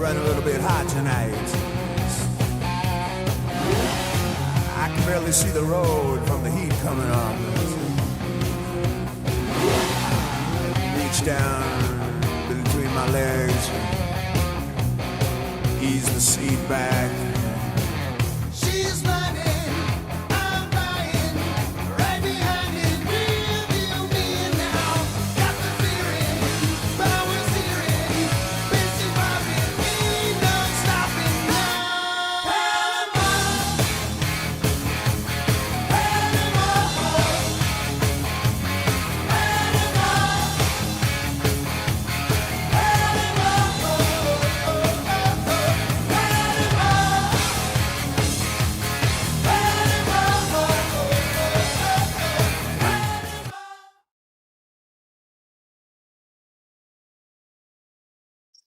run a little bit hot tonight. I can barely see the road from the heat coming on. Reach down between my legs, ease the seat back. She's running, I'm lying, right behind it, rearview mirror now. Got the feeling, power steering, busy popping, ain't no stopping now.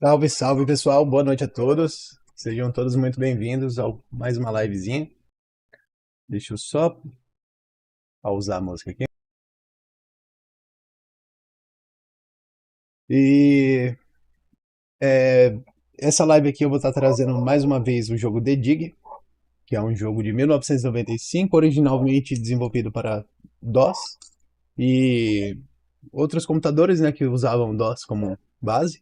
Salve, salve pessoal, boa noite a todos. Sejam todos muito bem-vindos a mais uma livezinha. Deixa eu só pausar a música aqui. E essa live aqui eu vou estar trazendo mais uma vez o jogo The Dig, que é um jogo de 1995, originalmente desenvolvido para DOS e outros computadores, né, que usavam DOS como base,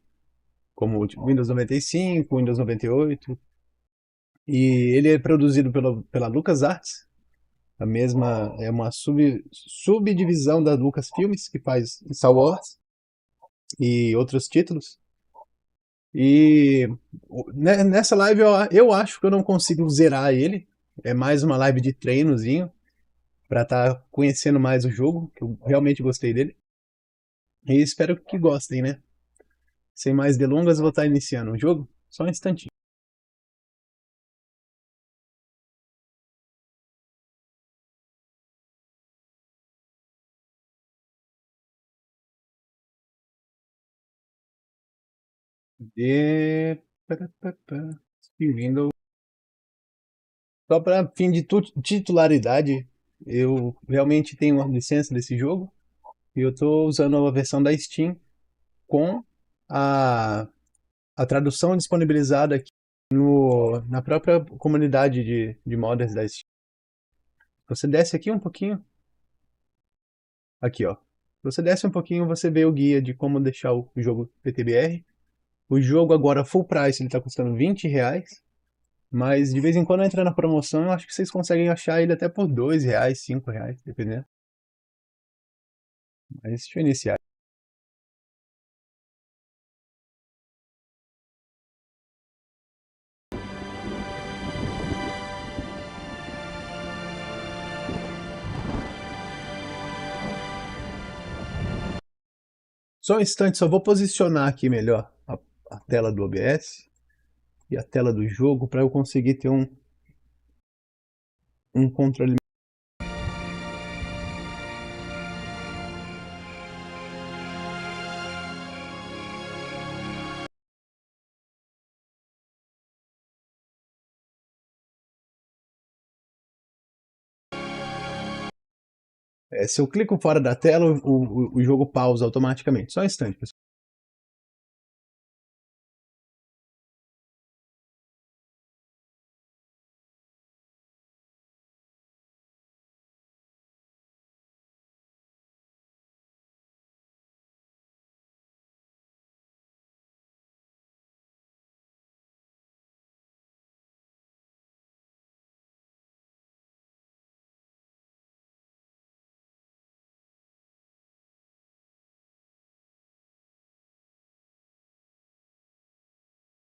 como o Windows 95, Windows 98. E ele é produzido pela LucasArts, é uma subdivisão da Lucasfilmes, que faz Star Wars e outros títulos. E nessa live eu acho que eu não consigo zerar ele. É mais uma live de treinozinho, para estar conhecendo mais o jogo, que eu realmente gostei dele. E espero que gostem, né? Sem mais delongas, eu vou estar iniciando o jogo. Só um instantinho. E... Windows. Só para fim de titularidade, eu realmente tenho uma licença desse jogo e eu estou usando a versão da Steam com a tradução disponibilizada aqui na própria comunidade de modders da Steam. Você desce aqui um pouquinho. Aqui, ó. Você desce um pouquinho, você vê o guia de como deixar o jogo PTBR. O jogo agora full price, ele está custando R$20. Mas de vez em quando entra na promoção, eu acho que vocês conseguem achar ele até por R$2, R$5, dependendo. Mas deixa eu iniciar. Só um instante, só vou posicionar aqui melhor a tela do OBS e a tela do jogo para eu conseguir ter um controle. Se eu clico fora da tela, o jogo pausa automaticamente. Só um instante, pessoal.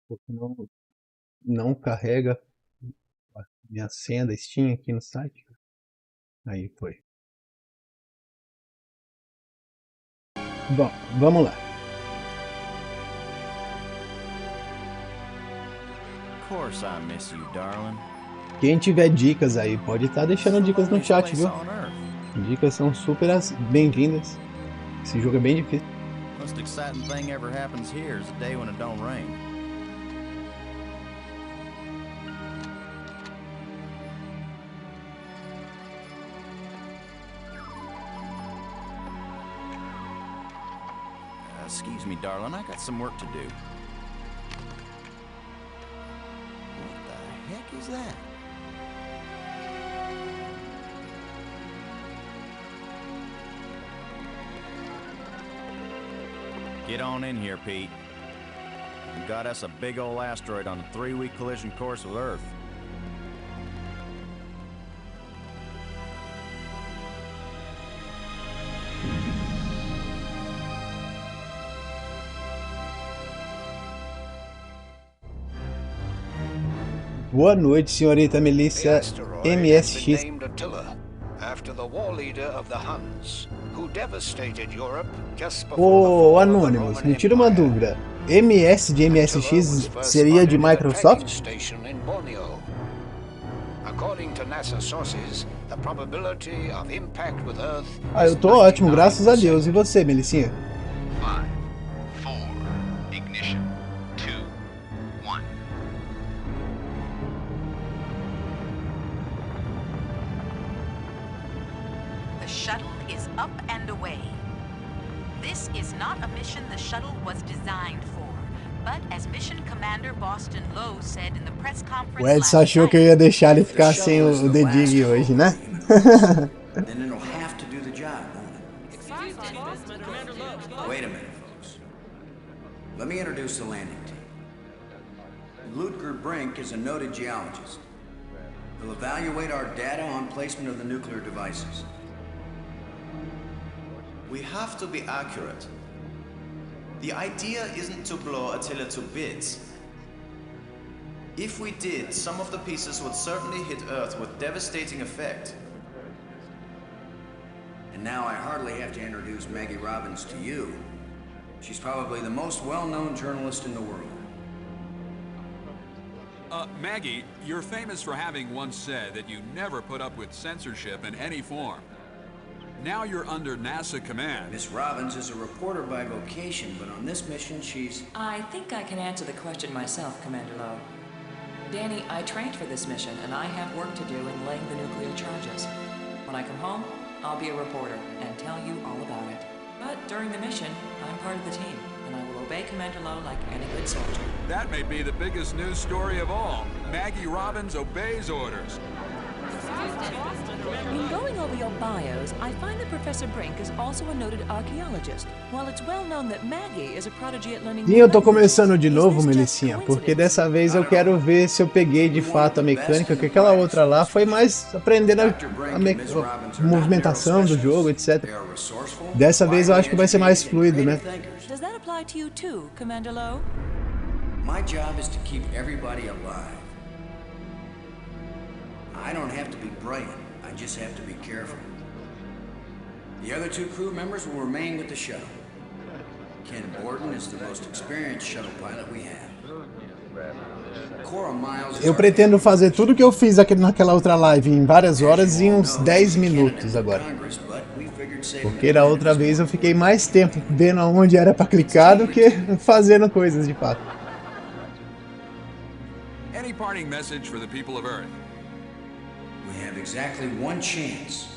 Porque não carrega a minha senha da Steam aqui no site. Aí foi. Bom, vamos lá. Quem tiver dicas aí, pode estar deixando dicas no chat, viu? Dicas são super bem-vindas. Esse jogo é bem difícil. Most exciting thing ever happens here is the day when it don't rain. Excuse me, darling, I got some work to do. was that? Get on in here, Pete. You got us a big old asteroid on a 3-week collision course with Earth. Boa noite, senhorita Melissa MSX. Ô, Anonymous, me tira uma dúvida. MS de MSX seria de Microsoft? Ah, eu tô ótimo, graças a Deus. E você, Melissinha? 5, 4, ignition, 2, 1. The shuttle is up and away. This is not a mission the shuttle was designed for, but as Mission Commander Boston Lowe said in the press conference O Edson achou que eu ia deixar ele ficar sem o The Dig hoje, né? Then it'll have to do the job, won't it? Wait a minute, folks. Let me introduce the landing team. Ludger Brink is a noted geologist. He'll evaluate our data on placement of the nuclear devices. We have to be accurate. The idea isn't to blow Attila to bits. If we did, some of the pieces would certainly hit Earth with devastating effect. And now I hardly have to introduce Maggie Robbins to you. She's probably the most well-known journalist in the world. Maggie, you're famous for having once said that you never put up with censorship in any form. Now you're under NASA command. Miss Robbins is a reporter by vocation, but on this mission she's... I think I can answer the question myself, Commander Lowe. Danny, I trained for this mission, and I have work to do in laying the nuclear charges. When I come home, I'll be a reporter and tell you all about it. But during the mission, I'm part of the team, and I will obey Commander Lowe like any good soldier. That may be the biggest news story of all. Maggie Robbins obeys orders. In going over your bios, I find that Professor Brink is also a noted archaeologist. While it's well known that Maggie is a prodigy at learning. E eu tô começando de novo, Melissinha, porque dessa vez eu quero ver se eu peguei de fato a mecânica, que aquela outra lá foi mais aprendendo a movimentação do jogo, etc. Dessa vez eu acho que vai ser mais fluido, né? Does that apply to you too, Commander Lowe? My job is to keep everybody alive. I don't have to be brilliant, I just have to be careful. The other 2 crew members will remain with the shuttle. Ken Borden is the most experienced shuttle pilot we have. Cora Miles is Eu pretendo fazer tudo que eu fiz naquela outra live em várias horas em uns 10 minutos agora. Porque da outra vez eu fiquei mais tempo vendo onde era para clicar do que fazendo coisas de fato. Any parting message for the people of Earth? We have exactly one chance.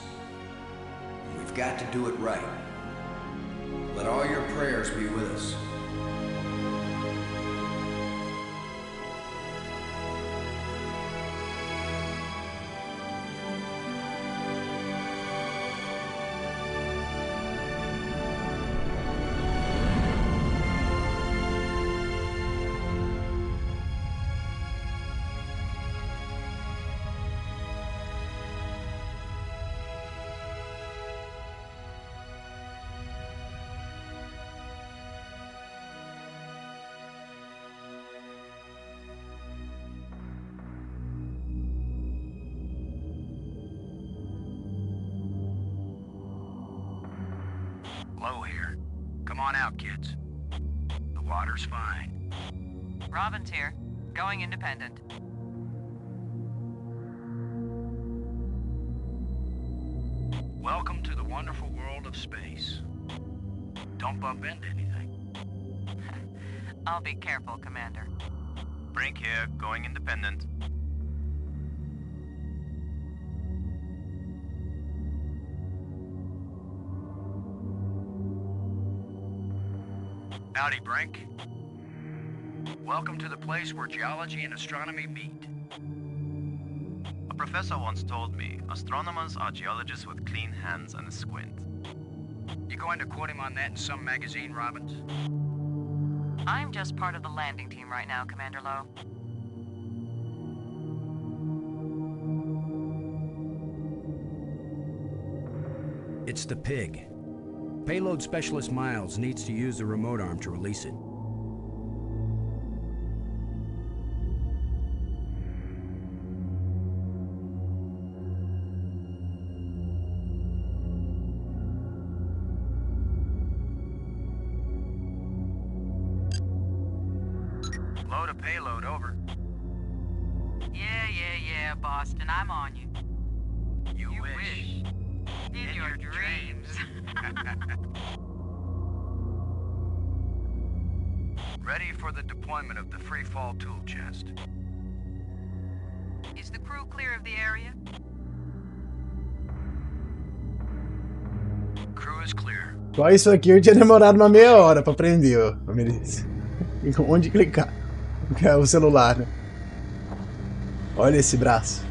We've got to do it right. Let all your prayers be with us. Low here. Come on out, kids. The water's fine. Robbins here, going independent. Welcome to the wonderful world of space. Don't bump into anything. I'll be careful, Commander. Brink here, going independent. Howdy, Brink. Welcome to the place where geology and astronomy meet. professor once told me astronomers are geologists with clean hands and a squint. You going to quote him on that in some magazine, Robbins? I'm just part of the landing team right now, Commander Lowe. It's the pig. Payload Specialist Miles needs to use the remote arm to release it. Load a payload, over. Yeah, Boston, I'm on you. You wish. In your dreams. Ready for the deployment of the free fall tool chest. Is the crew clear of the area? Crew is clear. Só isso aqui eu tinha demorado uma meia hora pra aprender, ó. Onde clicar? É o celular, né? Olha esse braço.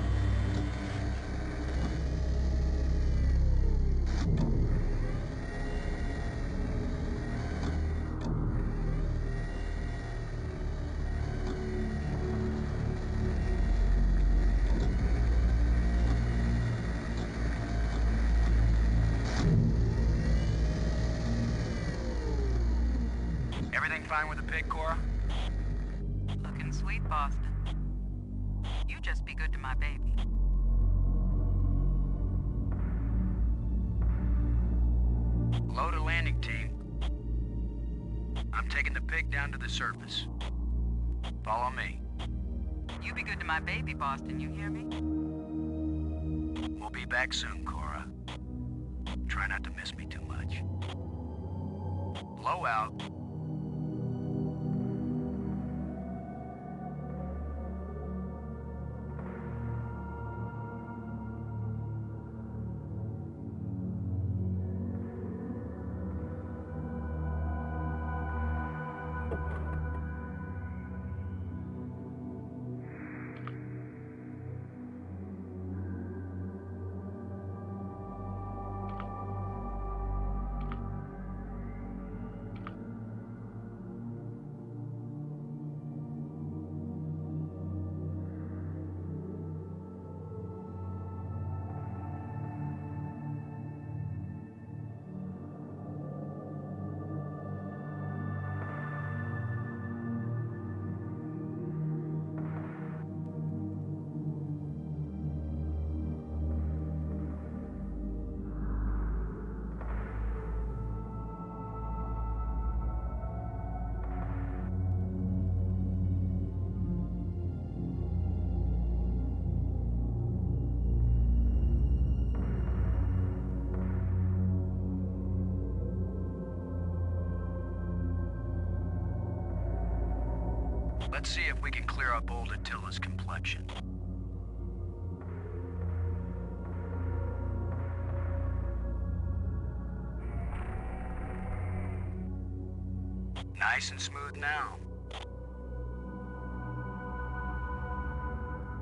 Everything fine with the pig, Cora? Looking sweet, Boston. You just be good to my baby. Load a landing team. I'm taking the pig down to the surface. Follow me. You be good to my baby, Boston, you hear me? We'll be back soon, Cora. Try not to miss me too much. Blow out. Let's see if we can clear up old Attila's complexion. Nice and smooth now.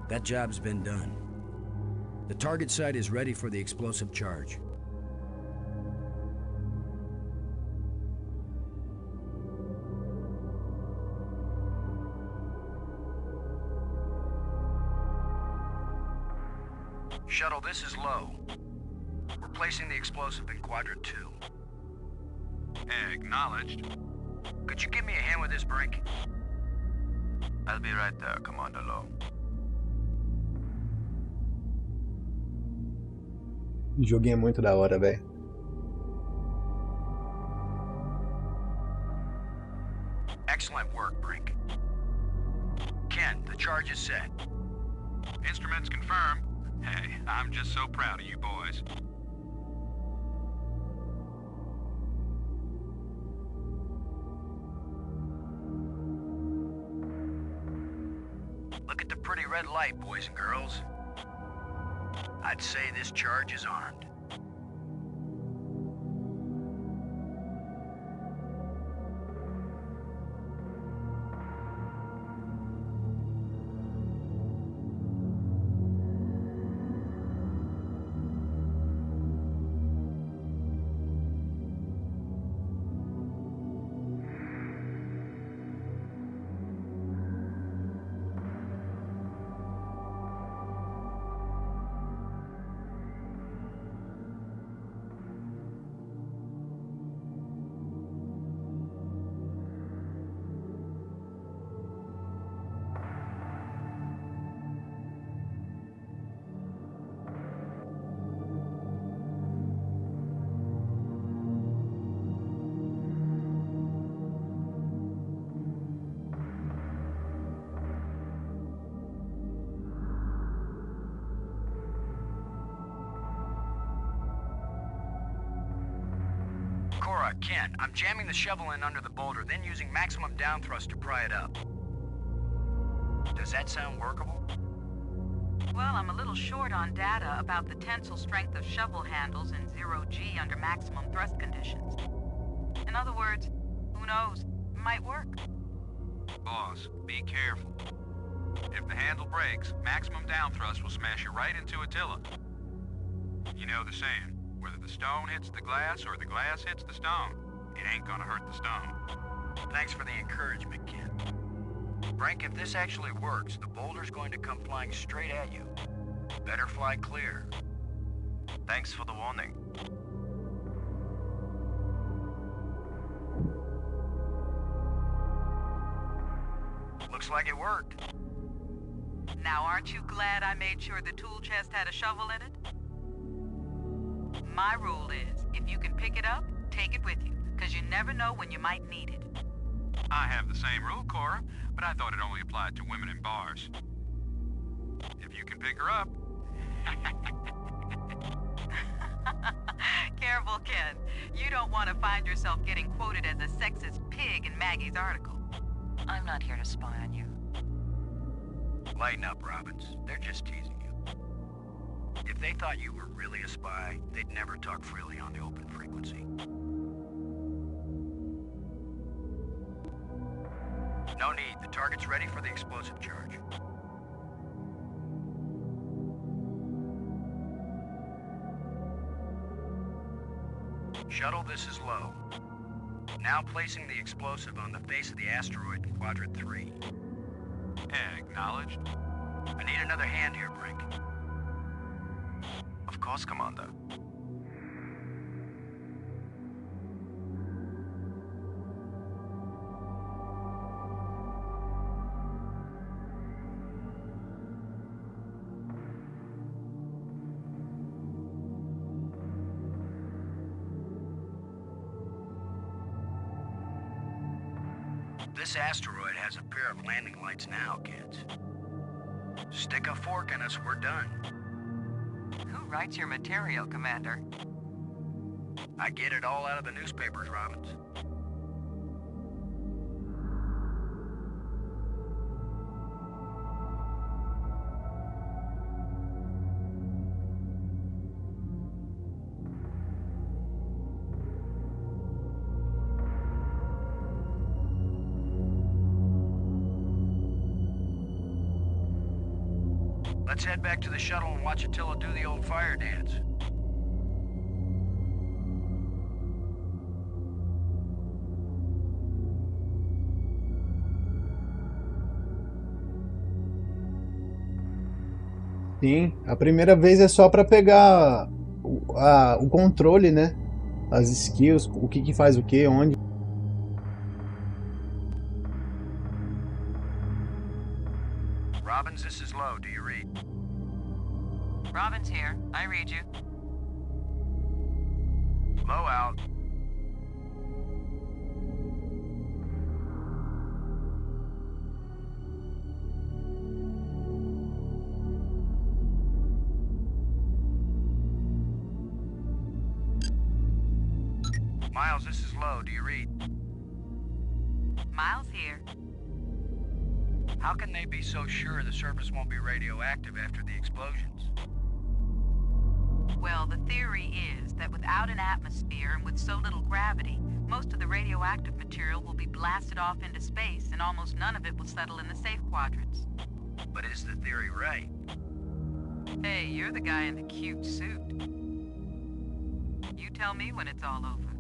That job's been done. The target site is ready for the explosive charge. Shuttle, this is Low. We're placing the explosive in Quadrant 2. Acknowledged. Could you give me a hand with this, Brink? I'll be right there, Commander Lowe. O joguinho é muito da hora, velho. Excellent work, Brink. Ken, the charge is set. Instruments confirmed. Hey, I'm just so proud of you boys. Look at the pretty red light, boys and girls. I'd say this charge is armed. Cora, Ken, I'm jamming the shovel in under the boulder, then using maximum down thrust to pry it up. Does that sound workable? Well, I'm a little short on data about the tensile strength of shovel handles in 0G under maximum thrust conditions. In other words, who knows? It might work. Boss, be careful. If the handle breaks, maximum down thrust will smash you right into Attila. You know the saying, whether the stone hits the glass or the glass hits the stone, it ain't gonna hurt the stone. Thanks for the encouragement, Ken. Frank, if this actually works, the boulder's going to come flying straight at you. Better fly clear. Thanks for the warning. Looks like it worked. Now, aren't you glad I made sure the tool chest had a shovel in it? My rule is, if you can pick it up, take it with you, because you never know when you might need it. I have the same rule, Cora, but I thought it only applied to women in bars. If you can pick her up... Careful, Ken. You don't want to find yourself getting quoted as a sexist pig in Maggie's article. I'm not here to spy on you. Lighten up, Robbins. They're just teasing you. If they thought you were really a spy, they'd never talk freely on the open frequency. No need. The target's ready for the explosive charge. Shuttle, this is low. Now placing the explosive on the face of the asteroid in Quadrant 3. Acknowledged. I need another hand here, Brink. Of course, Commander. This asteroid has a pair of landing lights now, kids. Stick a fork in us, we're done. Who writes your material, Commander? I get it all out of the newspapers, Robbins. Let's head back to the shuttle and watch Attila do the old fire dance. Sim, a primeira vez é só para pegar o controle, né? As skills, o que faz o que, onde. Robbins, this is low. Do you read? Robin's here. I read you. Low out. Miles, this is low. Do you read? Miles here. How can they be so sure the surface won't be radioactive after the explosions? Well, the theory is that without an atmosphere and with so little gravity, most of the radioactive material will be blasted off into space and almost none of it will settle in the safe quadrants. But is the theory right? Hey, you're the guy in the cute suit. You tell me when it's all over.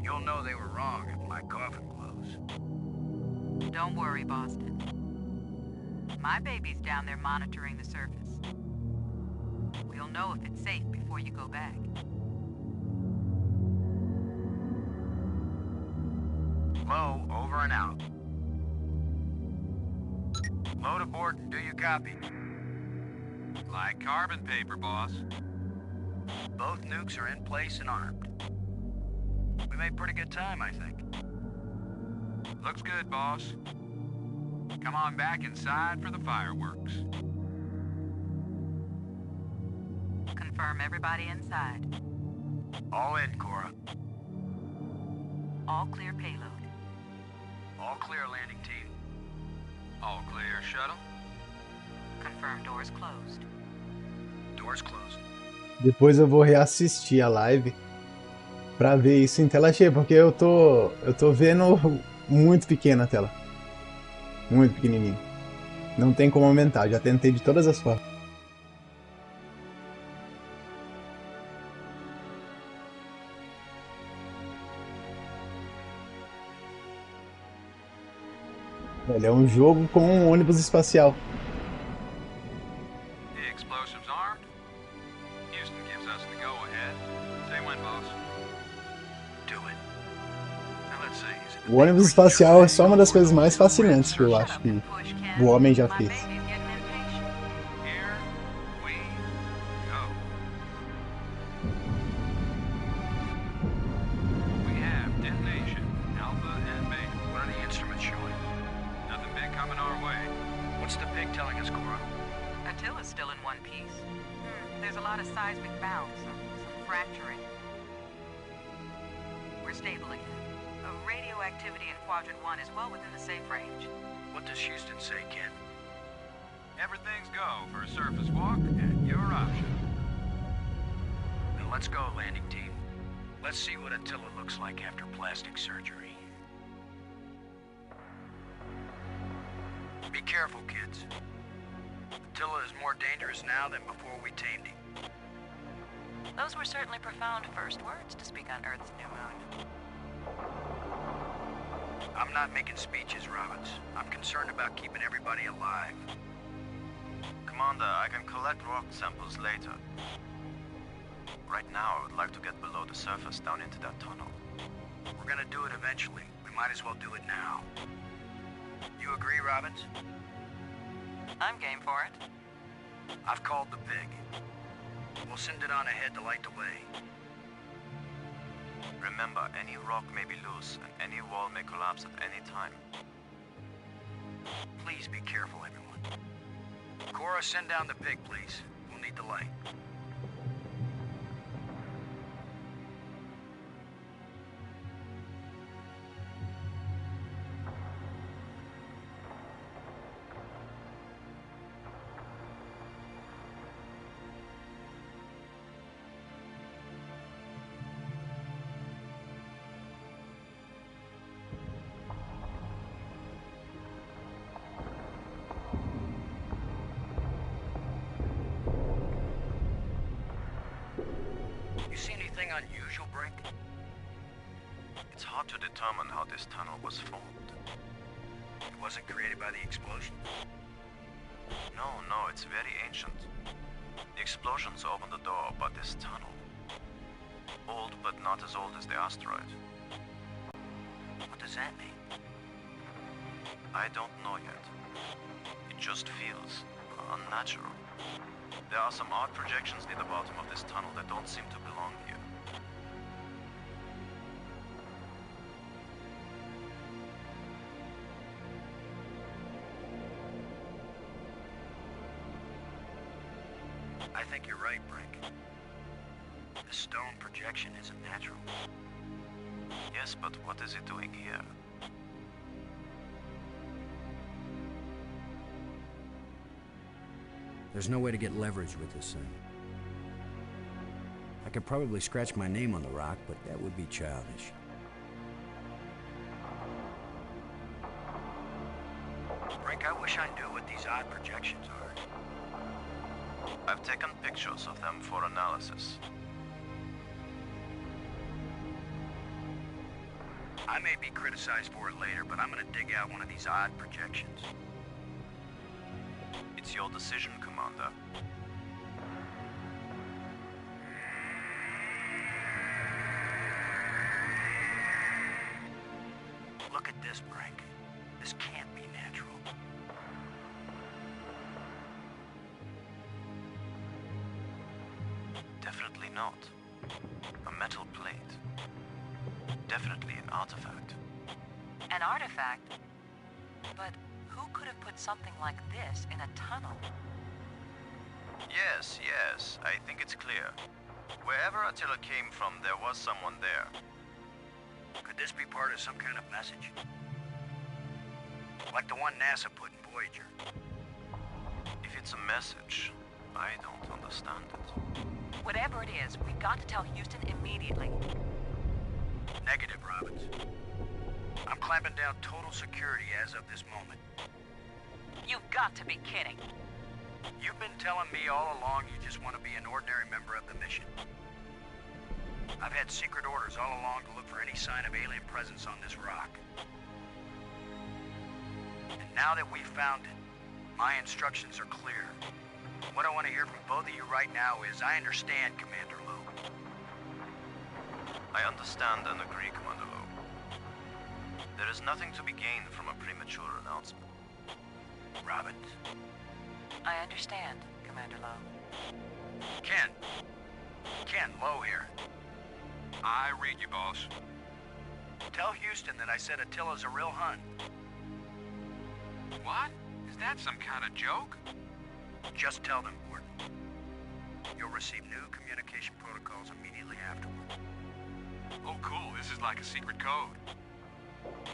You'll know they were wrong if my coffin glows. Don't worry, Boston. My baby's down there monitoring the surface. We'll know if it's safe before you go back. Low, over and out. Load aboard and do you copy? Like carbon paper, boss. Both nukes are in place and armed. We made pretty good time, I think. Looks good, boss. Come on back inside for the fireworks. Confirm everybody inside. All in, Cora. All clear payload. All clear, landing team. All clear, shuttle. Confirm doors closed. Doors closed. Depois eu vou reassistir a live pra ver isso em tela cheia, porque eu tô vendo muito pequena a tela. Muito pequenininho. Não tem como aumentar, já tentei de todas as formas. Ele é um jogo com um ônibus espacial. The explosives armed. Houston gives us the go-ahead. Say when, boss. Do it. Now let's see. Is it the O ônibus big espacial é só uma das green coisas mais or the fascinantes que eu red acho que Push, Ken. o homem já My fez. baby's getting impatient. Here we go. We have detonation, alpha and beta. What are the instruments showing? Nothing big coming our way. What's the pig telling us, Cora? Attila's still in one piece. There's a lot of seismic bounce, some fracturing. We're stable again. Radioactivity in Quadrant 1 is well within the safe range. What does Houston say, Ken? Everything's go for a surface walk at your option. Then let's go, landing team. Let's see what Attila looks like after plastic surgery. Be careful, kids. Attila is more dangerous now than before we tamed him. Those were certainly profound first words to speak on Earth's new moon. I'm not making speeches, Roberts. I'm concerned about keeping everybody alive. Commander, I can collect rock samples later. Right now, I would like to get below the surface down into that tunnel. We're gonna do it eventually. We might as well do it now. You agree, Robbins? I'm game for it. I've called the pig. We'll send it on ahead to light the way. Remember, any rock may be loose, and any wall may collapse at any time. Please be careful, everyone. Cora, send down the pig, please. We'll need the light. You see anything unusual, Brink? It's hard to determine how this tunnel was formed. It wasn't created by the explosion? No, it's very ancient. The explosions opened the door, but this tunnel... old, but not as old as the asteroid. What does that mean? I don't know yet. It just feels unnatural. There are some odd projections near the bottom of this tunnel that don't seem to belong here. I think you're right, Brink. The stone projection isn't natural. Yes, but what is it doing here? There's no way to get leverage with this thing. I could probably scratch my name on the rock, but that would be childish. Brink, I wish I knew what these odd projections are. I've taken pictures of them for analysis. I may be criticized for it later, but I'm gonna dig out one of these odd projections. It's your decision, Commander. Look at this, Brink. This can't be natural. Definitely not. A metal plate. Definitely an artifact. An artifact? But who could have put something like this in a tunnel? Yes, I think it's clear. Wherever Attila came from, there was someone there. Could this be part of some kind of message? Like the one NASA put in Voyager. If it's a message, I don't understand it. Whatever it is, we've got to tell Houston immediately. Negative, Robbins. I'm clamping down total security as of this moment. You've got to be kidding. You've been telling me all along you just want to be an ordinary member of the mission. I've had secret orders all along to look for any sign of alien presence on this rock. And now that we've found it, my instructions are clear. What I want to hear from both of you right now is, I understand, Commander Lowe. I understand and agree, Commander Lowe. There is nothing to be gained from a premature announcement. Robbins? I understand, Commander Lowe. Ken, Lowe here. I read you, boss. Tell Houston that I said Attila's a real Hun. What? Is that some kind of joke? Just tell them, Gordon. You'll receive new communication protocols immediately afterward. Oh, cool. This is like a secret code.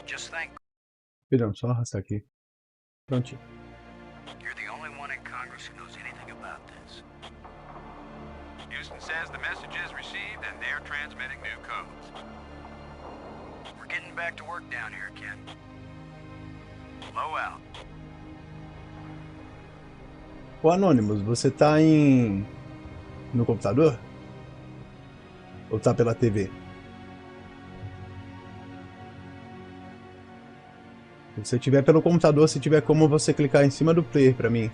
Just thank Perdão, só arrastar aqui. Prontinho. you're the only one in Congress who knows anything about this. Houston says the message is received and they're transmitting new codes. We're getting back to work down here, Ken. Low out. Ô Anonymous, você tá no computador? Ou tá pela TV? Se você tiver pelo computador, se tiver como você clicar em cima do player pra mim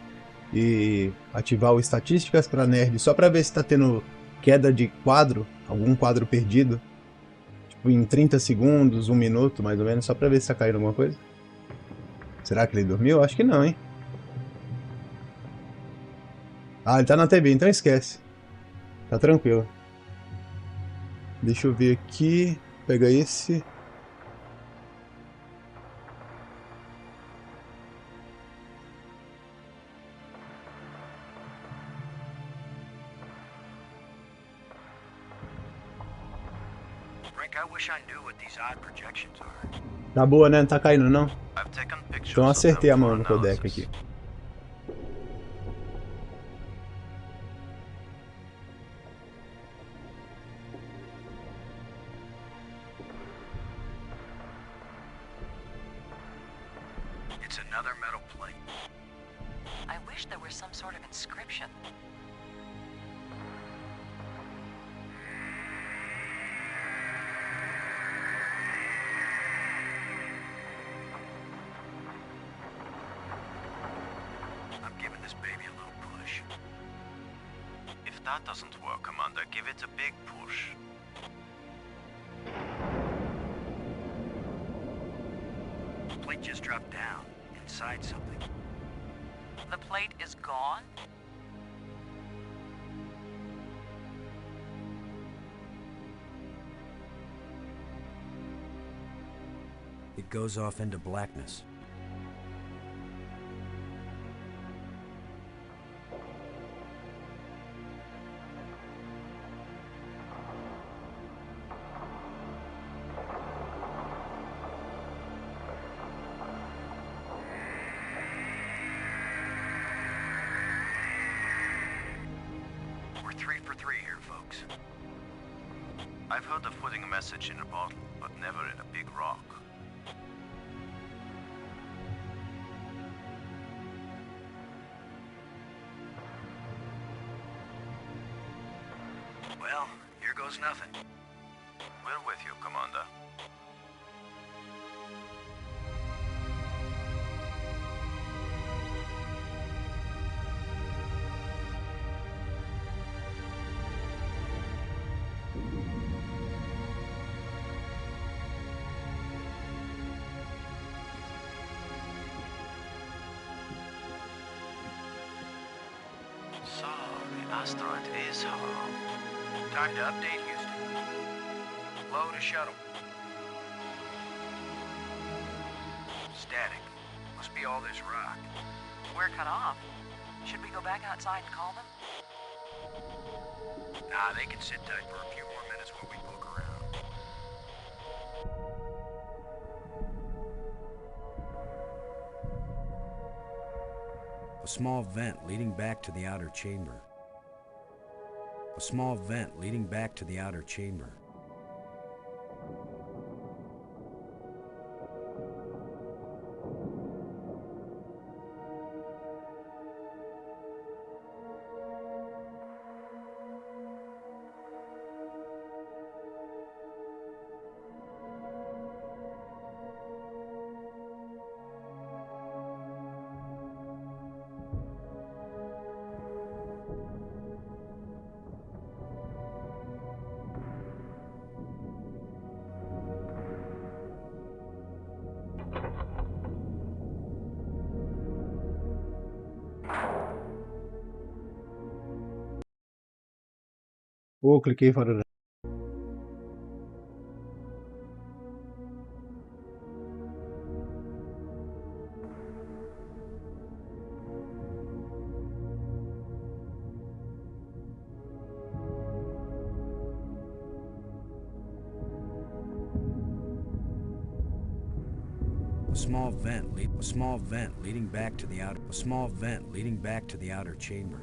e ativar o estatísticas pra nerd, só pra ver se tá tendo queda de quadro, algum quadro perdido, tipo em 30 segundos, 1 minuto mais ou menos, só pra ver se tá caindo alguma coisa. Será que ele dormiu? Acho que não, hein? Ah, ele tá na TV, então esquece. Tá tranquilo. Deixa eu ver aqui. Pega esse. Frank, I wish I knew what these odd projections are. Tá boa, né? Não tá caindo, não? I've taken pictures Então of acertei a them mão for no codec analysis. aqui. It's another metal plate. I wish there was some sort of inscription. I'm giving this baby a little push. If that doesn't work, Commander, give it a big push. The plate just dropped down, inside something. The plate is gone? It goes off into blackness. We're 3 for 3 here, folks. I've heard of putting a message in a bottle, but never in a big rock. Well, here goes nothing. We're with you, Commander. So, the asteroid is home. Time to update Houston. Low to shuttle. Static. Must be all this rock. We're cut off. Should we go back outside and call them? Nah, they can sit tight for a few more minutes while we poke around. A small vent leading back to the outer chamber. A small vent leading back to the outer chamber. Oh, cliquei fora da... A small vent leading back to the outer. A small vent leading back to the outer chamber.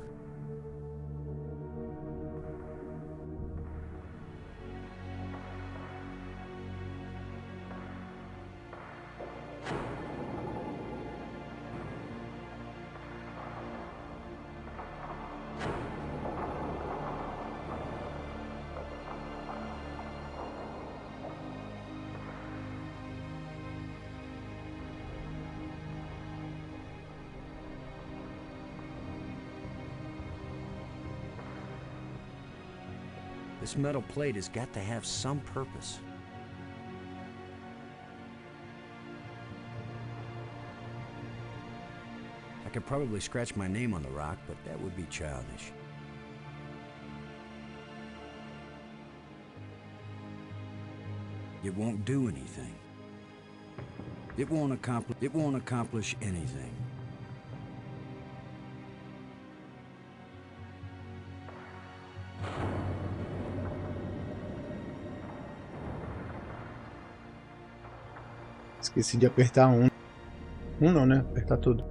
This metal plate has got to have some purpose. I could probably scratch my name on the rock, but that would be childish. It won't do anything. It won't accomplish anything. Esqueci de apertar um. Um não, né? Apertar tudo.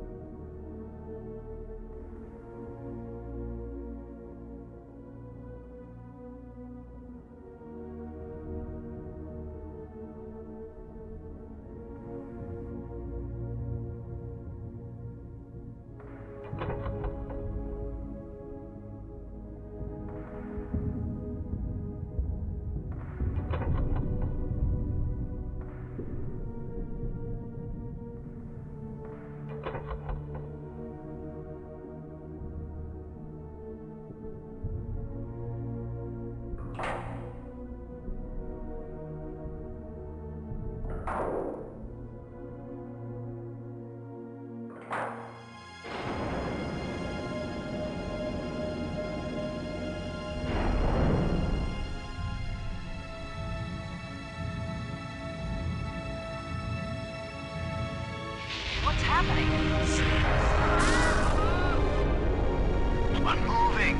What's happening? Unmoving!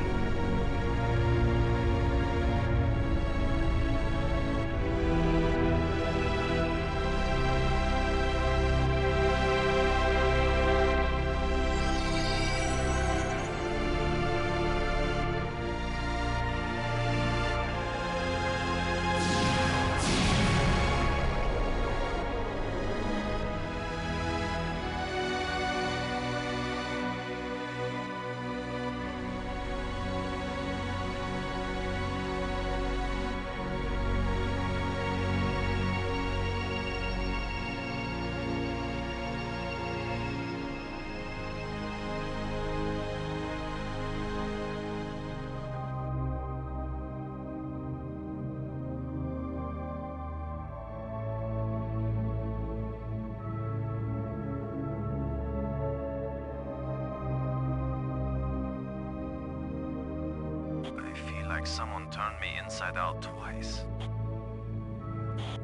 Like someone turned me inside out twice.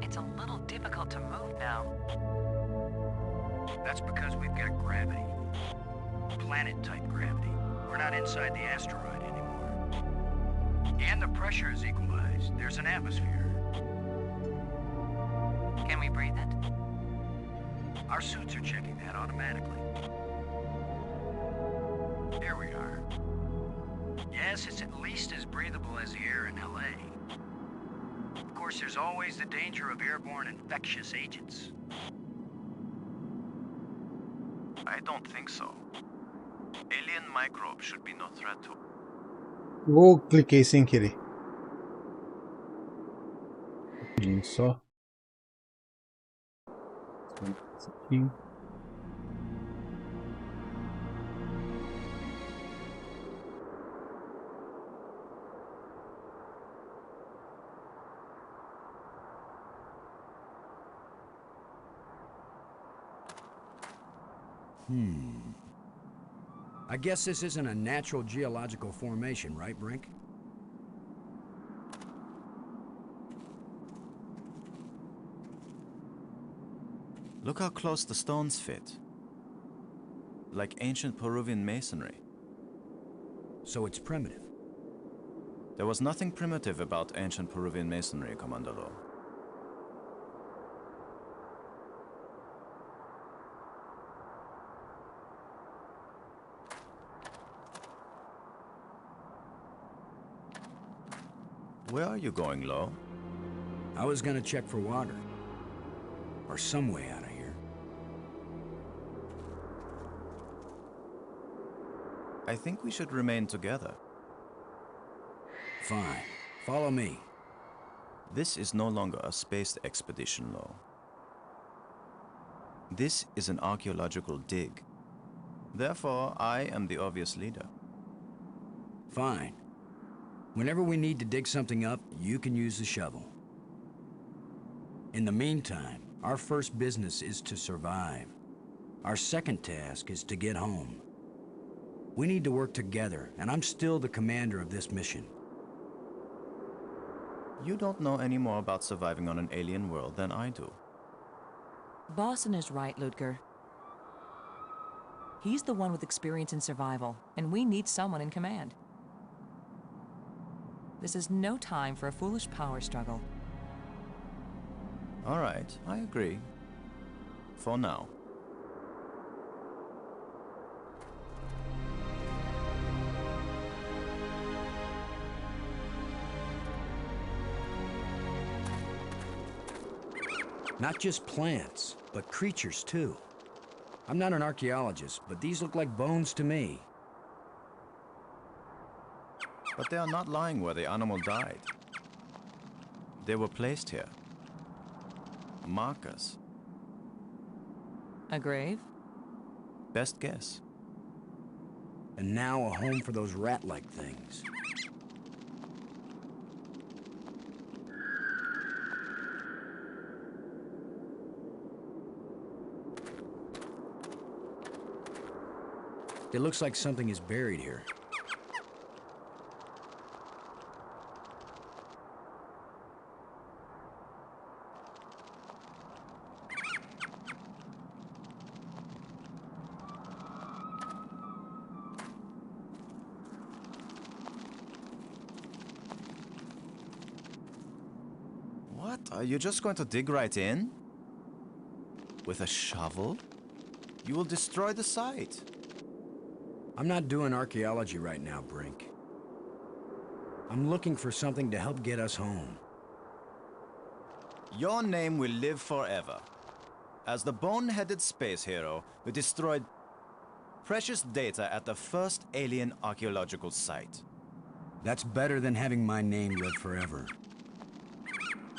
It's a little difficult to move now. That's because we've got gravity. Planet-type gravity. We're not inside the asteroid anymore. And the pressure is equalized. There's an atmosphere. Can we breathe it? Our suits are checking that automatically. There we are. Yes, it's at least as breathable as the air in LA. Of course, there's always the danger of airborne infectious agents. I don't think so. Alien microbes should be no threat to... Cliquei sem querer. Rapidinho só. Isso aqui. I guess this isn't a natural geological formation, right, Brink? Look how close the stones fit. Like ancient Peruvian masonry. So it's primitive. There was nothing primitive about ancient Peruvian masonry, Commander Lowe. Where are you going, Lowe? I was gonna check for water. Or some way out of here. I think we should remain together. Fine. Follow me. This is no longer a space expedition, Lowe. This is an archaeological dig. Therefore, I am the obvious leader. Fine. Whenever we need to dig something up, you can use the shovel. In the meantime, our first business is to survive. Our second task is to get home. We need to work together, and I'm still the commander of this mission. You don't know any more about surviving on an alien world than I do. Boston is right, Ludger. He's the one with experience in survival, and we need someone in command. This is no time for a foolish power struggle. All right, I agree. For now. Not just plants, but creatures too. I'm not an archaeologist, but these look like bones to me. But they are not lying where the animal died. They were placed here. Markers. A grave? Best guess. And now a home for those rat-like things. It looks like something is buried here. What? Are you just going to dig right in? With a shovel? You will destroy the site. I'm not doing archaeology right now, Brink. I'm looking for something to help get us home. Your name will live forever. As the bone-headed space hero who destroyed precious data at the first alien archaeological site. That's better than having my name live forever.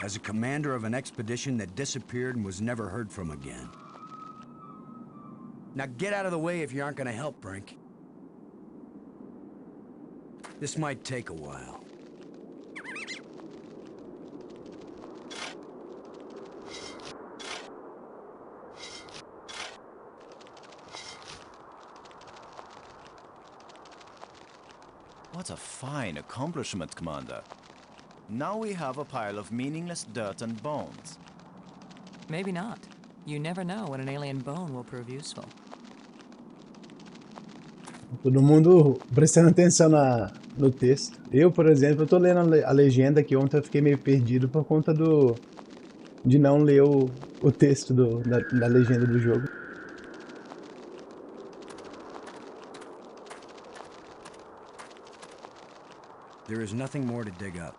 As a commander of an expedition that disappeared and was never heard from again. Now get out of the way if you aren't gonna help, Brink. This might take a while. What a fine accomplishment, Commander. Now we have a pile of meaningless dirt and bones. Maybe not. You never know when an alien bone will prove useful. Todo mundo prestando atenção no texto. Eu, por exemplo, eu tô lendo a legenda que ontem eu fiquei meio perdido por conta de não ler o texto da legenda do jogo. There is nothing more to dig up.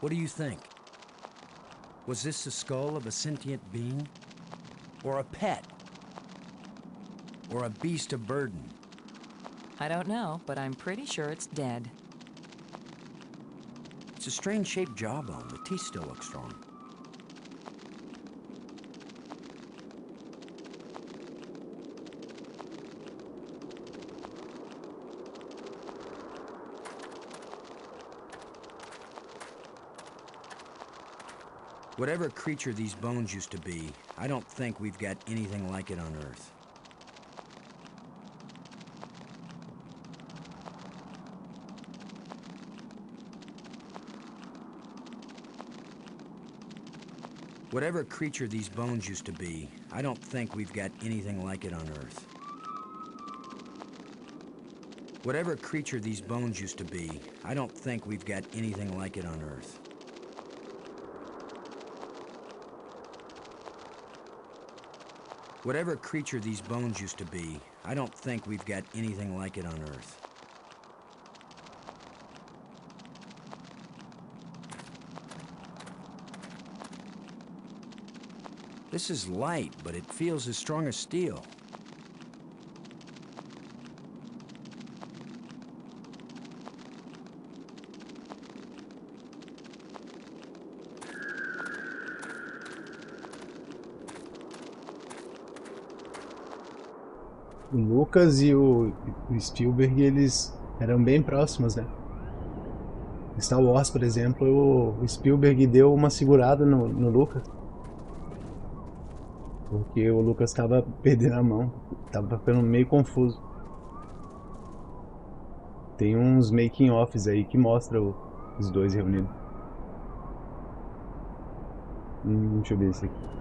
What do you think? Was this the skull of a sentient being? Or a pet? Or a beast of burden? I don't know, but I'm pretty sure it's dead. It's a strange-shaped jawbone. The teeth still look strong. Whatever creature these bones used to be, I don't think we've got anything like it on Earth. Whatever creature these bones used to be, I don't think we've got anything like it on Earth. Whatever creature these bones used to be, I don't think we've got anything like it on Earth. Whatever creature these bones used to be, I don't think we've got anything like it on Earth. This is light, but it feels as strong as steel. O Lucas e o Spielberg, eles eram bem próximos, né? Star Wars, por exemplo, o Spielberg deu uma segurada no Lucas. Porque o Lucas estava perdendo a mão, estava ficando meio confuso. Tem uns making-offs aí que mostram os dois reunidos. Deixa eu ver isso aqui.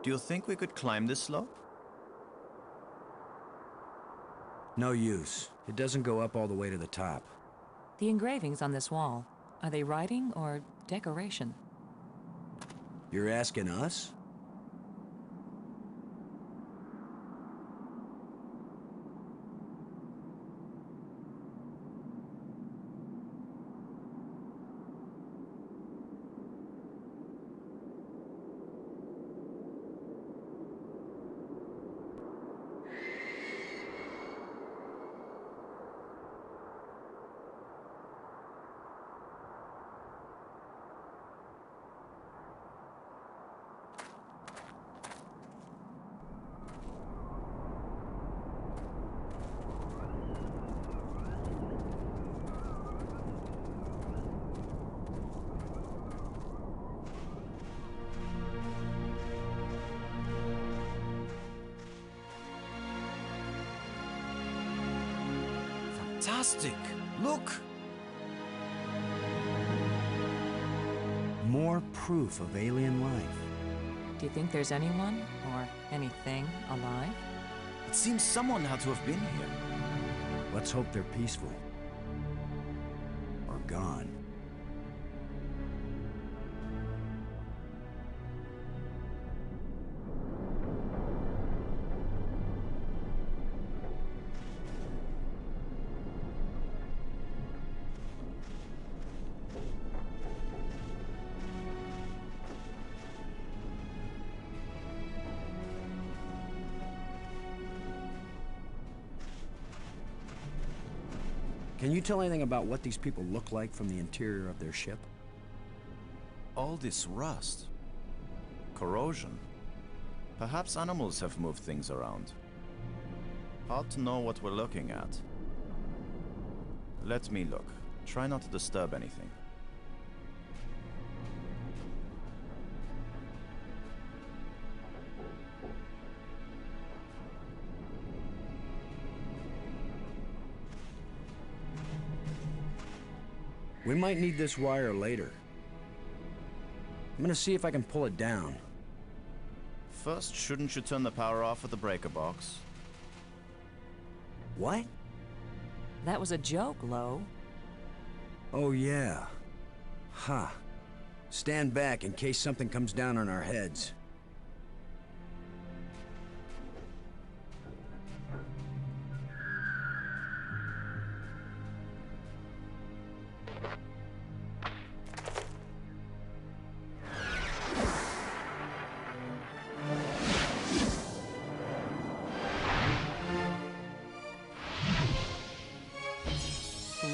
Do you think we could climb this slope? No use. It doesn't go up all the way to the top. The engravings on this wall, are they writing or decoration? You're asking us? Fantastic! Look! More proof of alien life. Do you think there's anyone or anything alive? It seems someone had to have been here. Let's hope they're peaceful. Or gone. Can you tell anything about what these people look like from the interior of their ship? All this rust. Corrosion. Perhaps animals have moved things around. Hard to know what we're looking at. Let me look. Try not to disturb anything. We might need this wire later. I'm gonna see if I can pull it down. First, shouldn't you turn the power off at the breaker box? What? That was a joke, Lo. Oh, yeah. Ha. Stand back in case something comes down on our heads.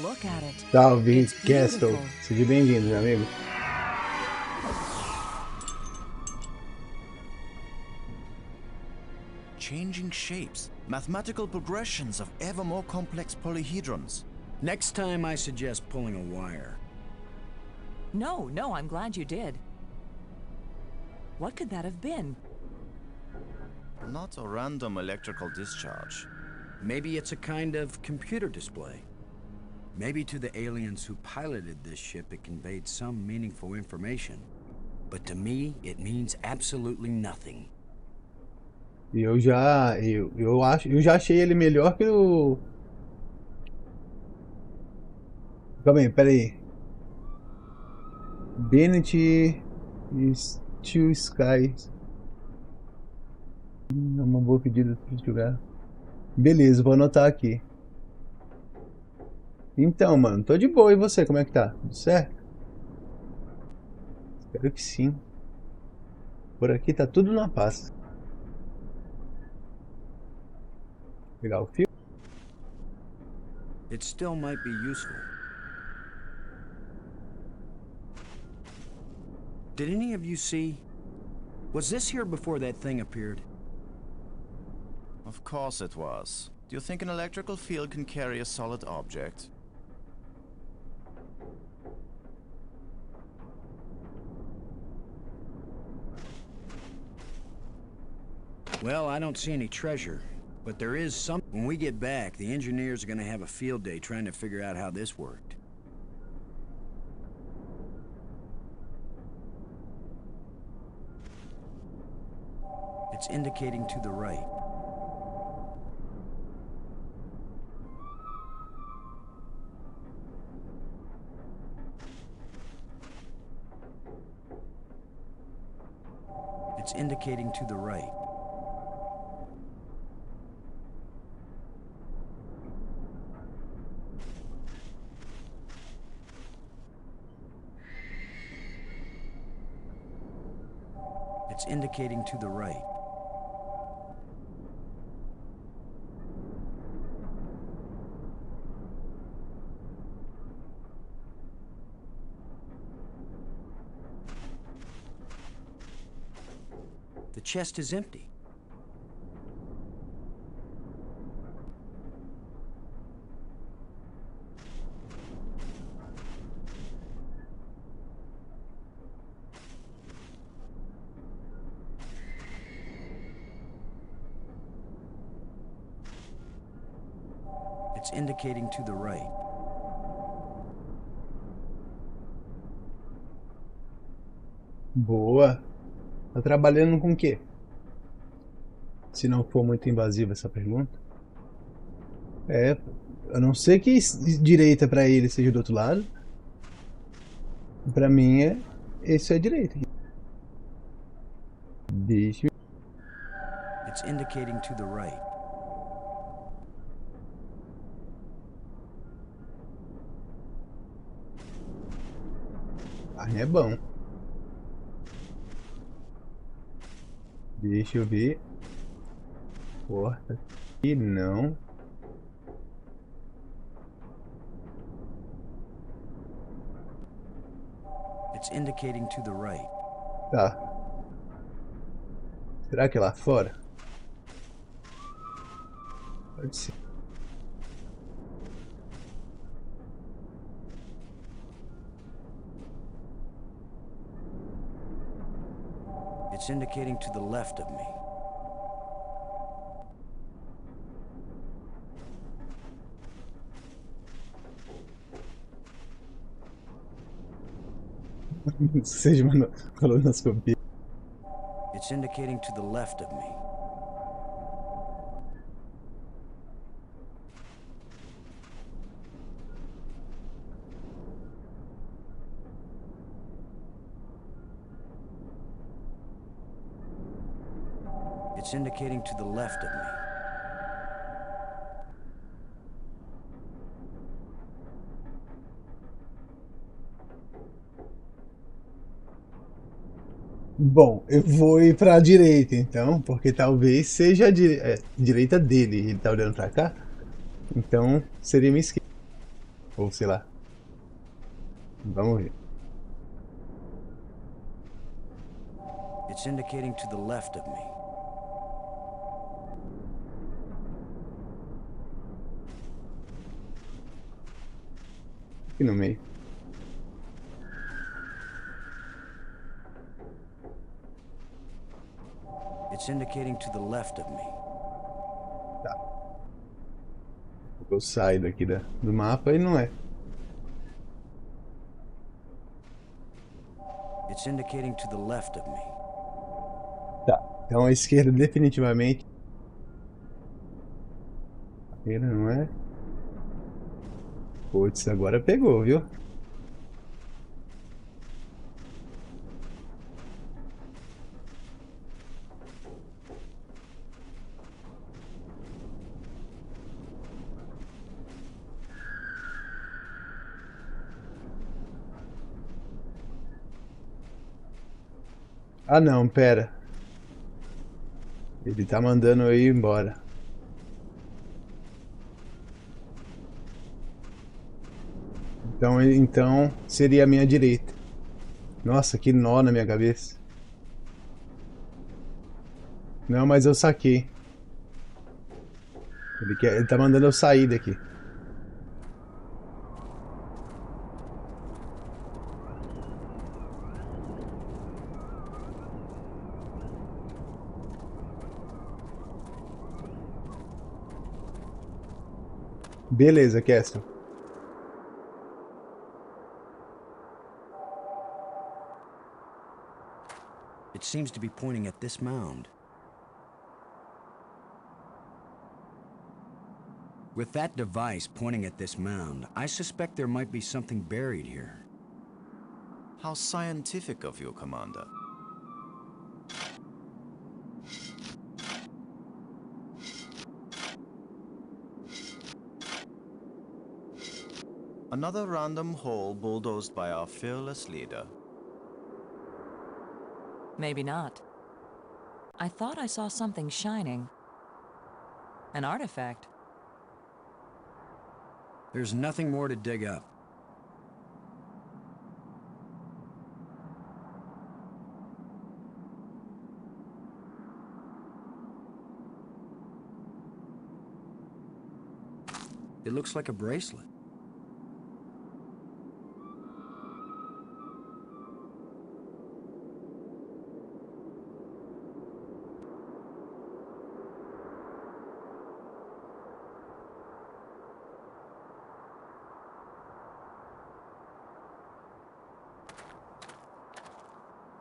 look at it. Salve, It's Castle. beautiful. Seja bem-vindo, meu amigo. Changing shapes, mathematical progressions of ever more complex polyhedrons. Next time I suggest pulling a wire. No, I'm glad you did. What could that have been? Not a random electrical discharge. Maybe it's a kind of computer display. Maybe to the aliens who piloted this ship it conveyed some meaningful information. But to me, it means absolutely nothing. Eu já achei ele melhor que o... Calma aí, peraí. Bennett e Steel Skies. É uma boa pedida para jogar. Beleza, vou anotar aqui. Então, mano, tô de boa. E você, como é que tá? Tudo certo? Espero que sim. Por aqui tá tudo na paz. Pegar o fio. It still might be useful. Did any of you see? Was this here before that thing appeared? Of course it was. Do you think an electrical field can carry a solid object? Well, I don't see any treasure, but there is some. When we get back, the engineers are gonna have a field day trying to figure out how this worked. It's indicating to the right. It's indicating to the right. It's indicating to the right. The chest is empty. It's indicating to the right. Boa. Tá trabalhando com o quê? Se não for muito invasiva essa pergunta. É, a não ser que direita pra ele seja do outro lado. Pra mim esse é a direita. Deixa eu... It's indicating to the right. Ah, é bom. Deixa eu ver. Porta aqui, não. It's indicating to the right. Tá. Será que é lá fora? Pode ser. It's indicating to the left of me. Seja uma colonoscopia. It's indicating to the left of me. It's indicating to the left of me. Bom, eu vou ir pra direita então, porque talvez seja a direita dele. Ele tá olhando pra cá. Então seria minha esquerda. Ou sei lá. Vamos ver. It's indicating to the left of me. Aqui no meio. It's indicating to the left of me. Tá. Eu saio daqui do mapa e não é. It's indicating to the left of me. Tá. Então a esquerda definitivamente. A esquerda não é. Putz, agora pegou, viu? Ah não, pera. Ele tá mandando eu ir embora. Então seria a minha direita. Nossa, que nó na minha cabeça. Não, mas eu saquei. Ele tá mandando eu sair daqui. Beleza, Castle. It seems to be pointing at this mound. With that device pointing at this mound, I suspect there might be something buried here. How scientific of you, Commander. Another random hole bulldozed by our fearless leader. Maybe not. I thought I saw something shining. An artifact. There's nothing more to dig up. It looks like a bracelet.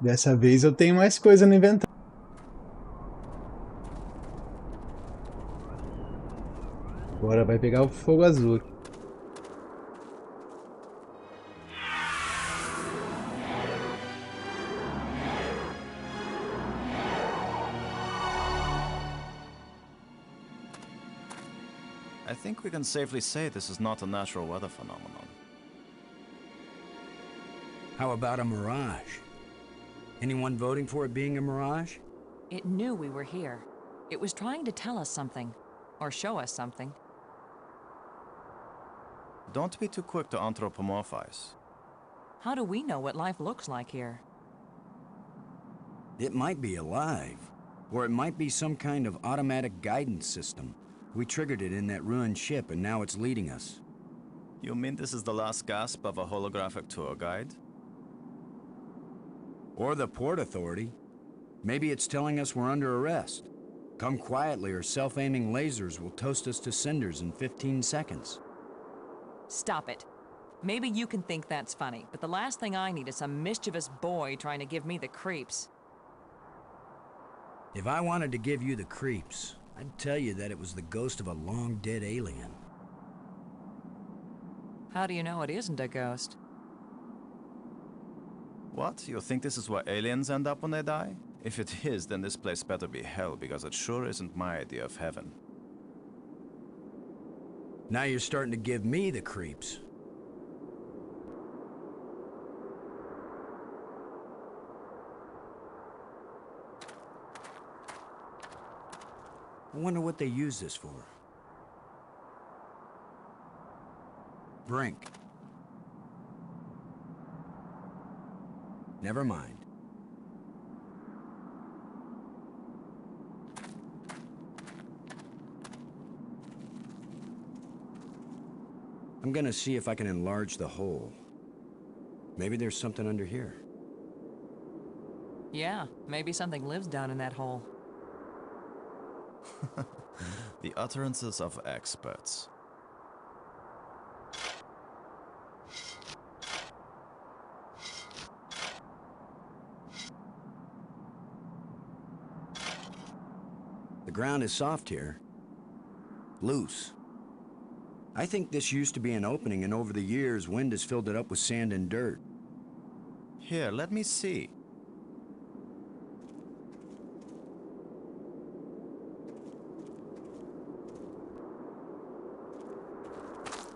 Dessa vez eu tenho mais coisa no inventário. Agora vai pegar o fogo azul aqui. I think we can safely say this is not a natural weather phenomenon. How about a mirage? Anyone voting for it being a mirage? It knew we were here. It was trying to tell us something. Or show us something. Don't be too quick to anthropomorphize. How do we know what life looks like here? It might be alive. Or it might be some kind of automatic guidance system. We triggered it in that ruined ship and now it's leading us. You mean this is the last gasp of a holographic tour guide? Or the Port Authority. Maybe it's telling us we're under arrest. Come quietly or self-aiming lasers will toast us to cinders in 15 seconds. Stop it. Maybe you can think that's funny, but the last thing I need is some mischievous boy trying to give me the creeps. If I wanted to give you the creeps, I'd tell you that it was the ghost of a long-dead alien. How do you know it isn't a ghost? What? You think this is where aliens end up when they die? If it is, then this place better be hell, because it sure isn't my idea of heaven. Now you're starting to give me the creeps. I wonder what they use this for. Brink. Never mind. I'm gonna see if I can enlarge the hole. Maybe there's something under here. Yeah, maybe something lives down in that hole. The utterances of experts. The ground is soft here. Loose. I think this used to be an opening, and over the years, wind has filled it up with sand and dirt. Here, let me see.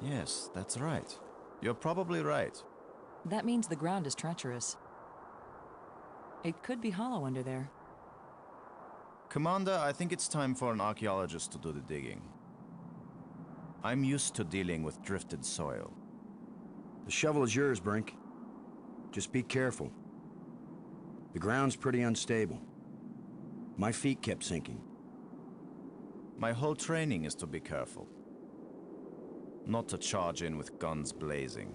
Yes, that's right. You're probably right. That means the ground is treacherous. It could be hollow under there. Commander, I think it's time for an archaeologist to do the digging. I'm used to dealing with drifted soil. The shovel is yours, Brink. Just be careful. The ground's pretty unstable. My feet kept sinking. My whole training is to be careful. Not to charge in with guns blazing.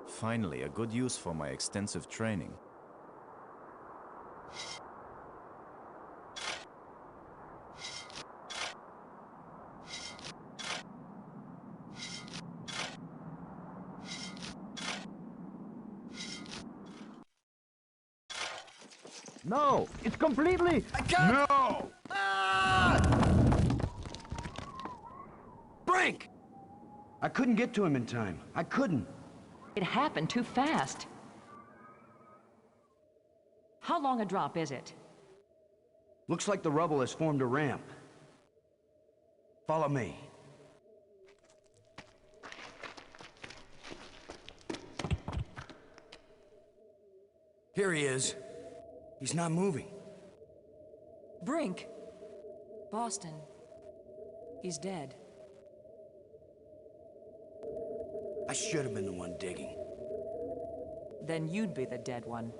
Finally, a good use for my extensive training. No! It's completely... I can't... No! Brink! I couldn't get to him in time. I couldn't. It happened too fast. How long a drop is it? Looks like the rubble has formed a ramp. Follow me. Here he is. He's not moving. Brink! Boston. He's dead. I should have been the one digging. Then you'd be the dead one.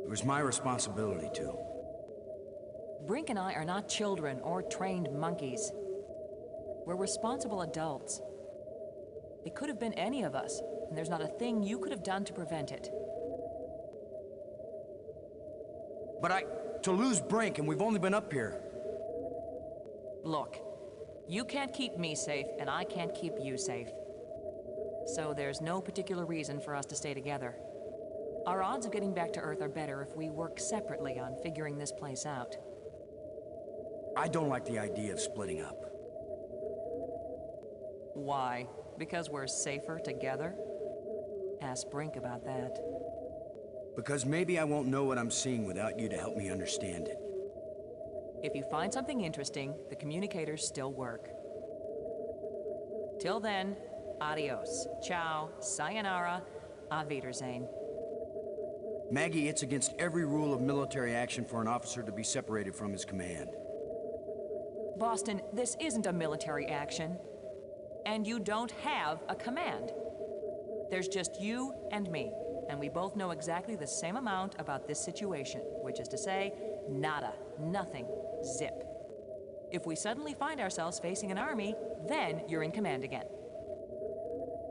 It was my responsibility to. Brink and I are not children or trained monkeys. We're responsible adults. It could have been any of us, and there's not a thing you could have done to prevent it. But to lose Brink, and we've only been up here. Look, you can't keep me safe, and I can't keep you safe. So there's no particular reason for us to stay together. Our odds of getting back to Earth are better if we work separately on figuring this place out. I don't like the idea of splitting up. Why? Because we're safer together? Ask Brink about that. Because maybe I won't know what I'm seeing without you to help me understand it. If you find something interesting, the communicators still work. Till then, adios, ciao, sayonara, auf Wiedersehen. Maggie, it's against every rule of military action for an officer to be separated from his command. Boston, this isn't a military action. And you don't have a command. There's just you and me, and we both know exactly the same amount about this situation, which is to say, nada, nothing, zip. If we suddenly find ourselves facing an army, then you're in command again.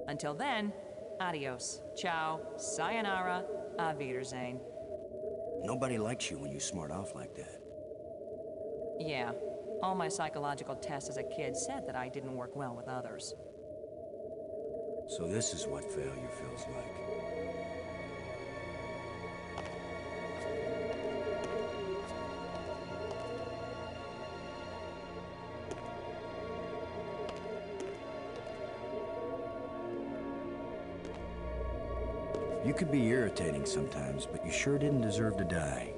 Until then, adios, ciao, sayonara, auf Wiedersehen. Nobody likes you when you smart off like that. Yeah, all my psychological tests as a kid said that I didn't work well with others. So this is what failure feels like. You could be irritating sometimes, but you sure didn't deserve to die.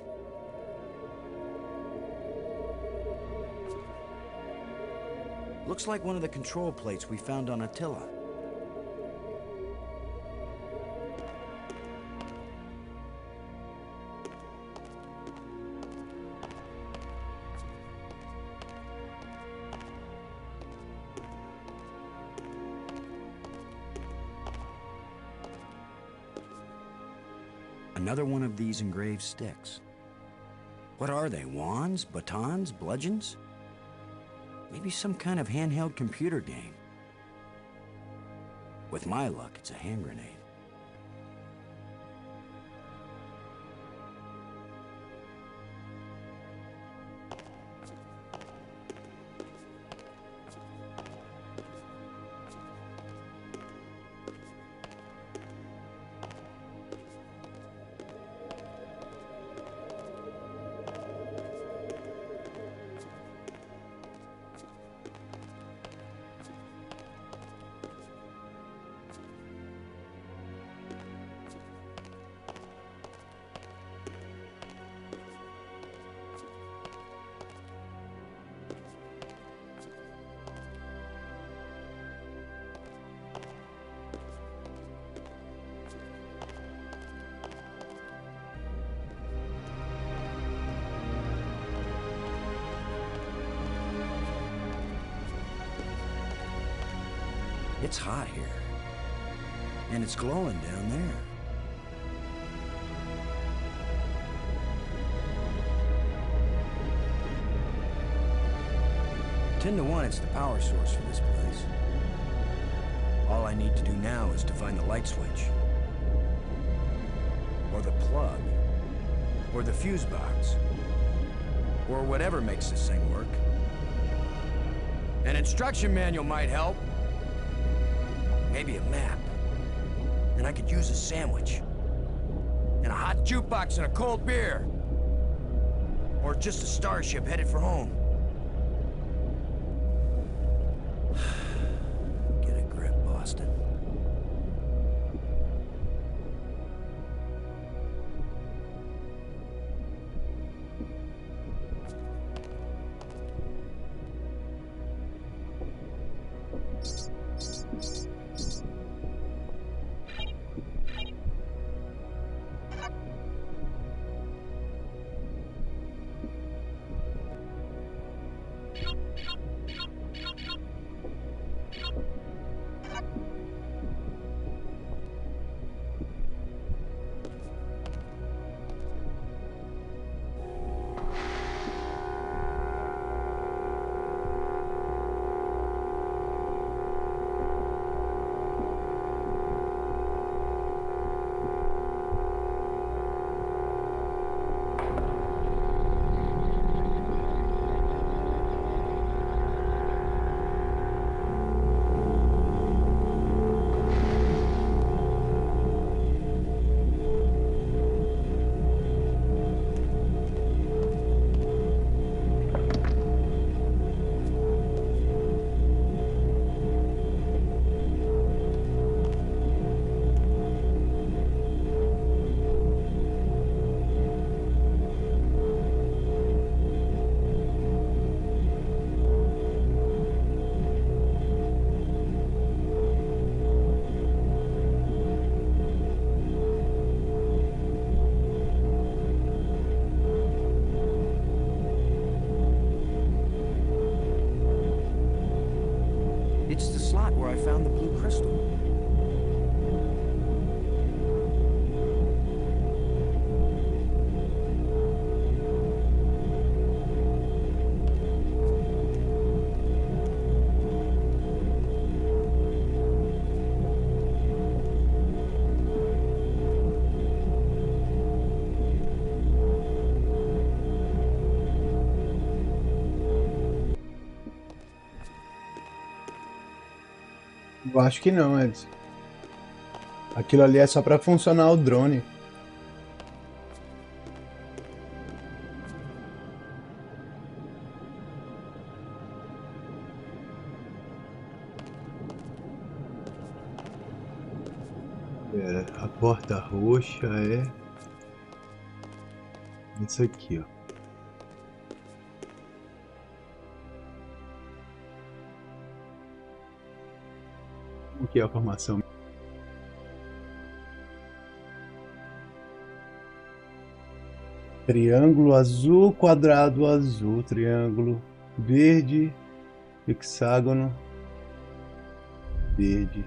Looks like one of the control plates we found on Attila. Another one of these engraved sticks. What are they? Wands? Batons? Bludgeons? Maybe some kind of handheld computer game. With my luck, it's a hand grenade. It's hot here, and it's glowing down there. 10 to 1, it's the power source for this place. All I need to do now is to find the light switch, or the plug, or the fuse box, or whatever makes this thing work. An instruction manual might help. Maybe a map. And I could use a sandwich. And a hot jukebox and a cold beer. Or just a starship headed for home. Get a grip, Boston. It's the slot where I found the blue crystal. Eu acho que não, Edson. Aquilo ali é só para funcionar o drone. A porta roxa é isso aqui, ó. O que é a formação? Triângulo azul, quadrado azul, triângulo verde, hexágono verde.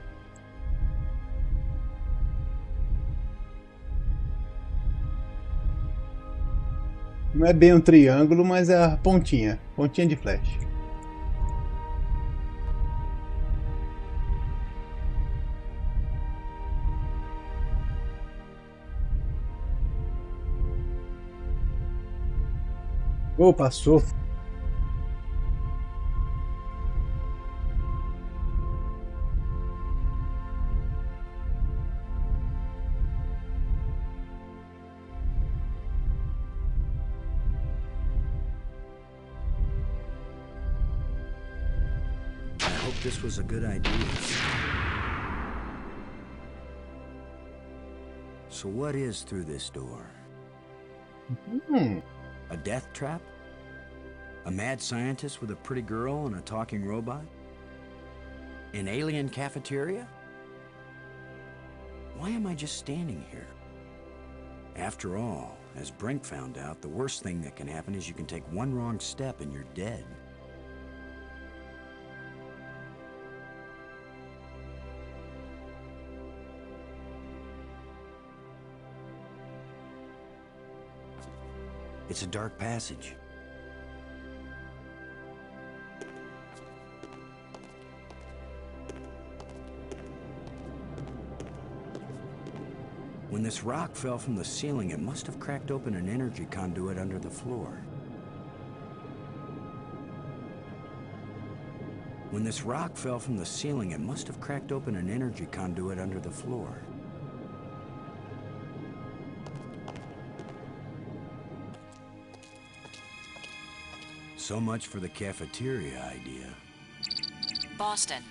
Não é bem um triângulo, mas é a pontinha. Pontinha de flash. Oh, passou. I hope this was a good idea. So what is through this door? A death trap? A mad scientist with a pretty girl and a talking robot? An alien cafeteria? Why am I just standing here? After all, as Brink found out, the worst thing that can happen is you can take one wrong step and you're dead. It's a dark passage. When this rock fell from the ceiling, it must have cracked open an energy conduit under the floor. When this rock fell from the ceiling, it must have cracked open an energy conduit under the floor. So much for the cafeteria idea. Boston,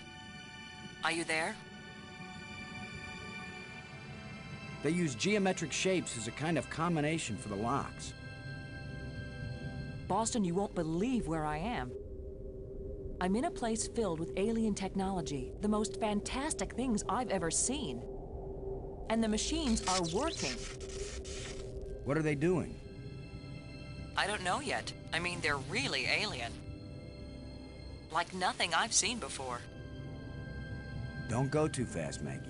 are you there? They use geometric shapes as a kind of combination for the locks. Boston, you won't believe where I am. I'm in a place filled with alien technology, the most fantastic things I've ever seen. And the machines are working. What are they doing? I don't know yet. I mean, they're really alien. Like nothing I've seen before. Don't go too fast, Maggie.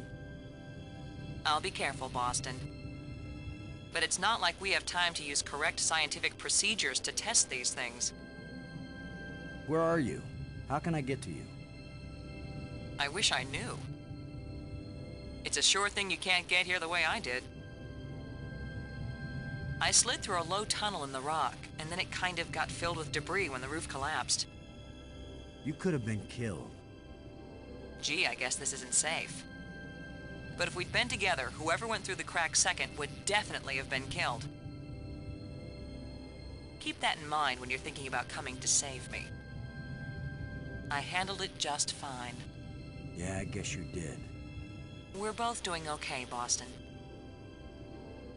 I'll be careful, Boston. But it's not like we have time to use correct scientific procedures to test these things. Where are you? How can I get to you? I wish I knew. It's a sure thing you can't get here the way I did. I slid through a low tunnel in the rock, and then it kind of got filled with debris when the roof collapsed. You could have been killed. Gee, I guess this isn't safe. But if we'd been together, whoever went through the crack second would definitely have been killed. Keep that in mind when you're thinking about coming to save me. I handled it just fine. Yeah, I guess you did. We're both doing okay, Boston.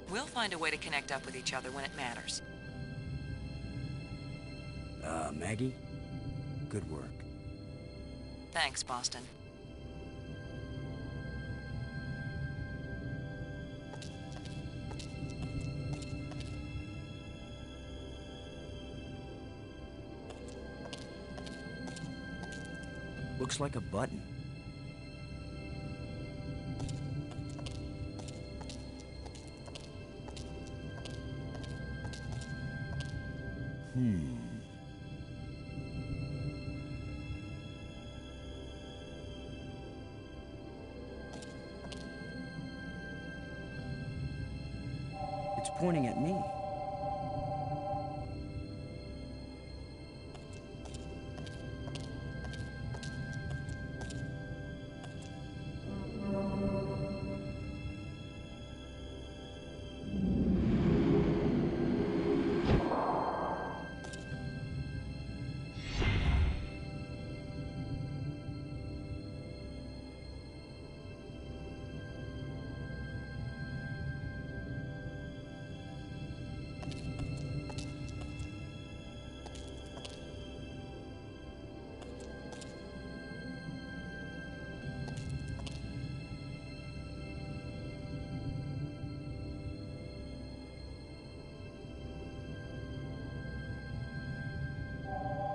We'll find a way to connect up with each other when it matters. Maggie? Good work. Thanks, Boston. Looks like a button. It's pointing at me.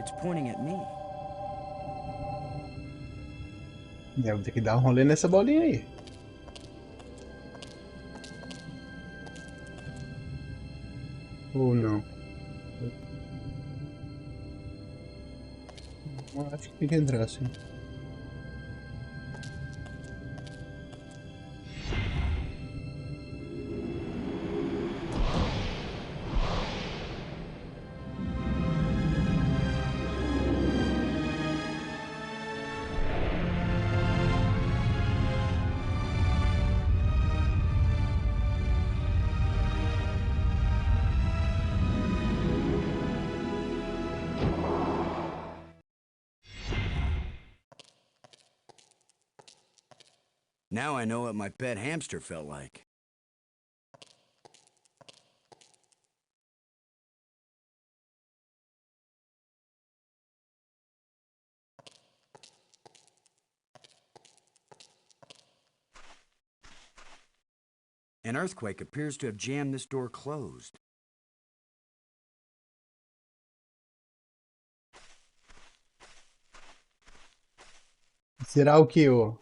It's pointing at me. Eu vou ter que dar um rolê nessa bolinha aí. Ou não. Eu acho que tem que entrar assim. Now I know what my pet hamster felt like. An earthquake appears to have jammed this door closed. Será o que, o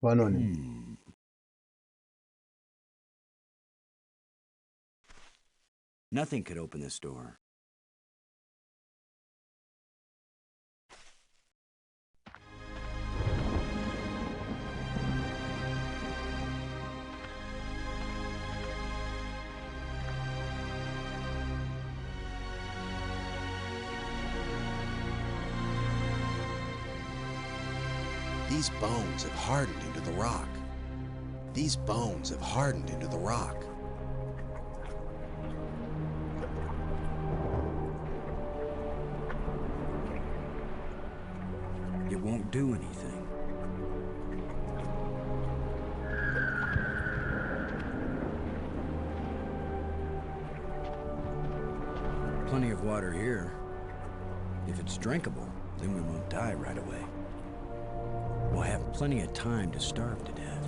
anônimo? Nothing could open this door. These bones have hardened into the rock. These bones have hardened into the rock. It won't do anything. Plenty of water here. If it's drinkable, then we won't die right away. We'll have plenty of time to starve to death.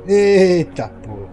Eita porra.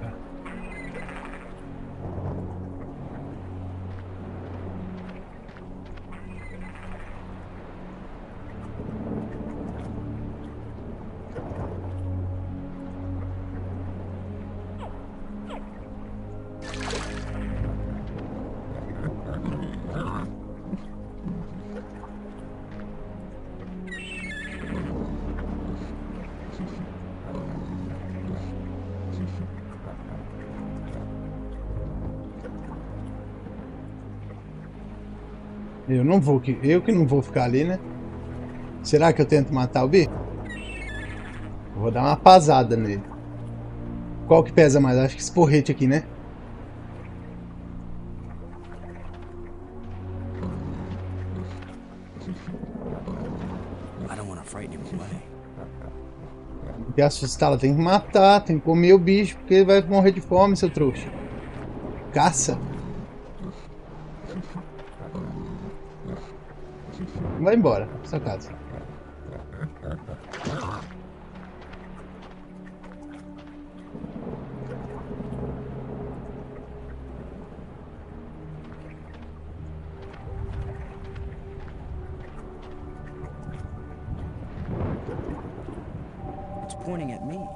Eu que não vou ficar ali, né? Será que eu tento matar o bicho? Eu vou dar uma pasada nele. Qual que pesa mais? Acho que esse porrete aqui, né? I don't want to frighten him away. Tem que assustá-la, tem que matar, tem que comer o bicho, porque ele vai morrer de fome, seu trouxa. Caça. Vai embora, pra sua casa. It's pointing at me.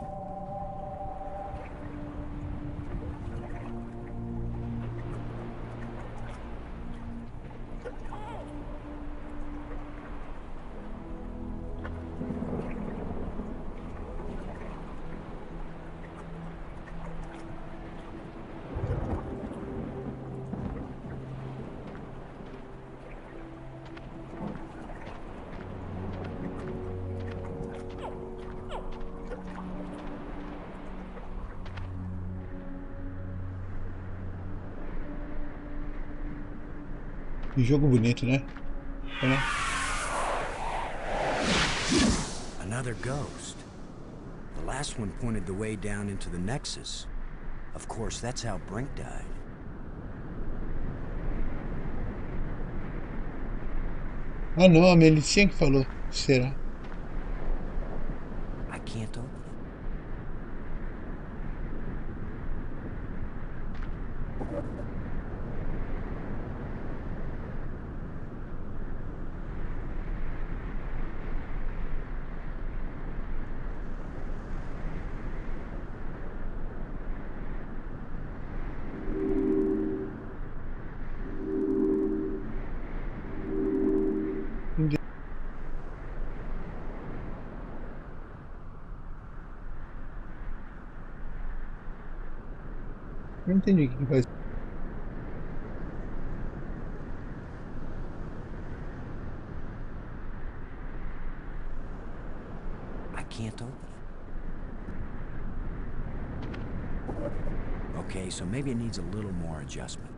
Que jogo bonito, né? Another ghost. The last one pointed the way down into the Nexus. Of course, that's how Brink died. Ah não, a Melicinha que falou. Será? I can't open it. Não entendi o que faz. I can't open it. Okay, so maybe it needs a little more adjustment.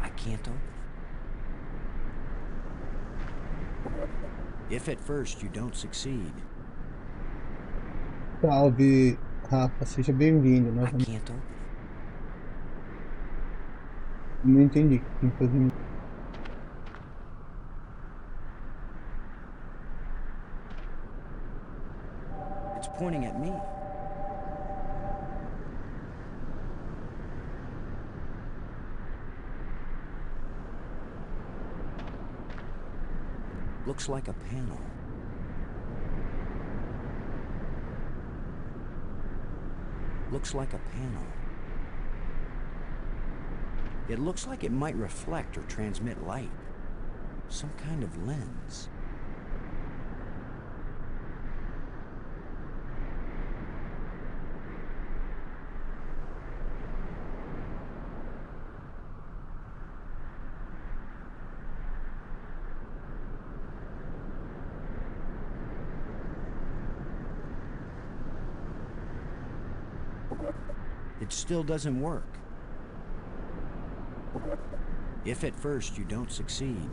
I can't open it. If at first you don't succeed, Salve, Rafa, seja bem-vindo I novamente. can't open it. Não entendi o que tem que fazer. It's pointing at me. Looks like a panel. Looks like a panel. It looks like it might reflect or transmit light. Some kind of lens. It still doesn't work. If at first you don't succeed,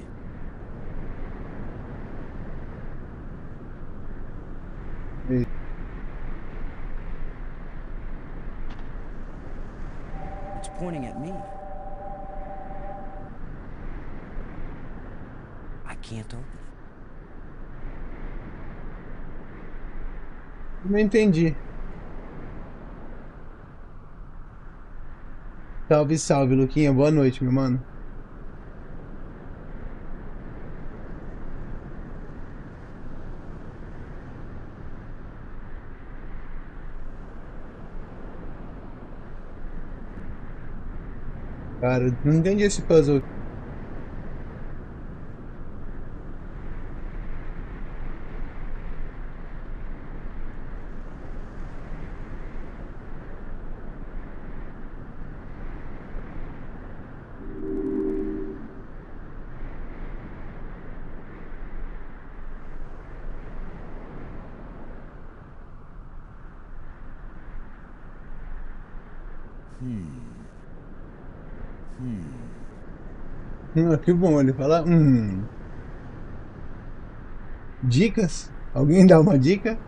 E- it's pointing at me. I can't open it. Não entendi. Salve, salve, Luquinha. Boa noite, meu mano. Cara, não entendi esse puzzle. Que bom ele falar. Dicas? Alguém dá uma dica?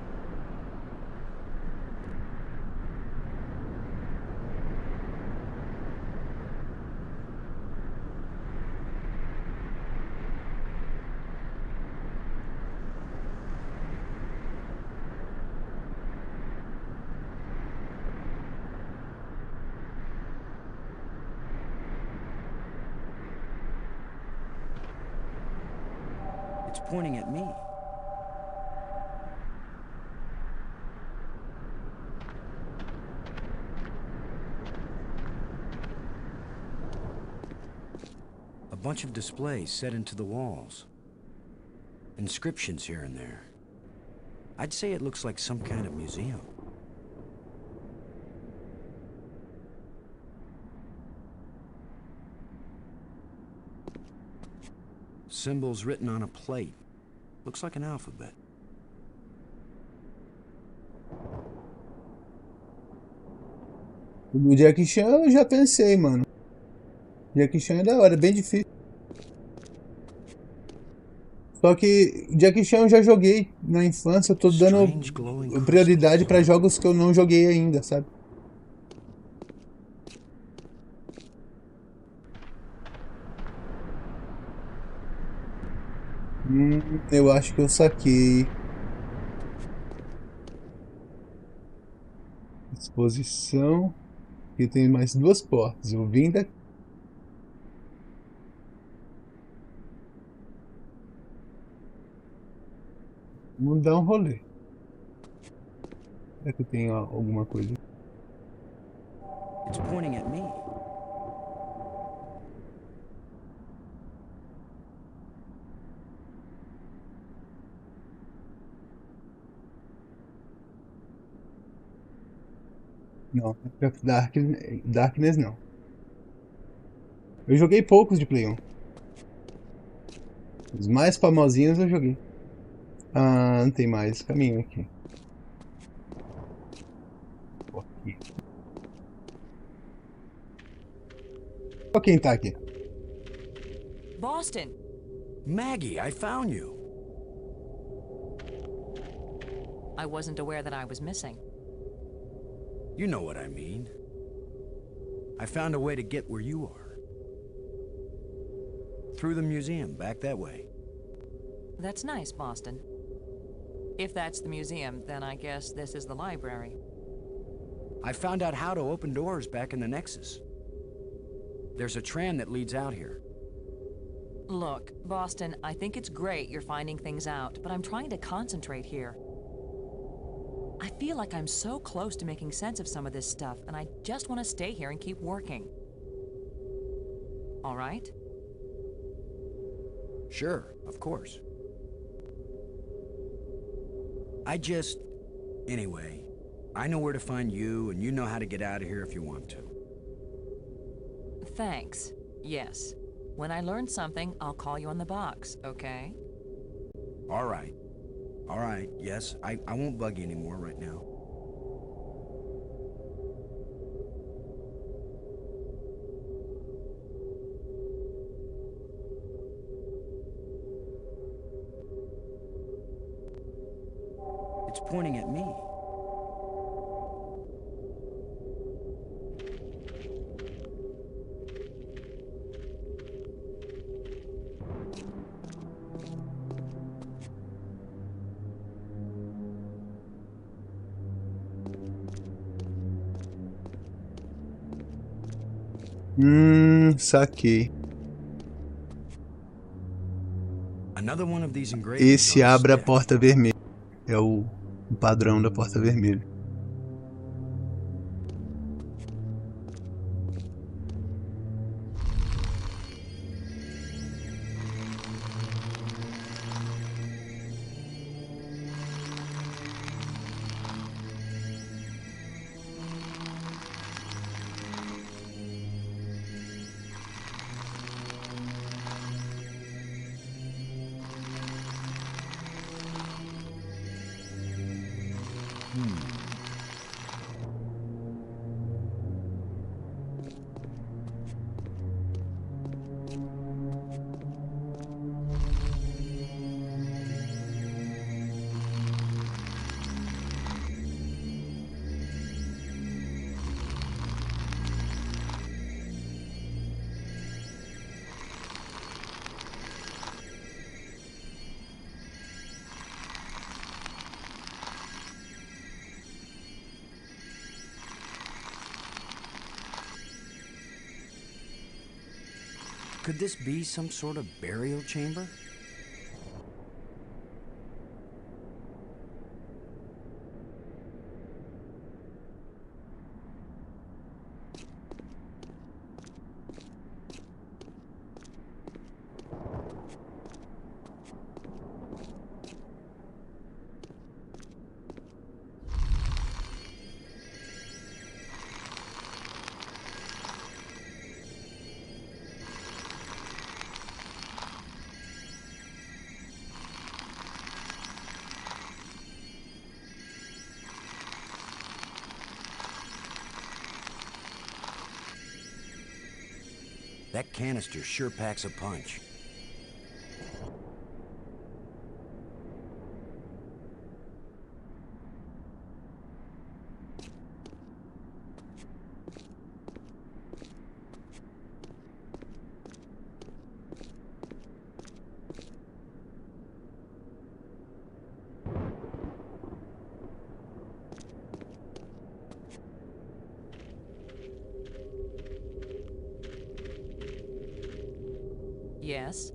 It's pointing at me. A bunch of displays set into the walls. Inscriptions here and there. I'd say it looks like some kind of museum. Symbols written on a plate. Looks like an alphabet. O Jack Chan eu já pensei, mano. Jack Chan é da hora, é bem difícil. Só que Jack Chan eu já joguei na infância, eu tô dando Strange glowing prioridade crystals. pra jogos que eu não joguei ainda, sabe? Eu acho que eu saquei. Exposição. Aqui tem mais duas portas. Eu vim daqui. Vamos dar um rolê. Será que eu tenho alguma coisa? It's pointing at me. Não, Darkness não. Eu joguei poucos de Play 1. Os mais famosinhos eu joguei. Ah, não tem mais. Caminho aqui. Aqui. Olha quem tá aqui. Boston! Maggie, I found you. I wasn't aware that I was missing. You know what I mean. I found a way to get where you are. Through the museum, back that way. That's nice, Boston. If that's the museum, then I guess this is the library. I found out how to open doors back in the Nexus. There's a tram that leads out here. Look, Boston, I think it's great you're finding things out, but I'm trying to concentrate here. I feel like I'm so close to making sense of some of this stuff, and I just want to stay here and keep working. All right? Sure, of course. Anyway, I know where to find you, and you know how to get out of here if you want to. Thanks. Yes. When I learn something, I'll call you on the box, okay? All right. All right, yes, I won't bug you anymore right now. It's pointing at me. Saquei. Another one of these engravings Esse on a abre a stick. porta vermelha. É o padrão da porta vermelha. Could this be some sort of burial chamber? That canister sure packs a punch. Yes?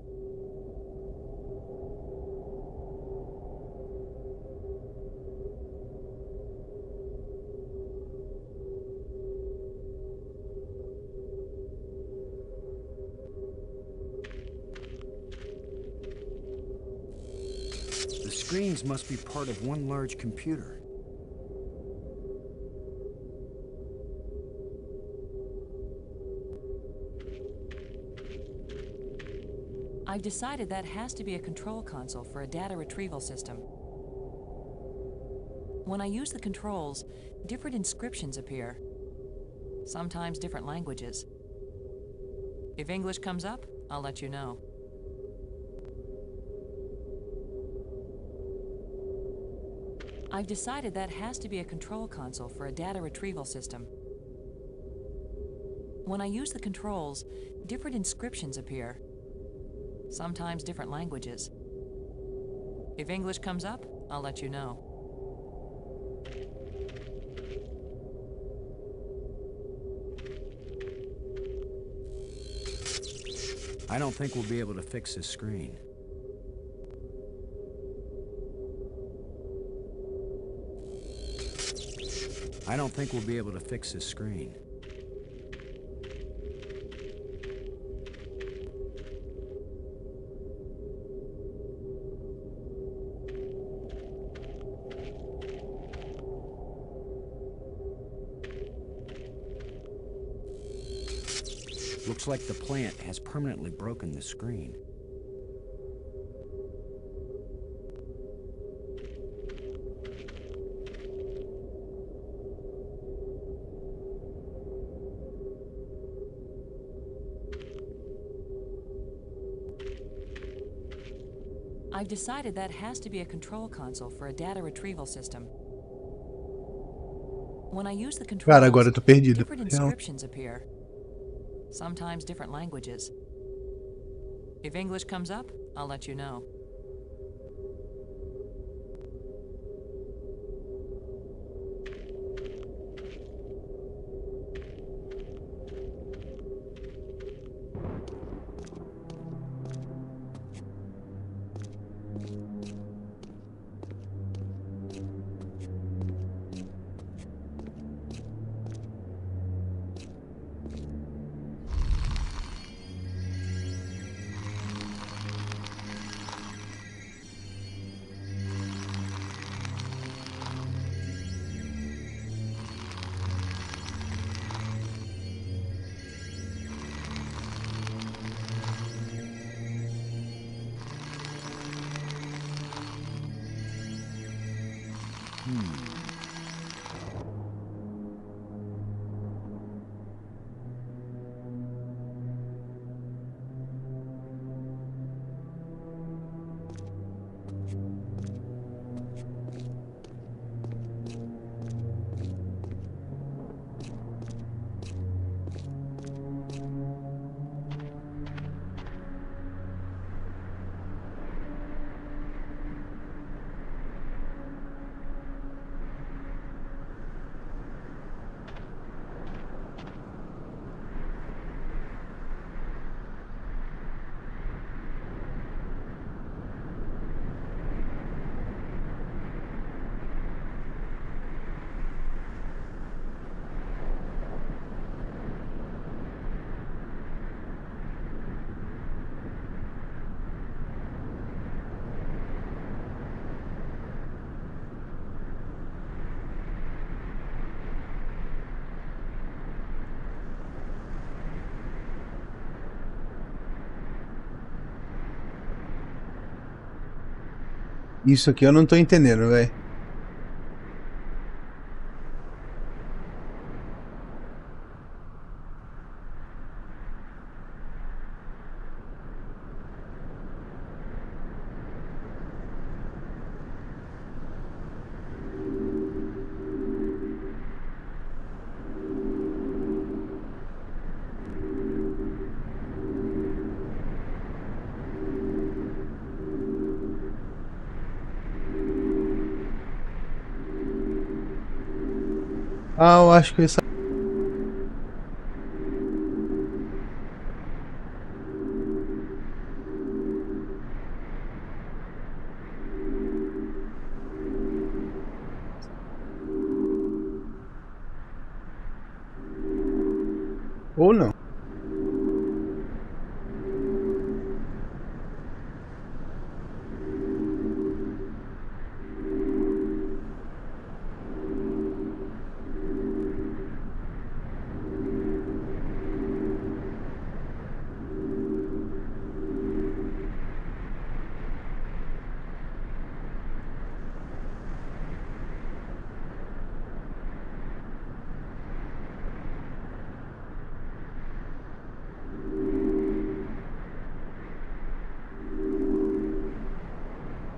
The screens must be part of one large computer. I've decided that has to be a control console for a data retrieval system. When I use the controls, different inscriptions appear, sometimes different languages. If English comes up, I'll let you know. I've decided that has to be a control console for a data retrieval system. When I use the controls, different inscriptions appear, sometimes different languages. If English comes up, I'll let you know. I don't think we'll be able to fix this screen. I don't think we'll be able to fix this screen. Looks like the plant has permanently broken the screen. I've decided that has to be a control console for a data retrieval system. When I use the controls, Cara, agora eu tô perdido. different inscriptions appear, sometimes different languages. If English comes up, I'll let you know. Isso aqui eu não tô entendendo, velho. Ah, eu acho que isso. Ou não.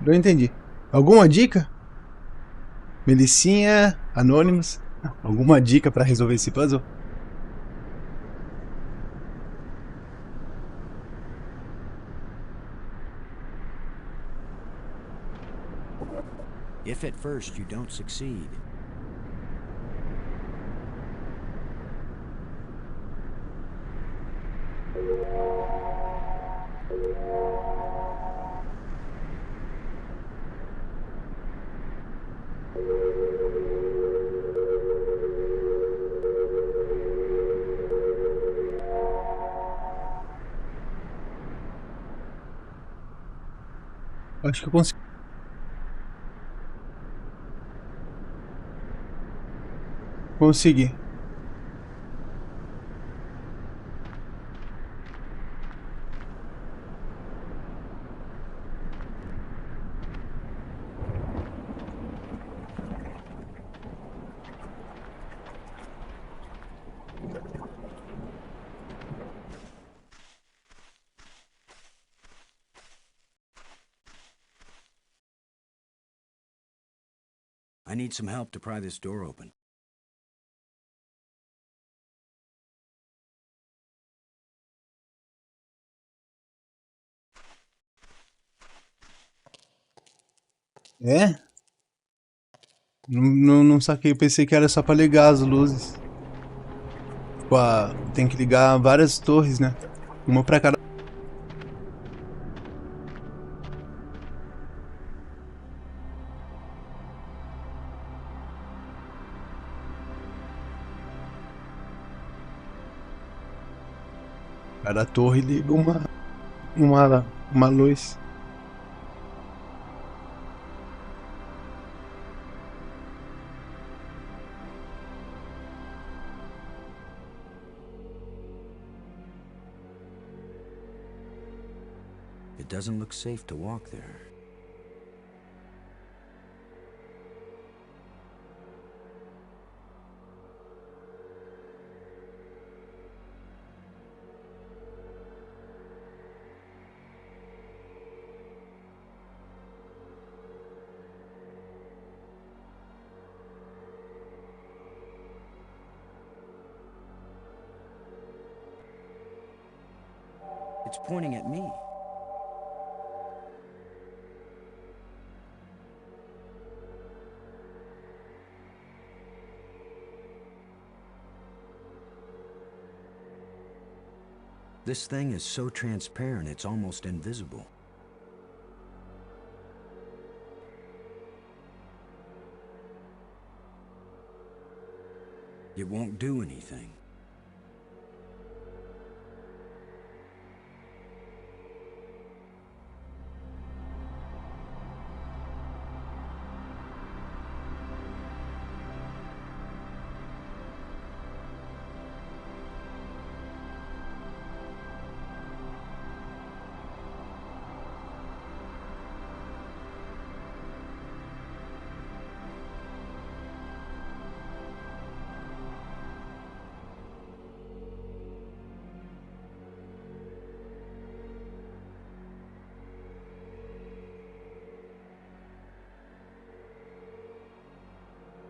Não entendi. Alguma dica? Melicinha, Anonymous. Alguma dica pra resolver esse puzzle? If at first you don't succeed, Acho que eu consegui. Consegui. I need some help to pry this door open. É? Não saquei, eu pensei que era só pra ligar as luzes. Tipo, tem que ligar várias torres, né? Uma pra cada. Cada torre liga uma luz. It doesn't look safe to walk there. It's pointing at me. This thing is so transparent, it's almost invisible. It won't do anything.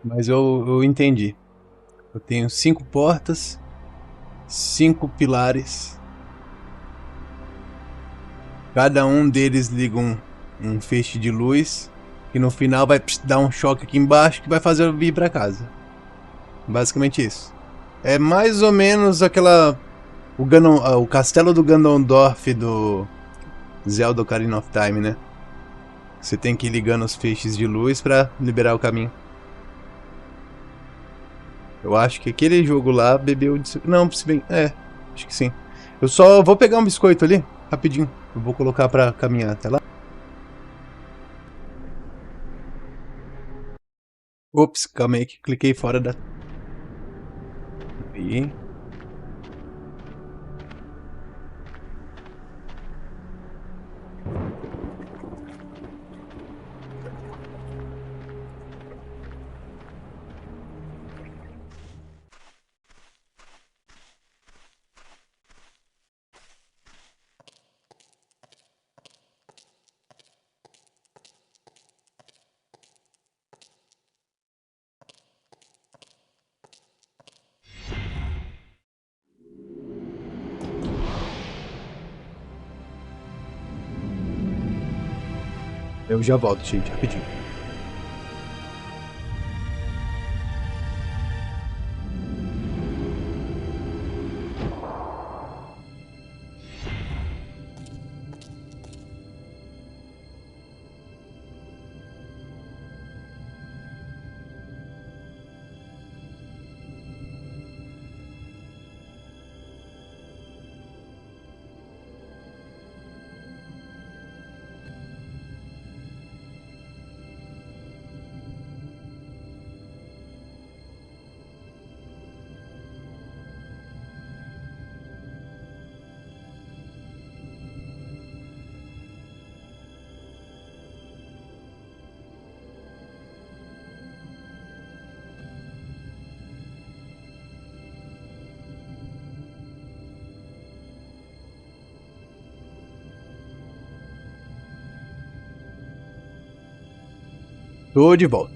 Mas eu entendi. Eu tenho 5 portas, 5 pilares. Cada um deles liga um feixe de luz. E no final vai dar um choque aqui embaixo que vai fazer eu vir pra casa. Basicamente isso. É mais ou menos aquela... O castelo do Ganondorf do Zelda Ocarina of Time, né? Você tem que ir ligando os feixes de luz pra liberar o caminho. Eu acho que aquele jogo lá bebeu de... Não, se bem... acho que sim. Eu só vou pegar um biscoito ali, rapidinho. Eu vou colocar pra caminhar até lá. Ops, calma aí que cliquei fora da... Aí. Eu já volto, gente, rapidinho. Tô de volta.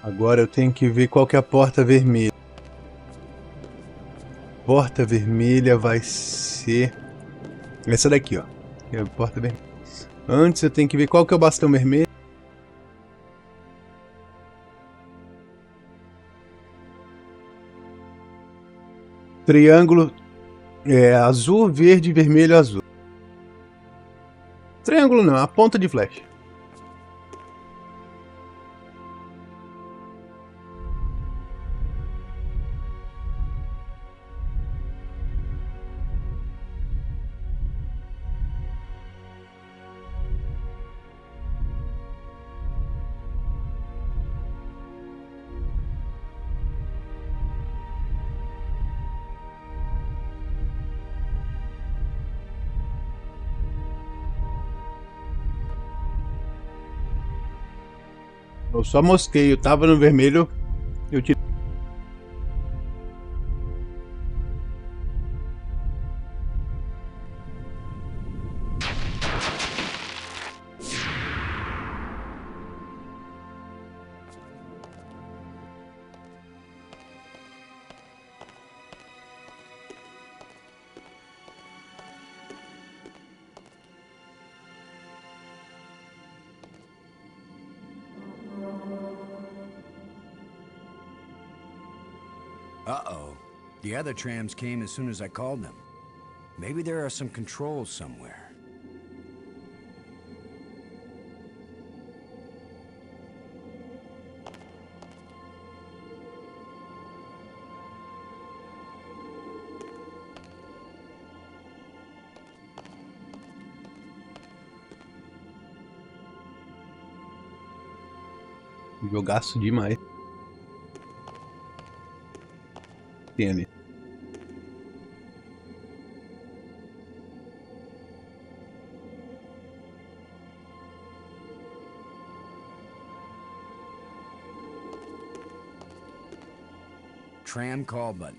Agora eu tenho que ver qual que é a porta vermelha. Porta vermelha vai ser essa daqui, ó. É a porta vermelha. Antes eu tenho que ver qual que é o bastão vermelho. Triângulo azul, verde, vermelho, azul. Triângulo não, a ponta de flecha. Eu só mosquei, eu tava no vermelho, eu tirei. Uh-oh. The other trams came as soon as I called them. Maybe there are some controls somewhere. Jogaço demais. Tem ali. Tram call button.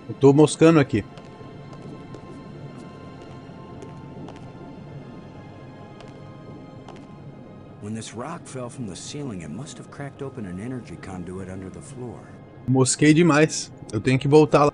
Eu tô moscando aqui. When this rock fell from the ceiling, it must have cracked open an energy conduit under the floor. Mosquei demais. Eu tenho que voltar lá.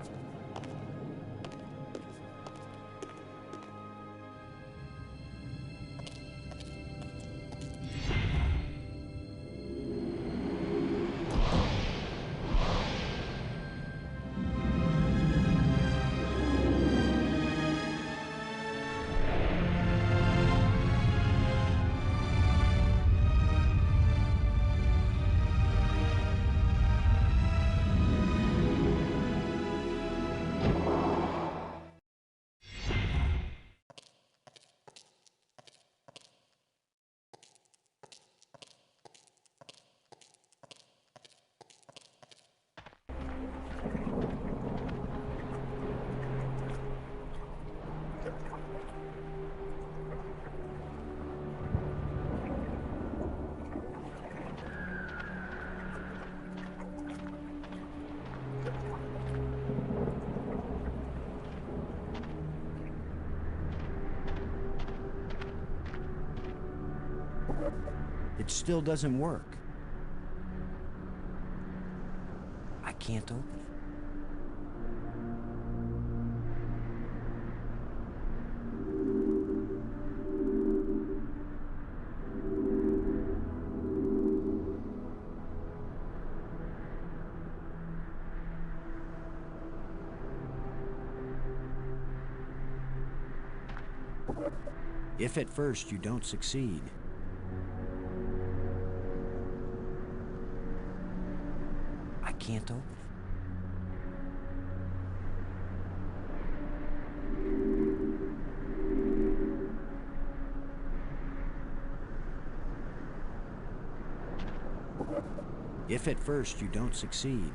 It still doesn't work. I can't open it. If at first you don't succeed, I can't open it. If at first you don't succeed,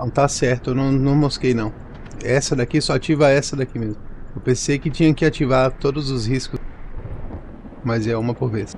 Não, tá certo, eu não mosquei não. Essa daqui só ativa essa daqui mesmo. Eu pensei que tinha que ativar todos os riscos, mas é uma por vez.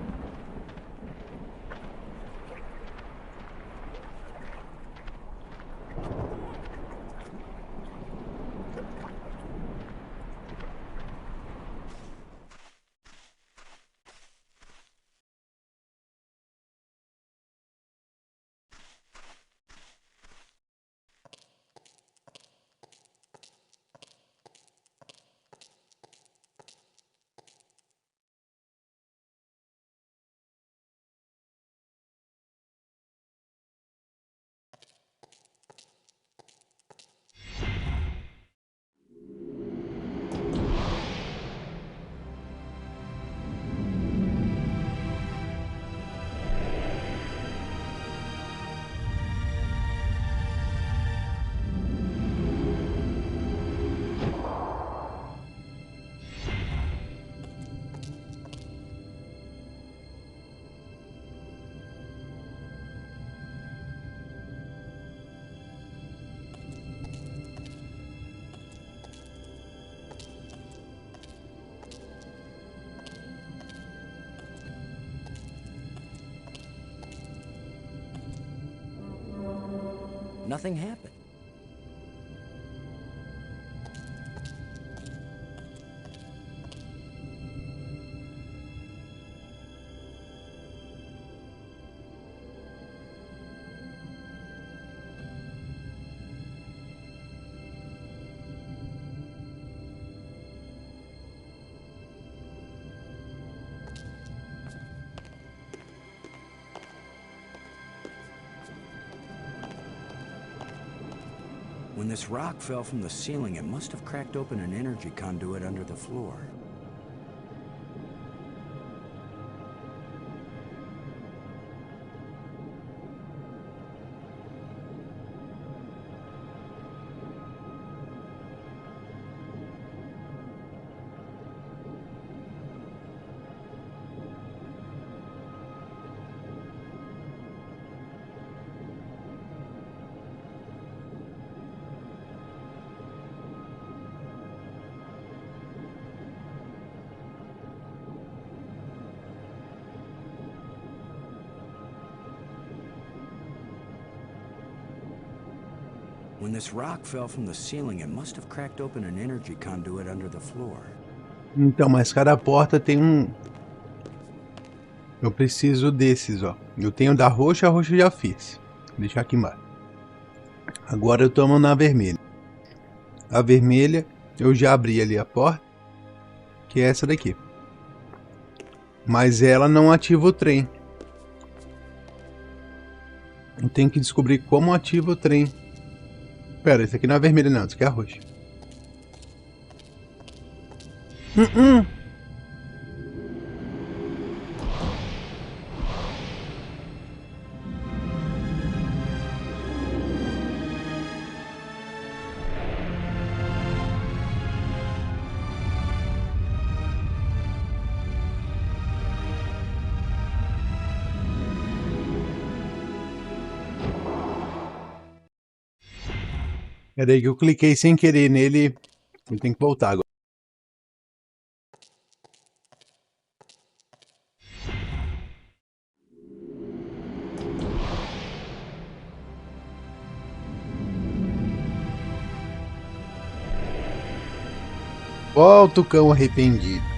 nothing happened. When this rock fell from the ceiling, it must have cracked open an energy conduit under the floor. When this rock fell from the ceiling, it must have cracked open an energy conduit under the floor. Então, mas cada porta tem um... Eu preciso desses, ó. Eu tenho da roxa, a roxa eu já fiz. Vou deixar aqui embaixo. Agora eu tomo na vermelha. A vermelha, eu já abri ali a porta, que é essa daqui. Mas ela não ativa o trem. Eu tenho que descobrir como ativa o trem. Pera, esse aqui não é vermelho não, esse aqui é a roxa. Pera aí que eu cliquei sem querer nele. Eu tenho que voltar agora. Volta o cão arrependido.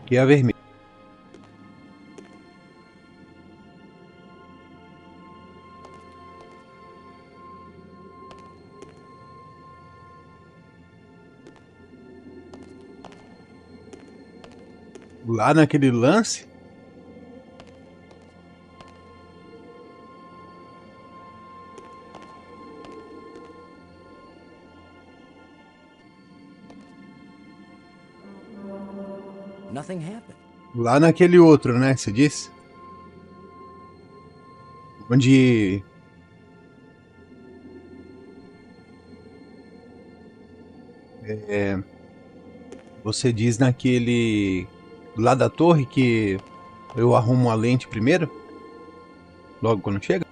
Aqui é a vermelha. Lá naquele lance. Nothing happened. Lá naquele outro, né? Você disse? Onde... Você diz naquele... Lá da torre que eu arrumo a lente primeiro? Logo quando chega?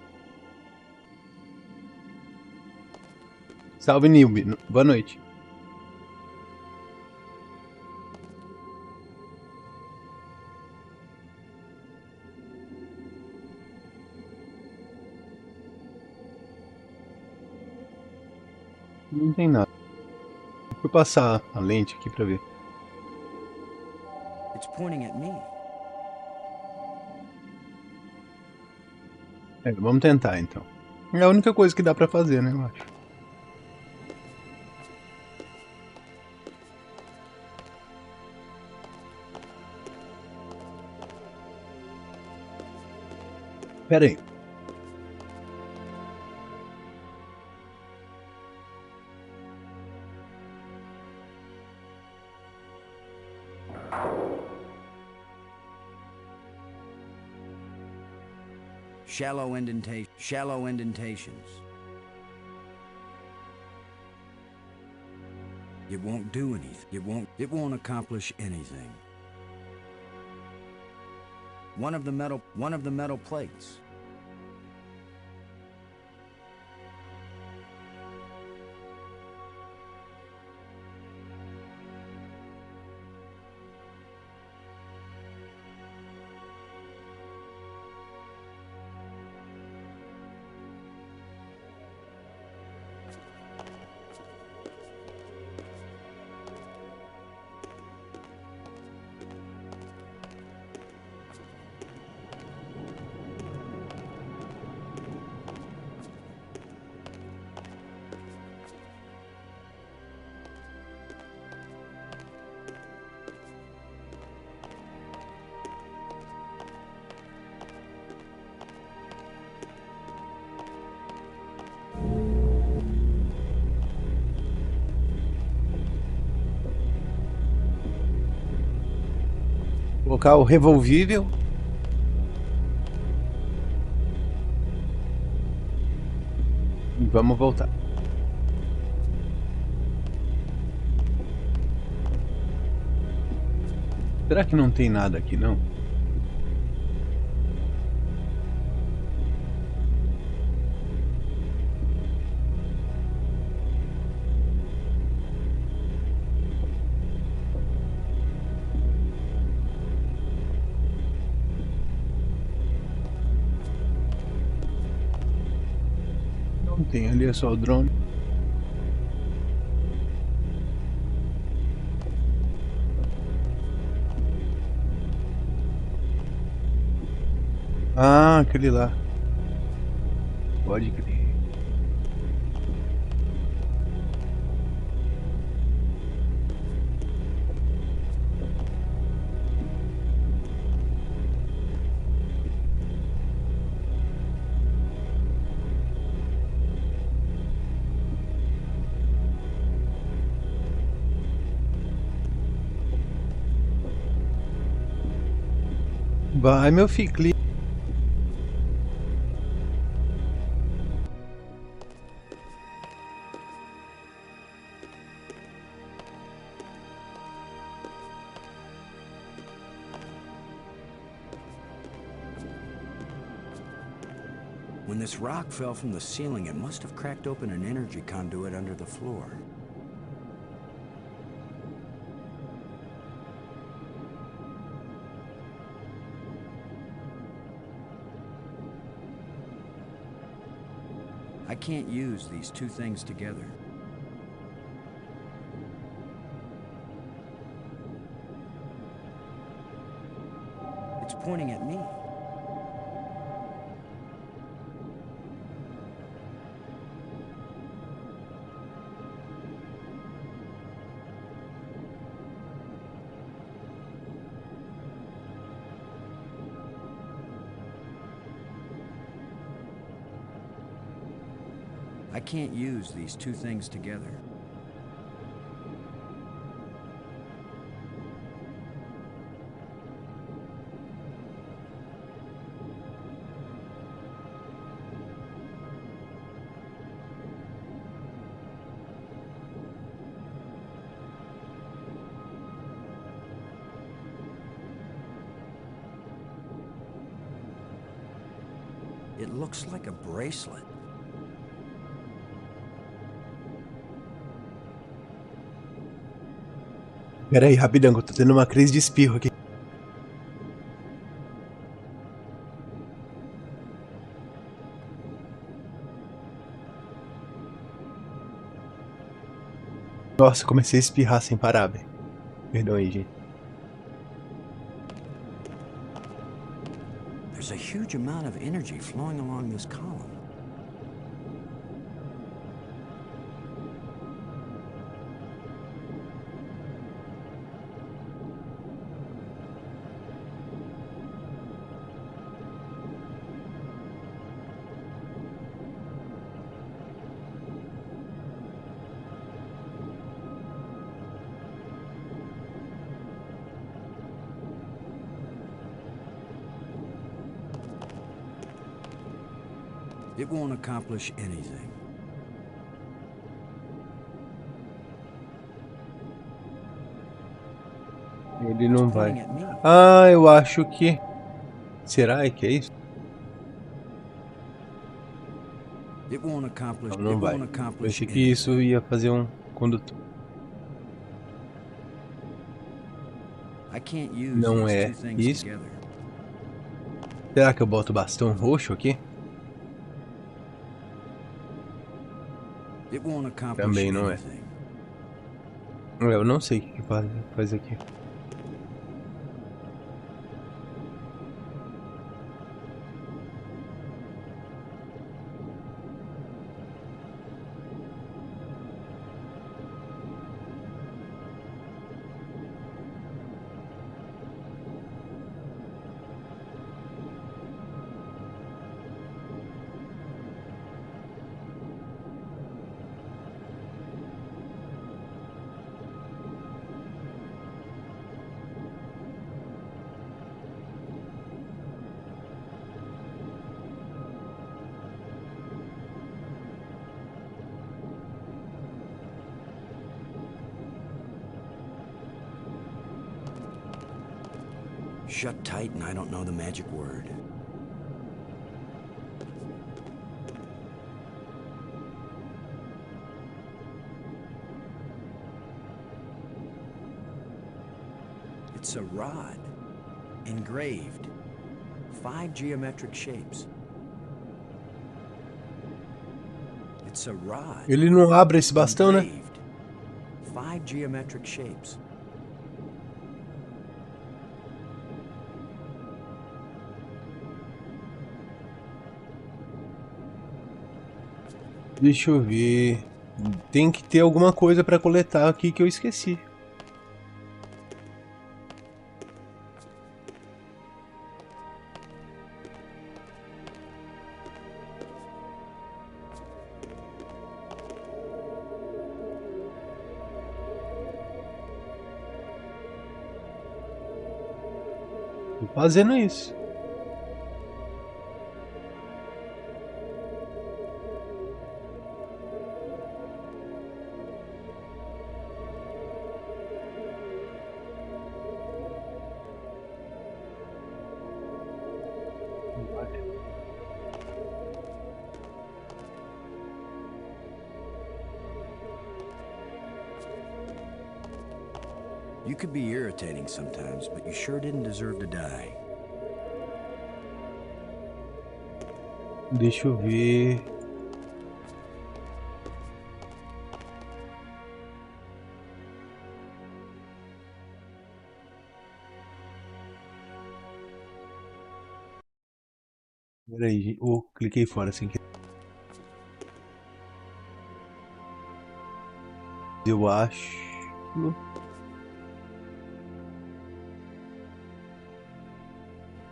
Salve, Nilby. Boa noite. Não tem nada. Vou passar a lente aqui pra ver. It's pointing at me. Vamos tentar então. É a única coisa que dá pra fazer, né, eu acho. Pera aí. Shallow indentations. It won't do anything. It won't accomplish anything. One of the metal plates. Colocar o revolvível. E vamos voltar. Será que não tem nada aqui, não? Não tem, ali é só o drone. Ah, aquele lá. Pode crer. Vai, meu filho, clica. When this rock fell from the ceiling, it must have cracked open an energy conduit under the floor. I can't use these two things together. It's pointing at me. I can't use these two things together. It looks like a bracelet. Pera aí, rapidão, que eu tô tendo uma crise de espirro aqui. Nossa, comecei a espirrar sem parar, velho. Perdão aí, gente. There's a huge amount of energy flowing along this column. It won't accomplish anything. Ele não vai. Ah, eu acho que... Será que é isso? It won't accomplish. Não, não vai. Eu achei que anything. isso ia fazer um condutor. I can't use Não these é two things isso. together. Será que eu boto o bastão roxo aqui? It won't accomplish Também não é. anything. Eu não sei o que faz aqui. Shut tight and I don't know the magic word. It's a rod, engraved, 5 geometric shapes. It's a rod. Ele não abre esse bastão, né? Engraved, 5 geometric shapes. Deixa eu ver. Tem que ter alguma coisa pra coletar aqui que eu esqueci. Tô fazendo isso. You could be irritating sometimes, but you sure didn't deserve to die. Deixa eu ver. Peraí, cliquei fora sem querer. Eu acho.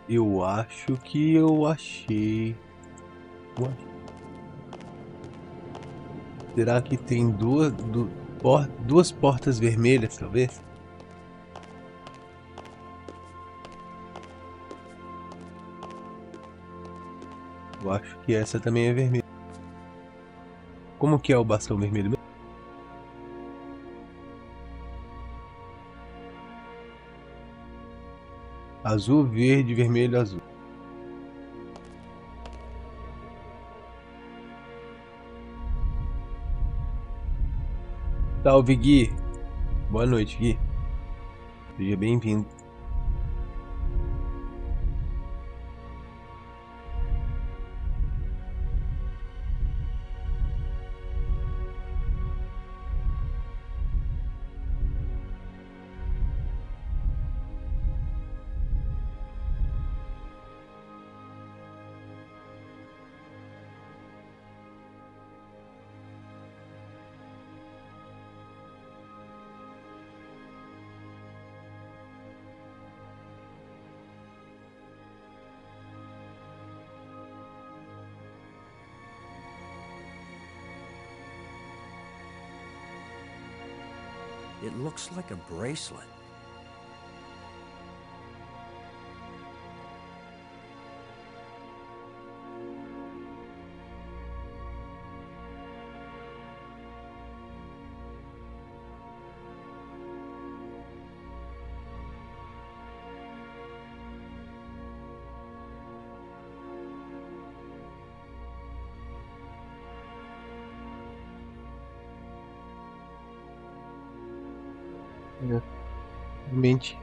Eu acho que eu achei. Ué? Será que tem duas portas vermelhas, talvez? Eu acho que essa também é vermelha. Como que é o bastão vermelho mesmo? Azul, verde, vermelho, azul. Salve, Gui. Boa noite, Gui. Seja bem-vindo. It looks like a bracelet. Realmente.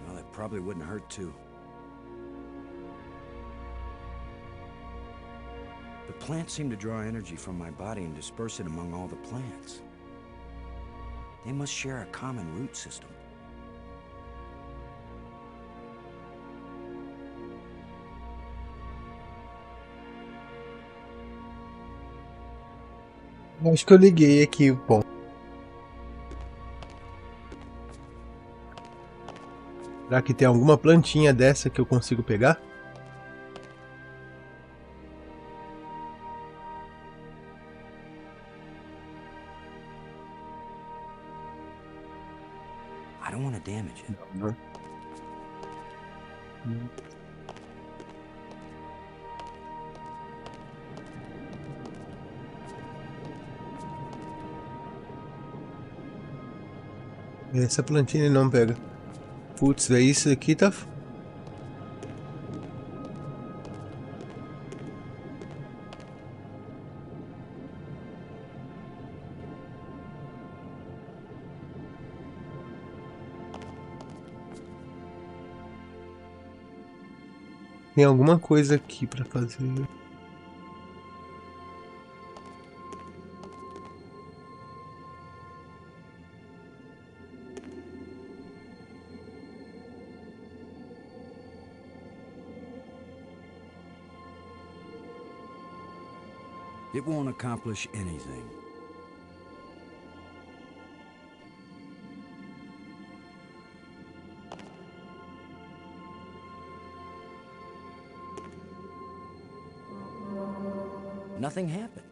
Well, it probably wouldn't hurt to. The plants seem to draw energy from my body and disperse it among all the plants. They must share a common root system. Acho que eu liguei aqui o ponto. Será que tem alguma plantinha dessa que eu consigo pegar? I don't want to damage it. Não. Essa plantinha ele não pega. Putz, daí isso aqui tá... Tem alguma coisa aqui pra fazer. It won't accomplish anything. Nothing happened.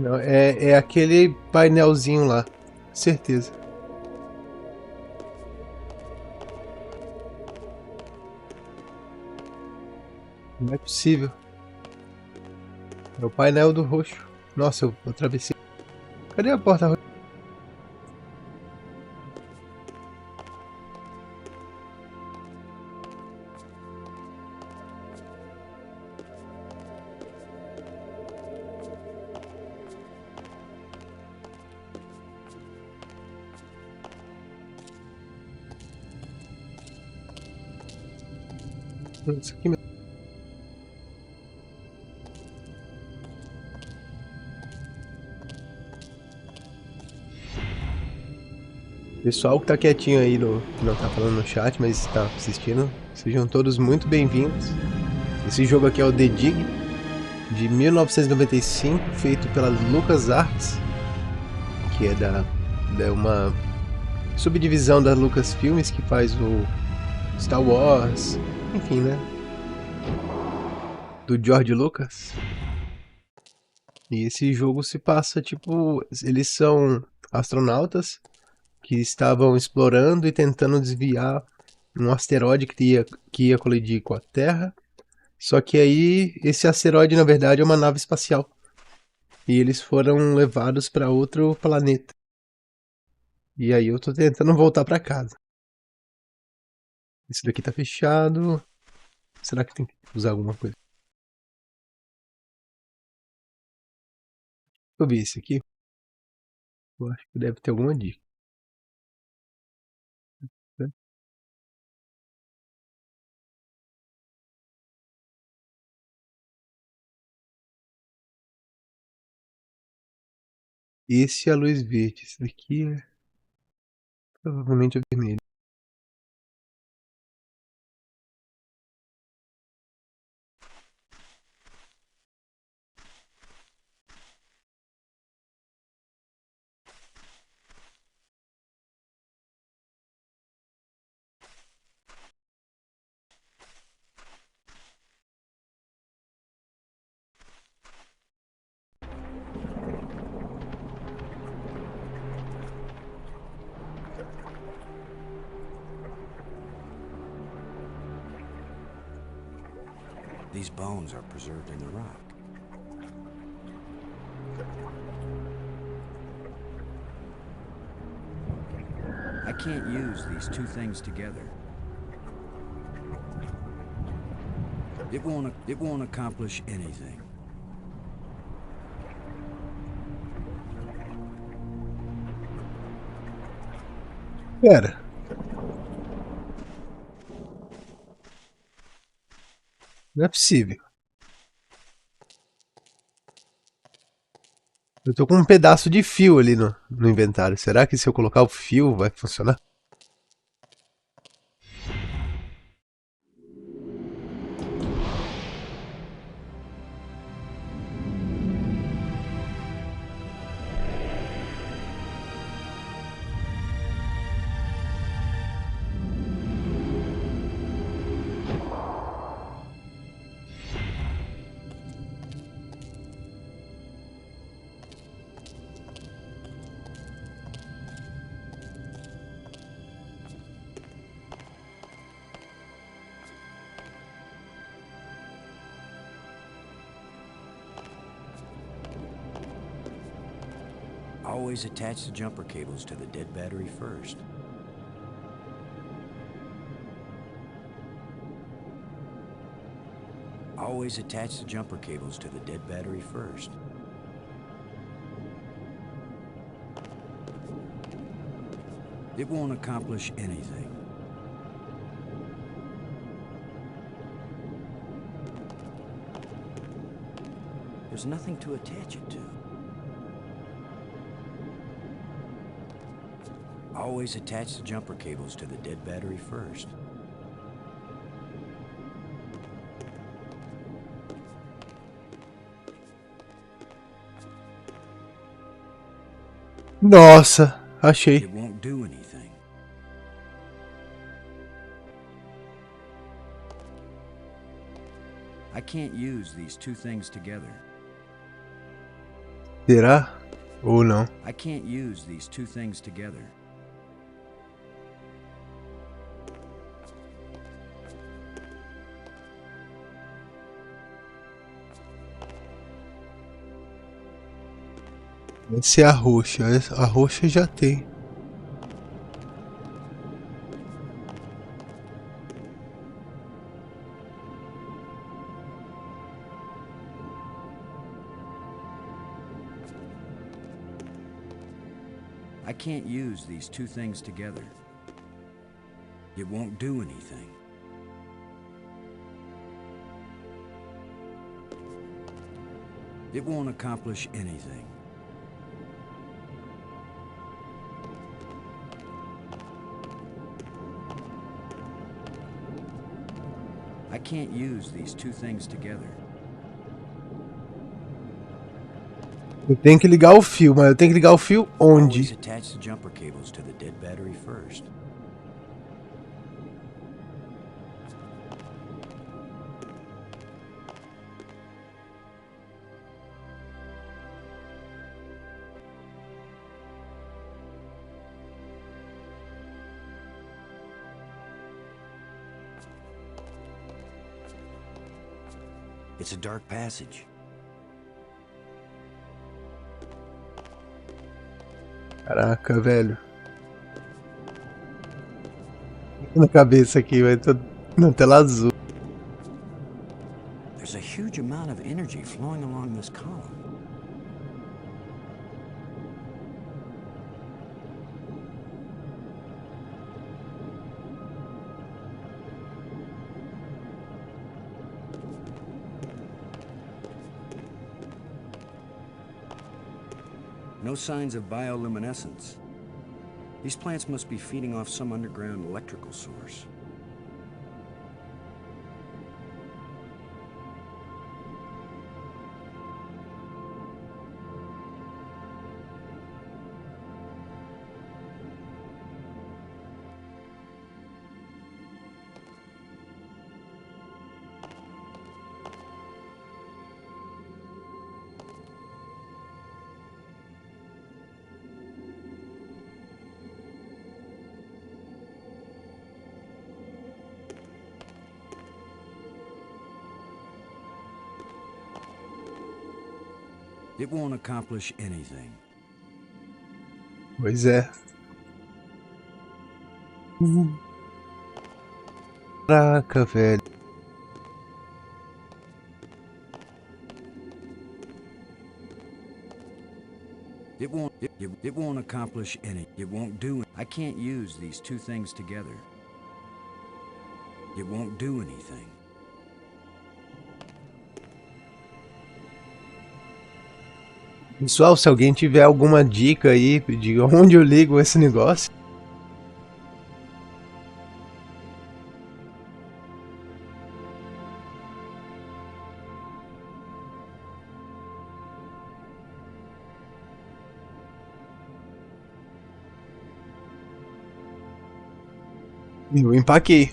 Não, é aquele painelzinho lá. Certeza. Não é possível. É o painel do roxo. Nossa, eu atravessei. Cadê a porta roxa? Isso aqui mesmo. Pessoal que tá quietinho aí, que não tá falando no chat, mas tá assistindo, sejam todos muito bem-vindos. Esse jogo aqui é o The Dig, de 1995, feito pela LucasArts, que é uma subdivisão da Lucasfilmes, que faz o Star Wars, enfim, né? Do George Lucas. E esse jogo se passa, tipo, eles são astronautas que estavam explorando e tentando desviar um asteroide que ia colidir com a Terra. Só que aí, esse asteroide, na verdade, é uma nave espacial. E eles foram levados para outro planeta. E aí eu tô tentando voltar para casa. Esse daqui tá fechado. Será que tem que usar alguma coisa? Deixa eu ver esse aqui. Eu acho que deve ter alguma dica, né? Esse é a luz verde. Esse daqui é provavelmente o vermelho. These bones are preserved in the rock. I can't use these two things together. It won't accomplish anything. Pera. Não é possível. Eu tô com um pedaço de fio ali no inventário. Será que se eu colocar o fio vai funcionar? Always attach the jumper cables to the dead battery first. Always attach the jumper cables to the dead battery first. It won't accomplish anything. There's nothing to attach it to. Always attach the jumper cables to the dead battery first. Nossa, achei. It won't do anything. I can't use these two things together. Será? Ou não? I can't use these two things together. Essa é a roxa. A roxa já tem. I can't use these two things together. It won't do anything. It won't accomplish anything. I can't use these two things together. Eu tenho que ligar o fio, mas eu tenho que ligar o fio onde? Always attach the jumper cables to the dead battery first. It's a dark passage. Caraca, velho. Na cabeça aqui, vai tô na tela azul. There's a huge amount of energy flowing along this column. No signs of bioluminescence. These plants must be feeding off some underground electrical source. It won't accomplish anything. Pois é. Caraca, velho. It won't accomplish any. It won't do. I can't use these two things together. It won't do anything. Pessoal, se alguém tiver alguma dica aí de onde eu ligo esse negócio. Eu empaquei.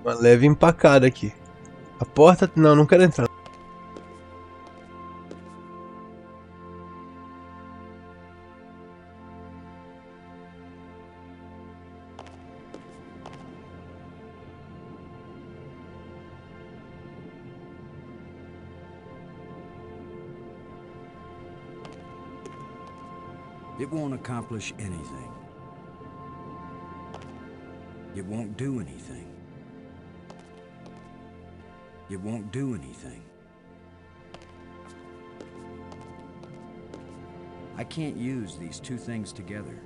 Uma leve empacada aqui. A porta... Não, não quero entrar. It won't accomplish anything. It won't do anything. It won't do anything. I can't use these two things together.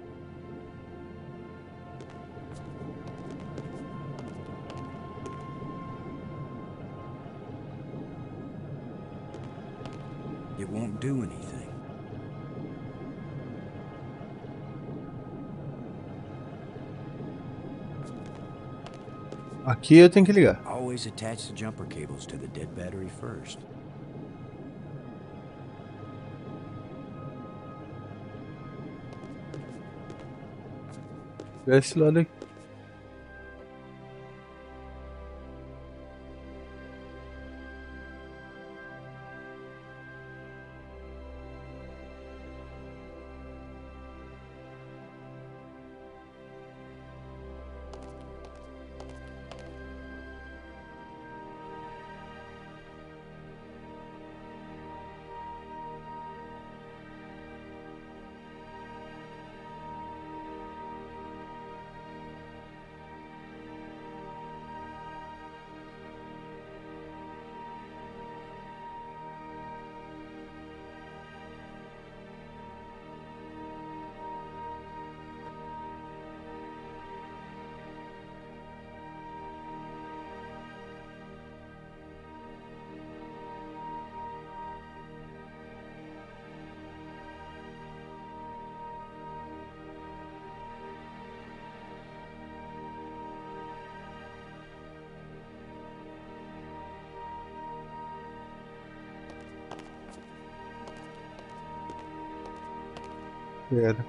It won't do anything. Aqui eu tenho que ligar. Always attach the jumper cables to the dead battery first. Esse lado aqui. Pera.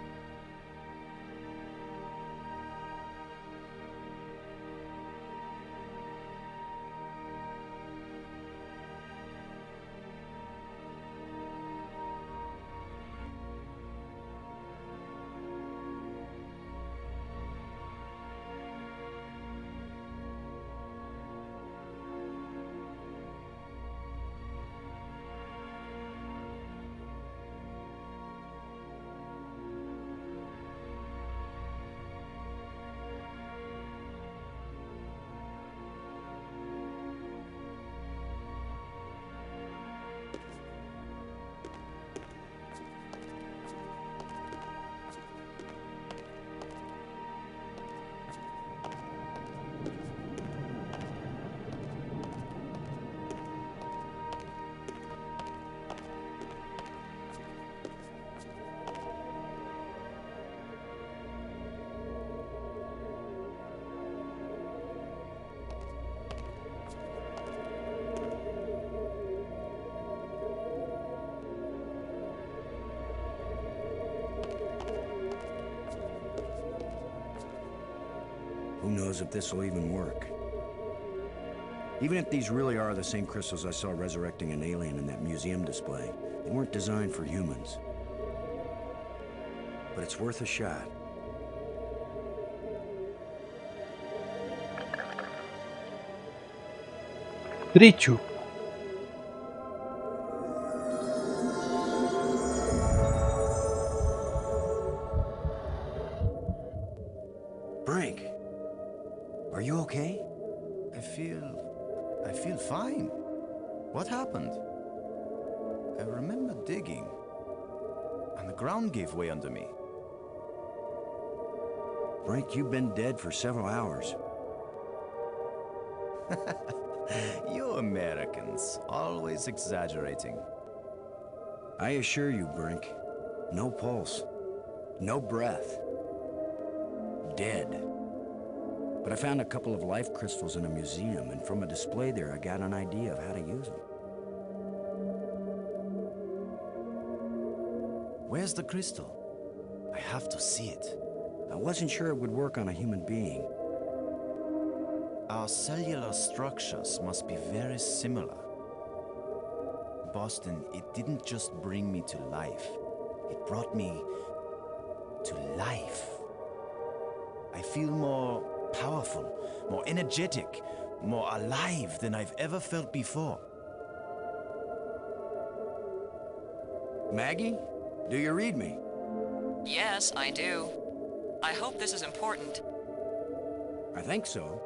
knows if this will even work. Even if these really are the same crystals I saw resurrecting an alien in that museum display, they weren't designed for humans. But it's worth a shot. Tricho. Frank, are you okay? I feel fine. What happened? I remember digging, and the ground gave way under me. Frank, you've been dead for several hours. You Americans, always exaggerating. I assure you, Brink, no pulse, no breath. Dead. But I found a couple of life crystals in a museum, and from a display there, I got an idea of how to use them. Where's the crystal? I have to see it. I wasn't sure it would work on a human being. Our cellular structures must be very similar. Boston, it didn't just bring me to life. It brought me to life. I feel more powerful, more energetic, more alive than I've ever felt before. Maggie, do you read me? Yes, I do. I hope this is important. I think so.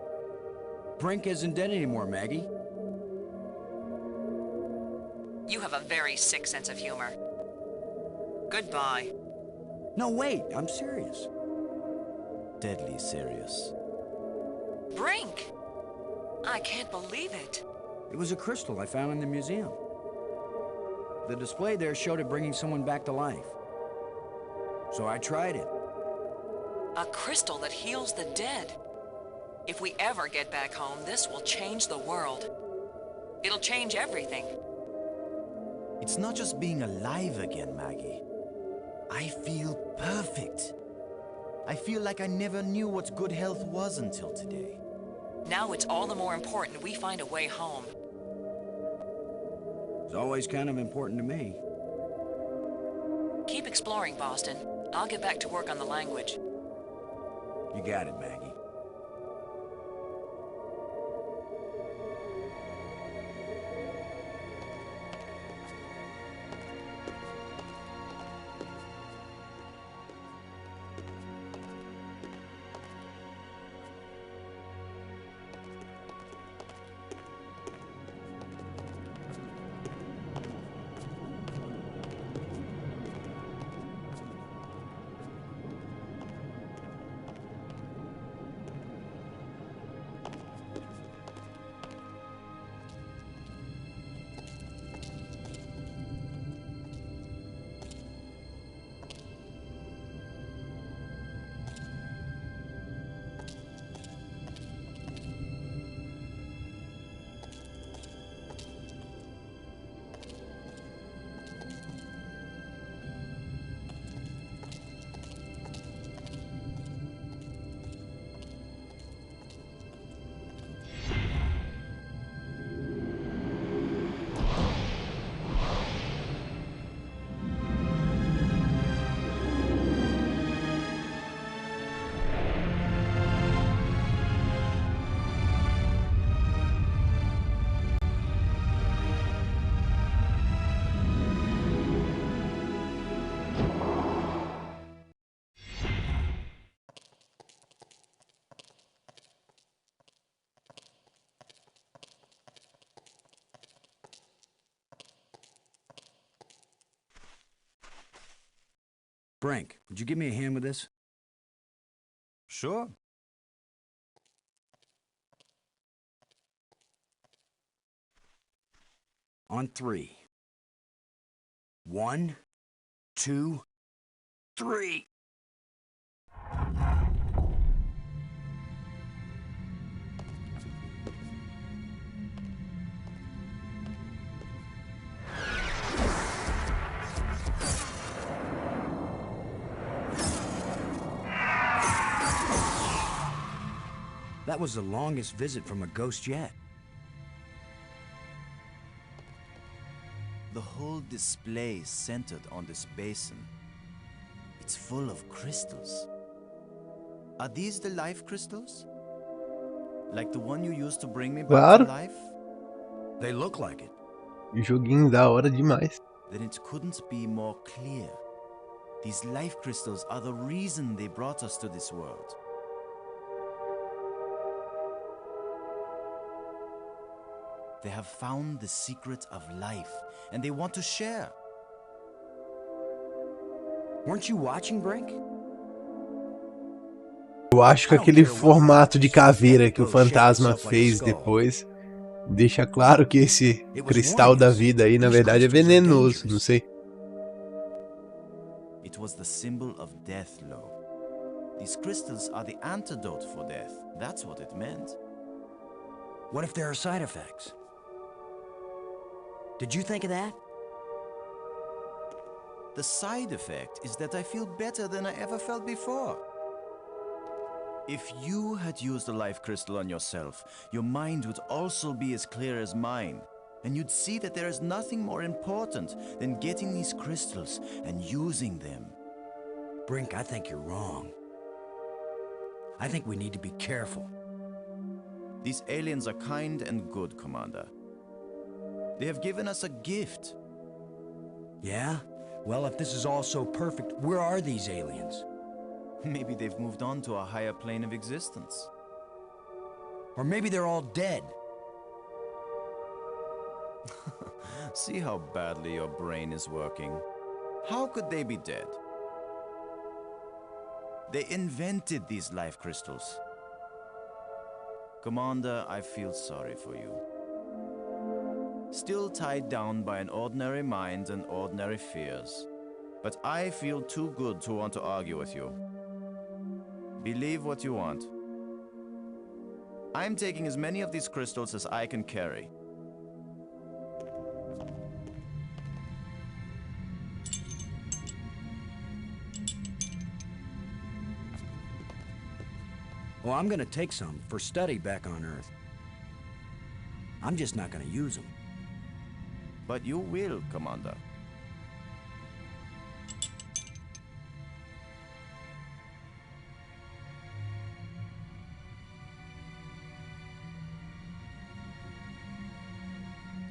Brink isn't dead anymore, Maggie. You have a very sick sense of humor. Goodbye. No, wait, I'm serious. Deadly serious. Brink! I can't believe it. It was a crystal I found in the museum. The display there showed it bringing someone back to life. So I tried it. A crystal that heals the dead. If we ever get back home, this will change the world. It'll change everything. It's not just being alive again, Maggie. I feel perfect. I feel like I never knew what good health was until today. Now it's all the more important we find a way home. It's always kind of important to me. Keep exploring, Boston. I'll get back to work on the language. You got it, Maggie. Brink, would you give me a hand with this? Sure. On 3. 1, 2, 3. That was the longest visit from a ghost yet. The whole display is centered on this basin. It's full of crystals. Are these the life crystals? Like the one you used to bring me back to Claro. life? They look like it. Joguinho da hora demais. Then it couldn't be more clear. These life crystals are the reason they brought us to this world. They have found the secret of life, and they want to share. Weren't you watching, Brink? Eu acho que aquele formato de caveira que o fantasma fez depois deixa claro que esse cristal da vida aí, na verdade, é venenoso, não sei. It was the symbol of death, Lo. These crystals are the antidote for death. That's what it meant. What if there are side effects? Did you think of that? The side effect is that I feel better than I ever felt before. If you had used a life crystal on yourself, your mind would also be as clear as mine. And you'd see that there is nothing more important than getting these crystals and using them. Brink, I think you're wrong. I think we need to be careful. These aliens are kind and good, Commander. They have given us a gift. Yeah? Well, if this is all so perfect, where are these aliens? Maybe they've moved on to a higher plane of existence. Or maybe they're all dead. See how badly your brain is working. How could they be dead? They invented these life crystals. Commander, I feel sorry for you. Still tied down by an ordinary mind and ordinary fears. But I feel too good to want to argue with you. Believe what you want. I'm taking as many of these crystals as I can carry. Well, I'm gonna take some for study back on Earth. I'm just not gonna use them. But you will, Commander.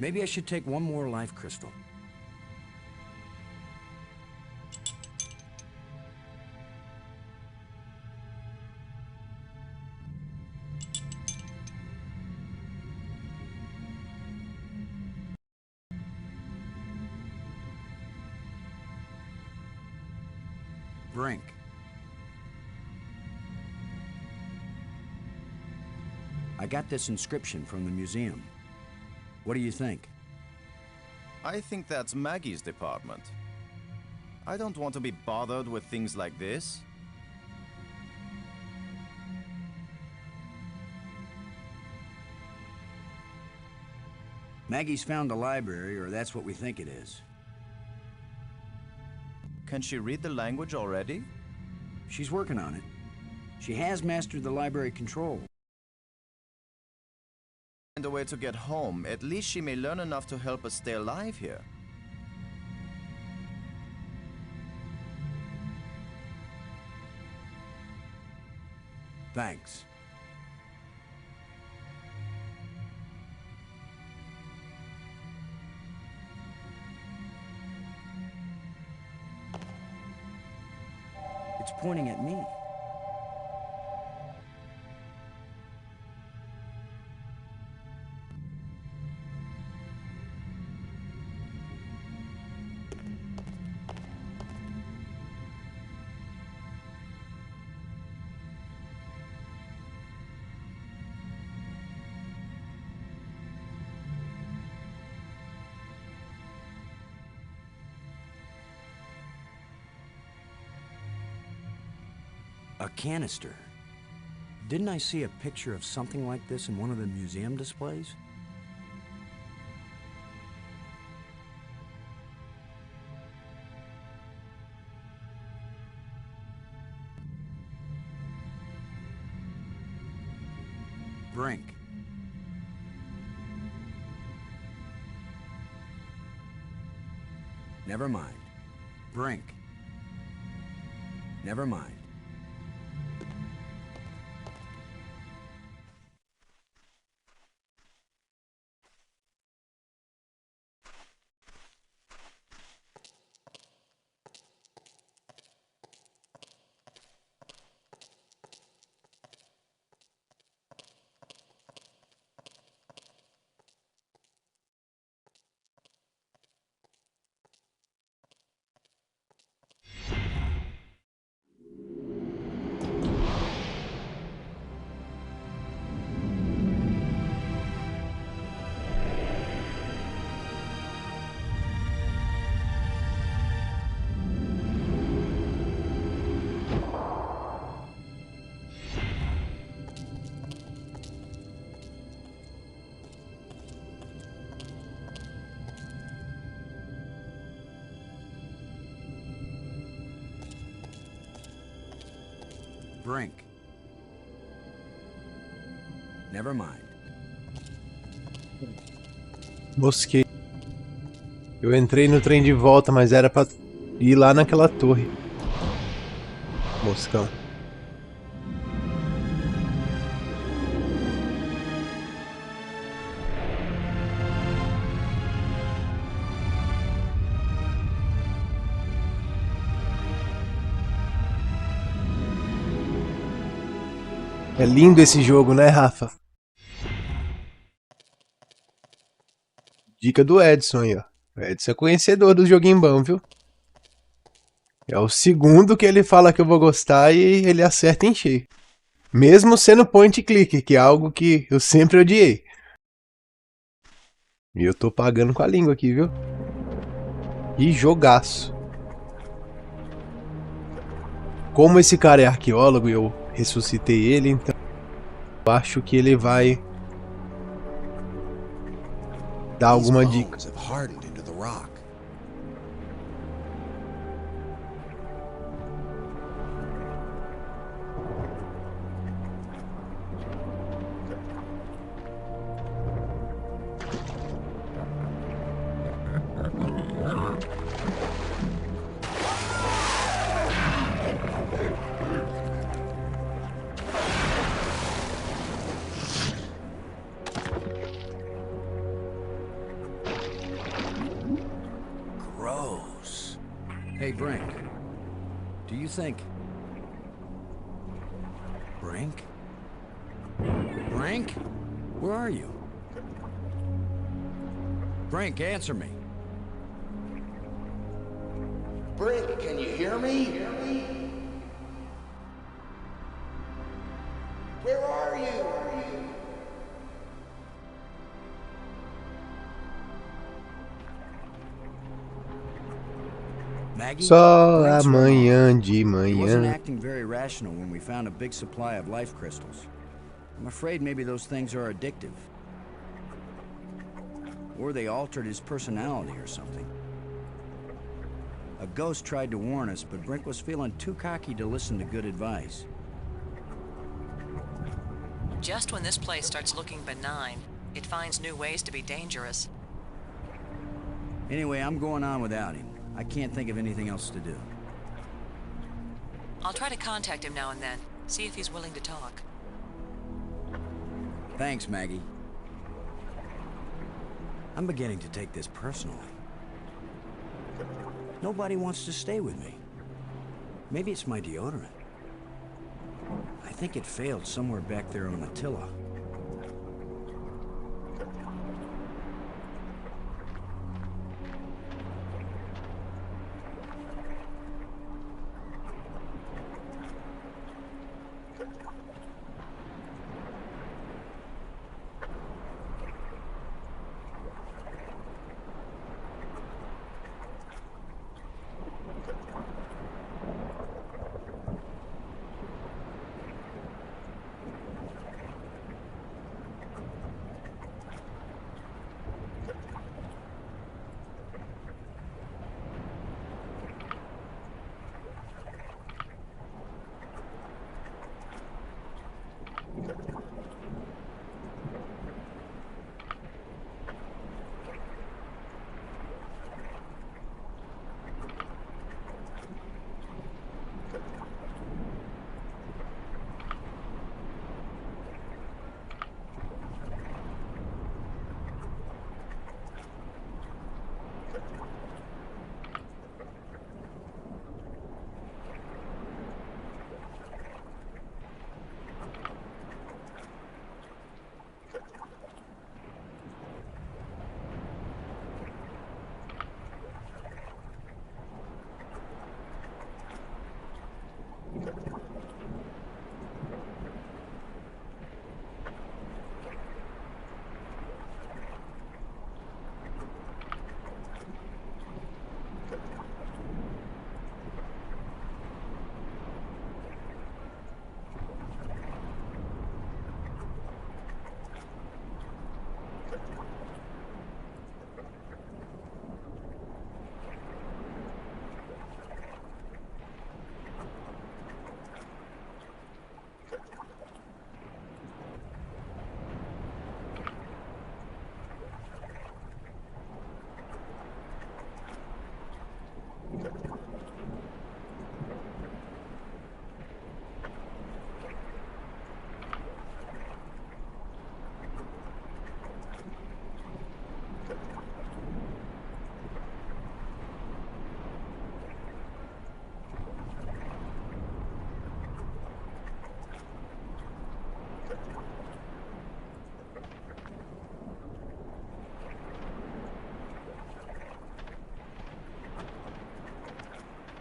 Maybe I should take one more life crystal. Brink. I got this inscription from the museum. What do you think? I think that's Maggie's department. I don't want to be bothered with things like this. Maggie's found a library, or that's what we think it is. Can she read the language already? She's working on it. She has mastered the library control. Find a way to get home. At least she may learn enough to help us stay alive here. Thanks. It's pointing at me. A canister. Didn't I see a picture of something like this in one of the museum displays? Brink. Never mind. Brink. Never mind. Brink. Never mind. Mosquei. Eu entrei no trem de volta, mas era pra ir lá naquela torre. Moscão. É lindo esse jogo, né, Rafa? Dica do Edson aí, ó. O Edson é conhecedor do joguinho bom, viu? É o segundo que ele fala que eu vou gostar e ele acerta em cheio. Mesmo sendo point click, que é algo que eu sempre odiei. E eu tô pagando com a língua aqui, viu? E jogaço. Como esse cara é arqueólogo e eu ressuscitei ele, então eu acho que ele vai dar alguma dica. Hey, Brink. Do you think... Brink? Brink? Where are you? Brink, answer me. Brink, can you hear me? Where are you? Maggie? Só Brink's amanhã wrong. de He wasn't manhã. acting very rational when we found a big supply of life crystals. I'm afraid maybe those things are addictive. Or they altered his personality or something. A ghost tried to warn us, but Brink was feeling too cocky to listen to good advice. Just when this place starts looking benign, it finds new ways to be dangerous. Anyway, I'm going on without him. I can't think of anything else to do. I'll try to contact him now and then, see if he's willing to talk. Thanks, Maggie. I'm beginning to take this personally. Nobody wants to stay with me. Maybe it's my deodorant. I think it failed somewhere back there on Attila.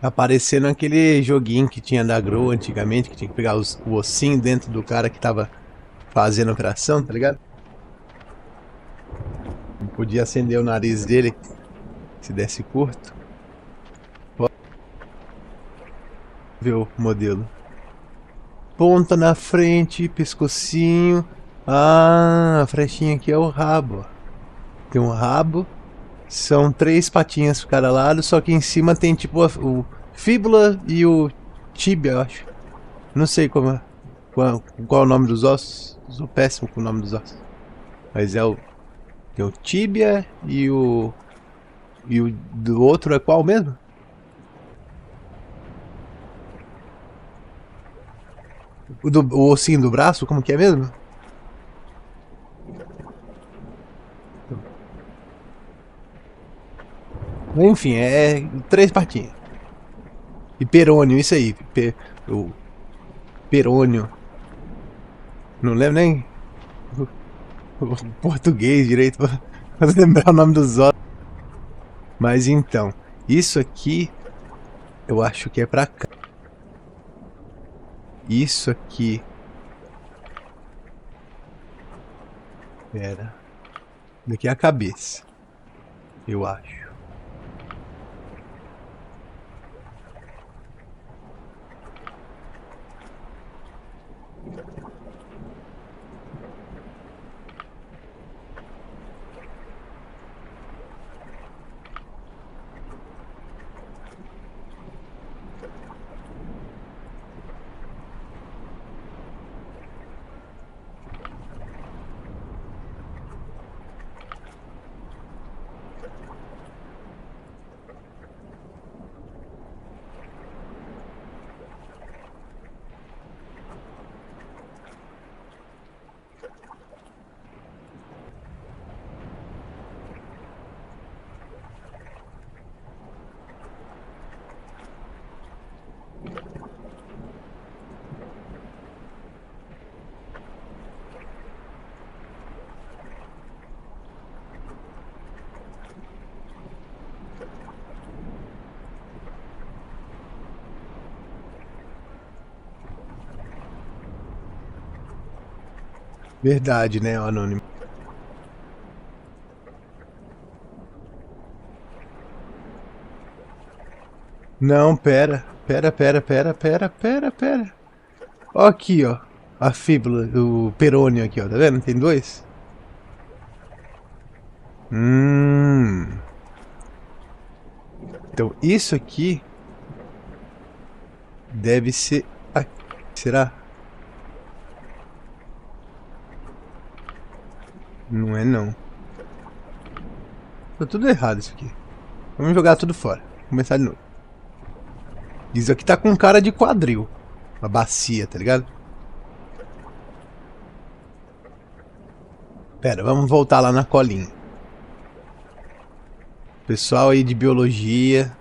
Aparecendo aquele joguinho que tinha da Grow antigamente, que tinha que pegar o ossinho dentro do cara que tava fazendo a operação, tá ligado? Não podia acender o nariz dele se desse curto. Pode ver o modelo. Ponta na frente, pescocinho. Ah, a flechinha aqui é o rabo. Tem um rabo. São 3 patinhas por cada lado, só que em cima tem tipo o fíbula e o tíbia, eu acho. Não sei qual é o nome dos ossos. Sou péssimo com o nome dos ossos. Mas tem o tíbia e o do outro é qual mesmo? O ossinho do braço, como que é mesmo? Enfim, é 3 patinhas. E perônio, isso aí. O perônio. Não lembro nem o português direito pra lembrar o nome dos ossos. Mas então, isso aqui eu acho que é pra cá. Isso aqui. Pera. Daqui é a cabeça. Eu acho. Verdade, né, o anônimo. Não, pera. Ó aqui, ó. A fíbula, o perônio aqui, ó. Tá vendo? Tem 2. Então, isso aqui deve ser aqui. Será? Não é não. Tá tudo errado isso aqui. Vamos jogar tudo fora. Começar de novo. Isso aqui tá com cara de quadril. Uma bacia, tá ligado? Pera, vamos voltar lá na colinha. Pessoal aí de biologia,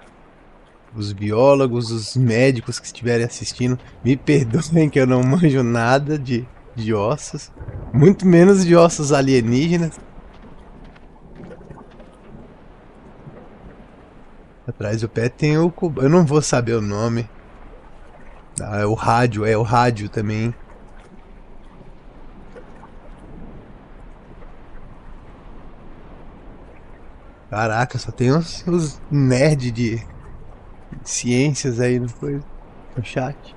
os biólogos, os médicos que estiverem assistindo, me perdoem que eu não manjo nada de ossos. Muito menos de ossos alienígenas. Atrás do pé tem o cubo. Eu não vou saber o nome. Ah, é o rádio também. Caraca, só tem os nerds de ciências aí no chat.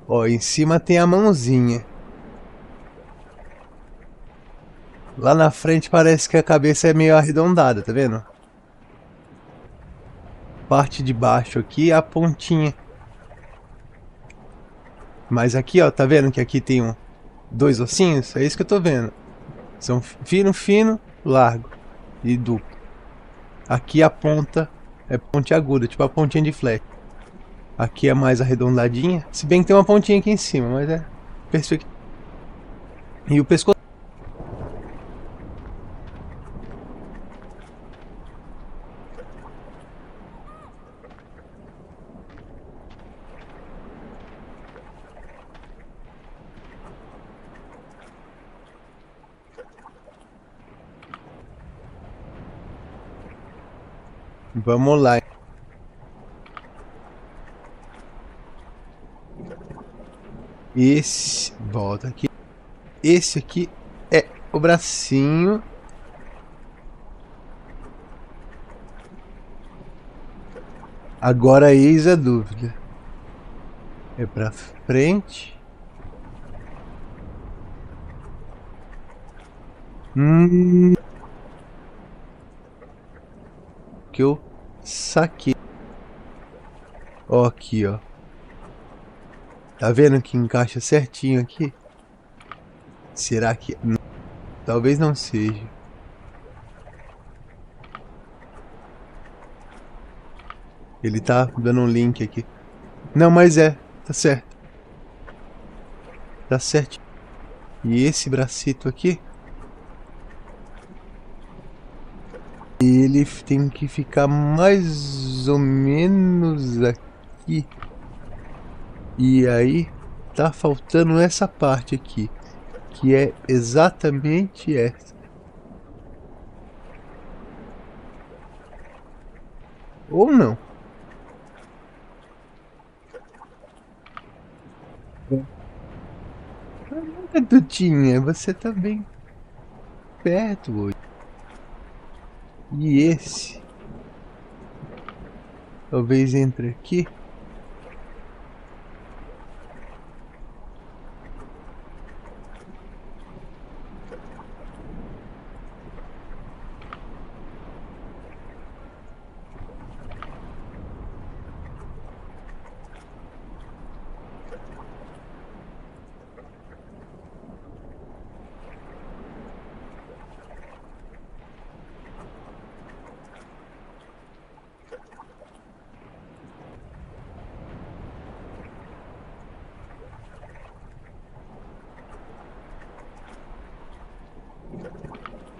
Ó, em cima tem a mãozinha. Lá na frente parece que a cabeça é meio arredondada, tá vendo? Parte de baixo aqui, a pontinha. Mas aqui, ó, tá vendo que aqui tem 2 ossinhos? É isso que eu tô vendo. São fino, largo e duplo. Aqui a ponta é pontiaguda, tipo a pontinha de flecha. Aqui é mais arredondadinha, se bem que tem uma pontinha aqui em cima, mas é perfeito. E o pescoço. Vamos lá. Esse, volta aqui. Esse aqui é o bracinho. Agora eis a dúvida. É pra frente. Que eu saquei. Ó, aqui, ó. Tá vendo que encaixa certinho aqui? Será que... Não. Talvez não seja. Ele tá dando um link aqui. Não, mas é. Tá certo. Tá certo. E esse bracito aqui... Ele tem que ficar mais ou menos aqui. E aí... Tá faltando essa parte aqui. Que é exatamente essa. Ou não. Tutinha, você tá bem perto hoje. E esse? Talvez entre aqui.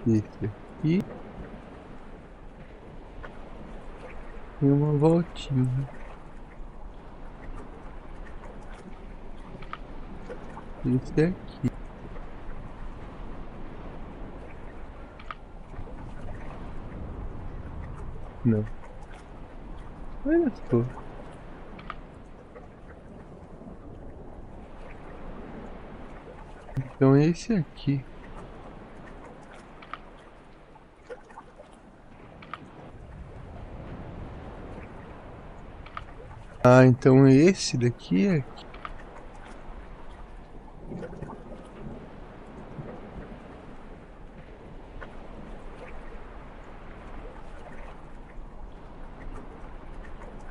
Esse aqui. E uma voltinha. Esse aqui. Não. Olha só. Então esse aqui. Ah, então esse daqui é aqui.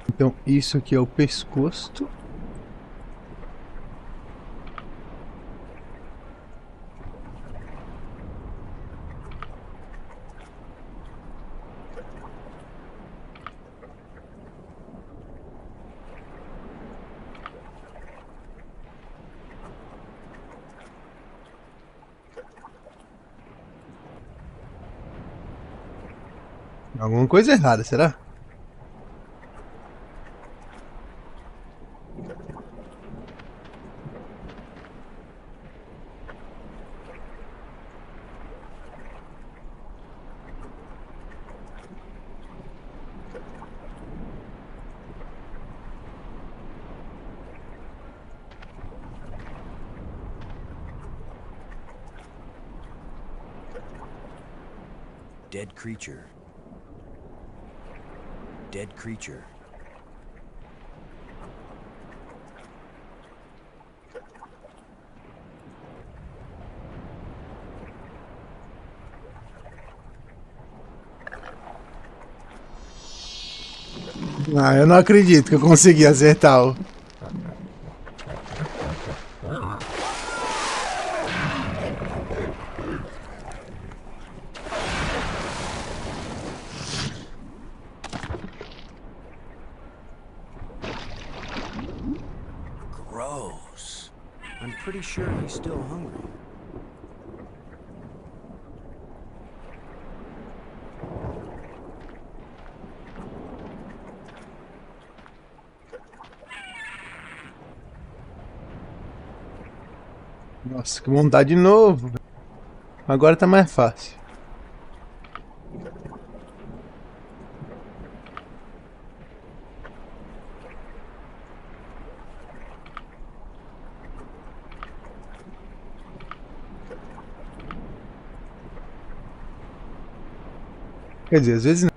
Então isso aqui é o pescoço. Alguma coisa errada, será? Dead creature. Dead creature. Ah, eu não acredito que eu consegui acertar o... Gross. I'm pretty sure he's still hungry. Nossa, que vontade de novo. Agora tá mais fácil. Quer dizer, às vezes não.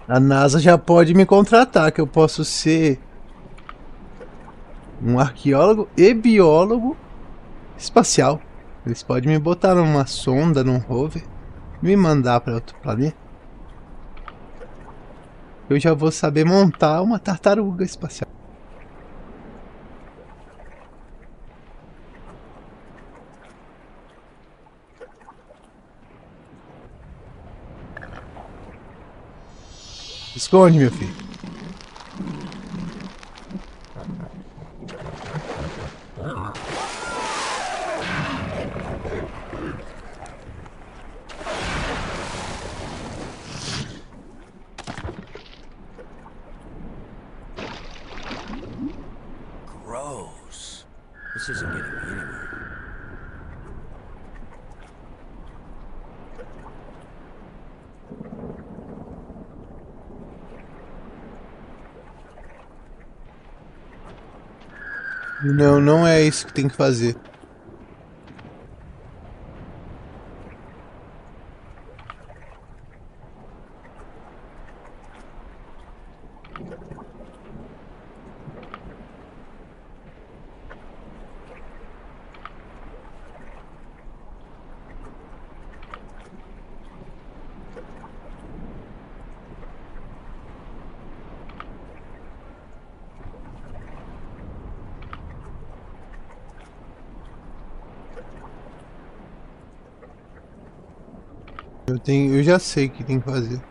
A NASA já pode me contratar, que eu posso ser um arqueólogo e biólogo espacial. Eles podem me botar numa sonda, num rover, me mandar para outro planeta. Eu já vou saber montar uma tartaruga espacial. Esconde, meu filho. Gross. This isn't getting me anywhere. Não, não é isso que tem que fazer. Eu já sei o que tem que fazer.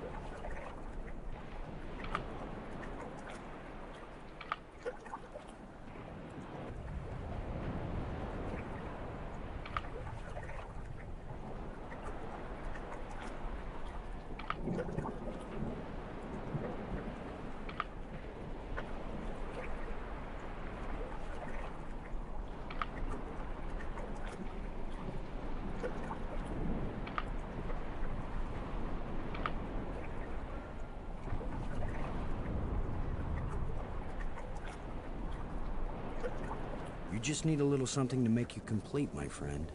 You just need a little something to make you complete, my friend.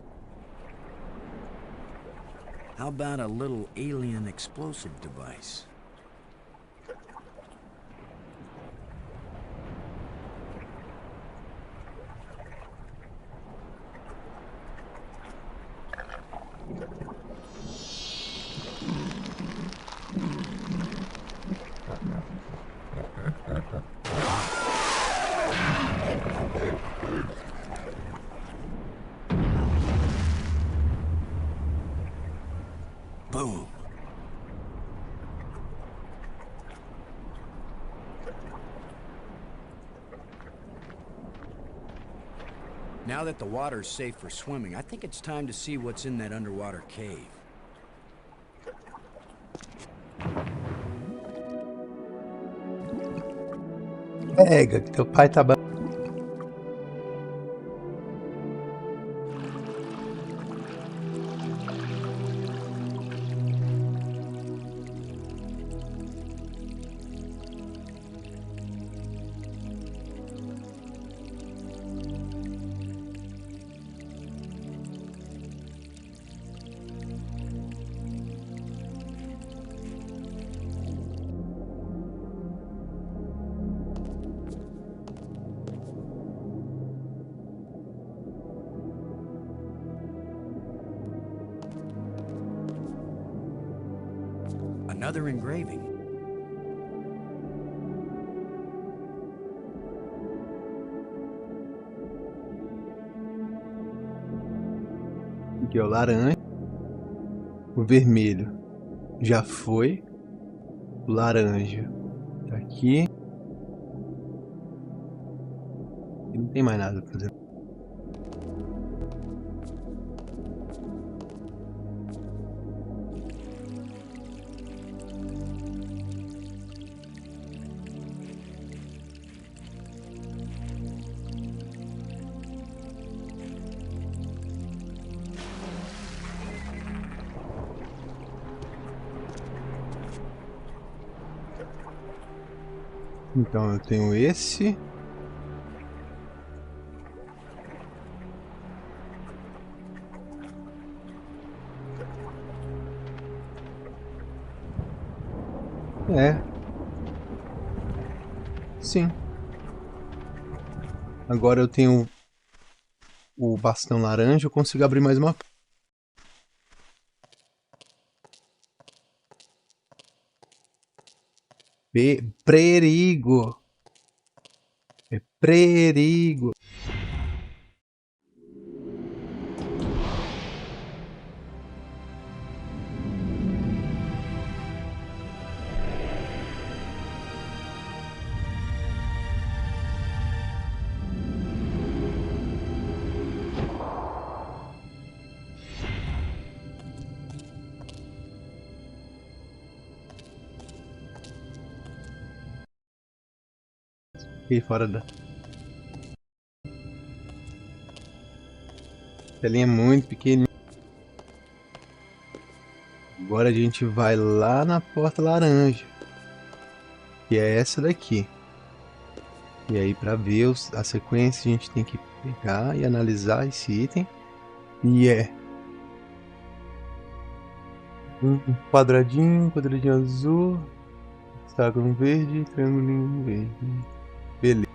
How about a little alien explosive device? Boom. Now that the water's safe for swimming, I think it's time to see what's in that underwater cave. Pega, que teu pai tá... Another engraving. Aqui é o laranja. O vermelho já foi. O laranja tá aqui. E não tem mais nada pra fazer. Então eu tenho esse. É. Sim. Agora eu tenho o bastão laranja, eu consigo abrir mais uma. Perigo. É perigo. Fiquei fora da. A telinha é muito pequenininha. Agora a gente vai lá na porta laranja. Que é essa daqui. E aí para ver a sequência a gente tem que pegar e analisar esse item. E é um quadradinho azul, hexágono verde, triângulo verde. Beleza.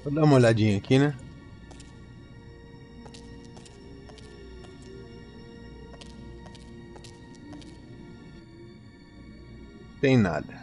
Vou dar uma olhadinha aqui, né? Tem nada.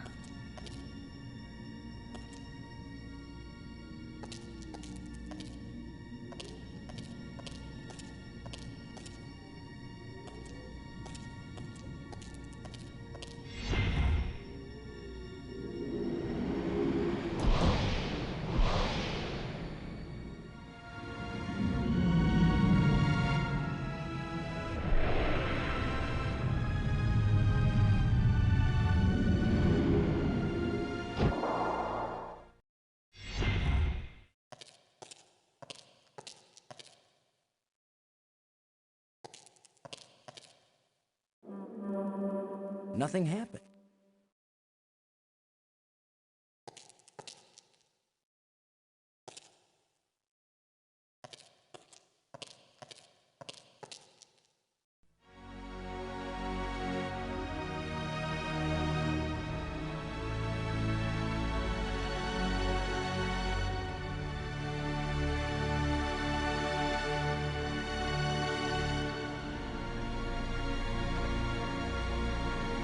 Nothing happened.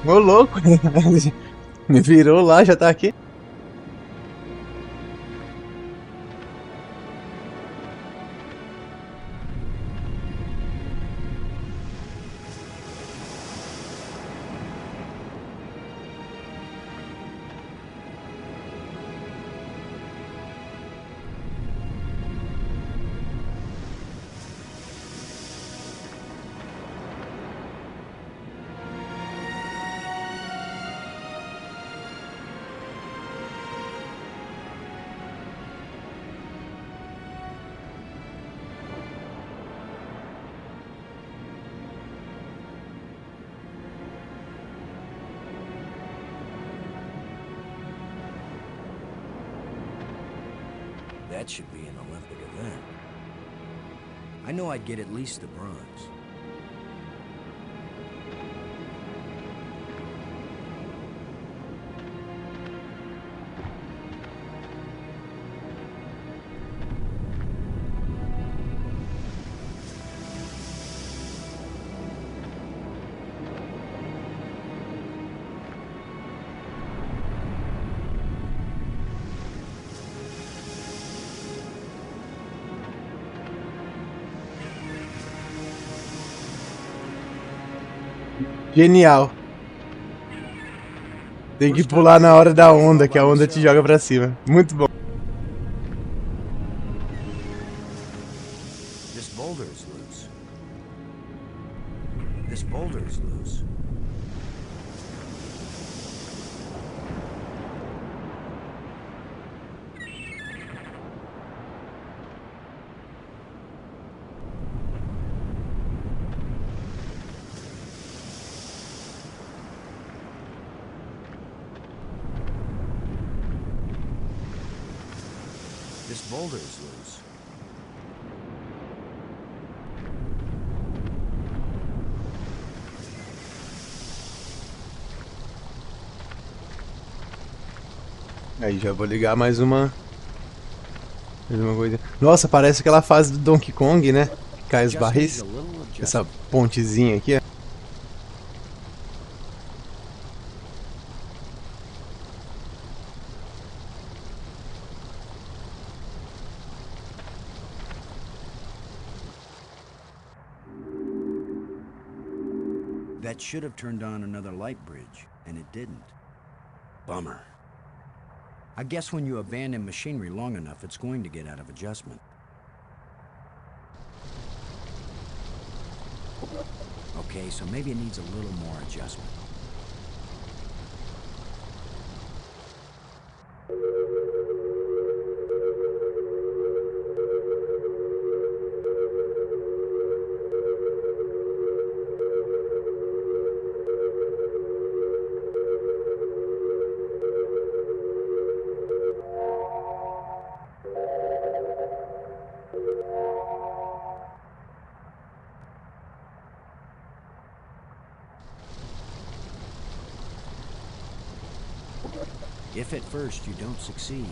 Ô, louco! Me virou lá, já tá aqui. That should be an Olympic event. I know I'd get at least the bronze. Genial. Tem que pular na hora da onda, que a onda te joga pra cima. Muito bom. This boulder is loose. This boulder is loose. This boulder is loose. Aí já vou ligar mais uma coisa. Nossa, parece aquela fase do Donkey Kong, né? Que cai os barris. Essa pontezinha aqui, ó. That should have turned on another light bridge, and it didn't. Bummer. I guess when you abandon machinery long enough, it's going to get out of adjustment. Okay, so maybe it needs a little more adjustment. If at first you don't succeed,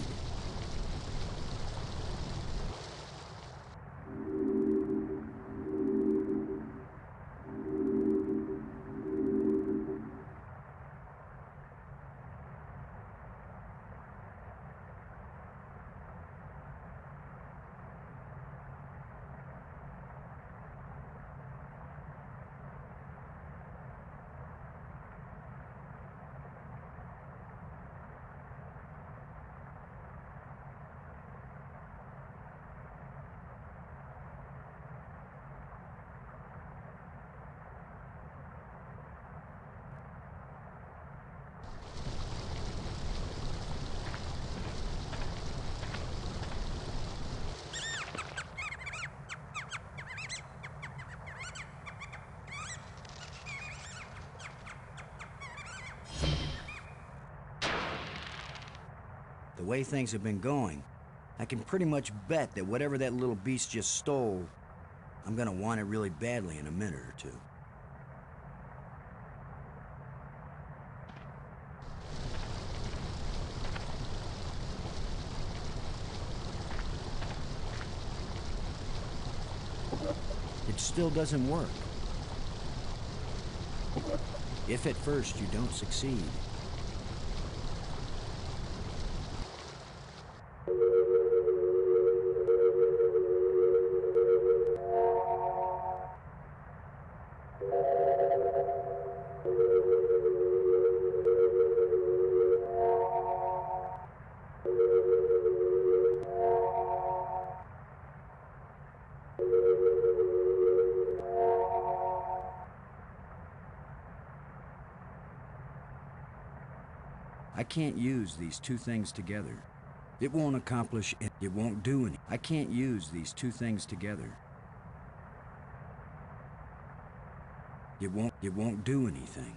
the way things have been going, I can pretty much bet that whatever that little beast just stole, I'm gonna want it really badly in a minute or two. It still doesn't work. If at first you don't succeed, I can't use these two things together. It won't accomplish it. It won't do any. I can't use these two things together. It won't do anything.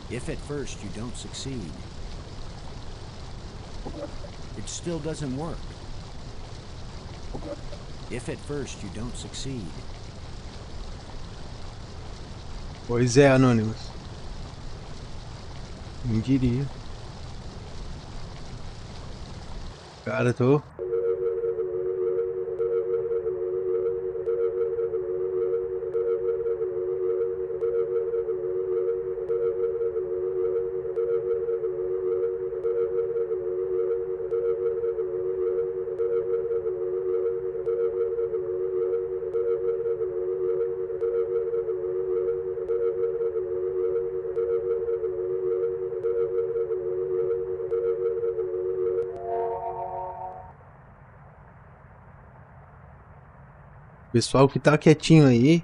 If at first you don't succeed, it still doesn't work. If at first you don't succeed. Pois é, Anonymous. Quem diria? Cara, tô... Pessoal que tá quietinho aí,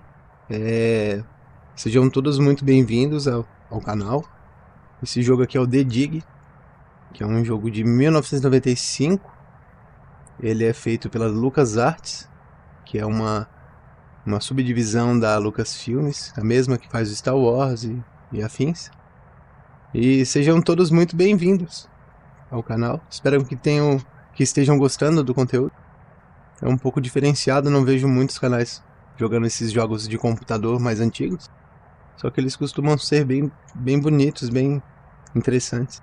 sejam todos muito bem-vindos ao canal. Esse jogo aqui é o The Dig, que é um jogo de 1995. Ele é feito pela LucasArts, que é uma subdivisão da Lucasfilmes, a mesma que faz o Star Wars e afins. E sejam todos muito bem-vindos ao canal. Espero que estejam gostando do conteúdo. É um pouco diferenciado, não vejo muitos canais jogando esses jogos de computador mais antigos. Só que eles costumam ser bem bonitos, bem interessantes.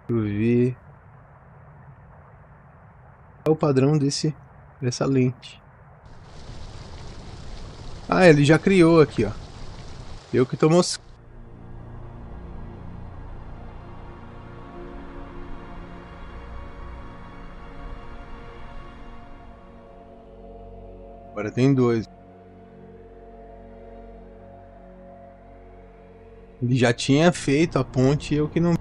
Deixa eu ver. É o padrão dessa lente. Ah, ele já criou aqui, ó. Eu que tô mostrando. Agora tem dois. Ele já tinha feito a ponte e eu que não...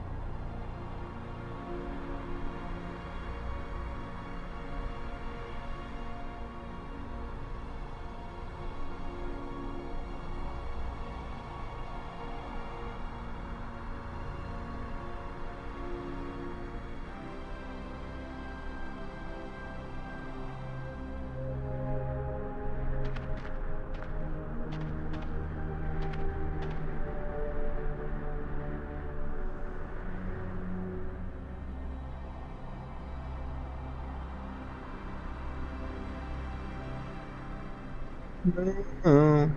Não.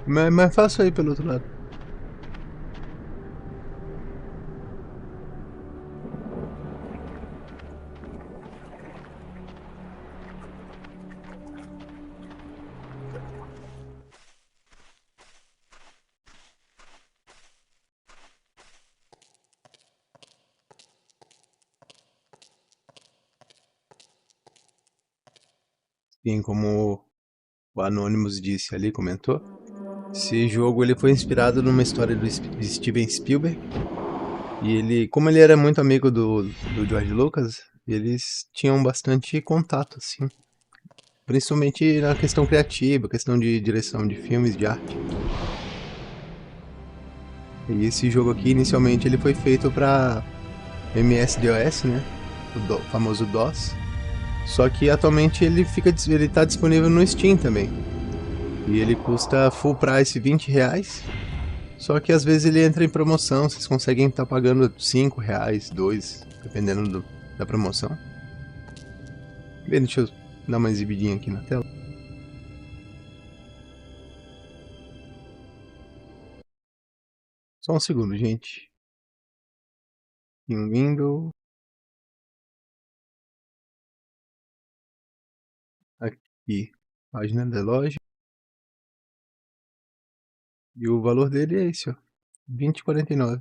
Mas faço aí pelo outro lado. Sim, como o Anonymous disse ali, comentou. Esse jogo ele foi inspirado numa história de Steven Spielberg. E ele, como ele era muito amigo do George Lucas, eles tinham bastante contato, assim. Principalmente na questão criativa, questão de direção de filmes, de arte. E esse jogo aqui, inicialmente, ele foi feito para MS-DOS, né? O famoso DOS. Só que atualmente ele tá disponível no Steam também. E ele custa full price R$20. Só que às vezes ele entra em promoção, vocês conseguem estar pagando R$5, 2, dependendo da promoção. Bem, deixa eu dar uma exibidinha aqui na tela. Só um segundo, gente. Em Windows. Aqui. Página da loja. E o valor dele é esse, ó. R$20,49.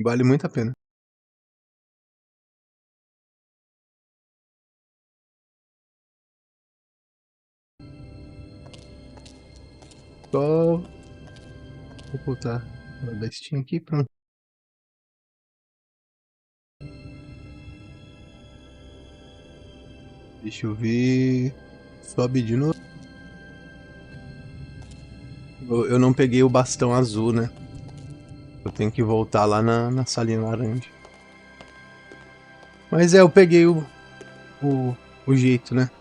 Vale muito a pena. Só vou botar a Steam aqui, pronto. Deixa eu ver. Sobe de novo. Eu não peguei o bastão azul, né? Eu tenho que voltar lá na salinha laranja. Mas eu peguei o jeito, né?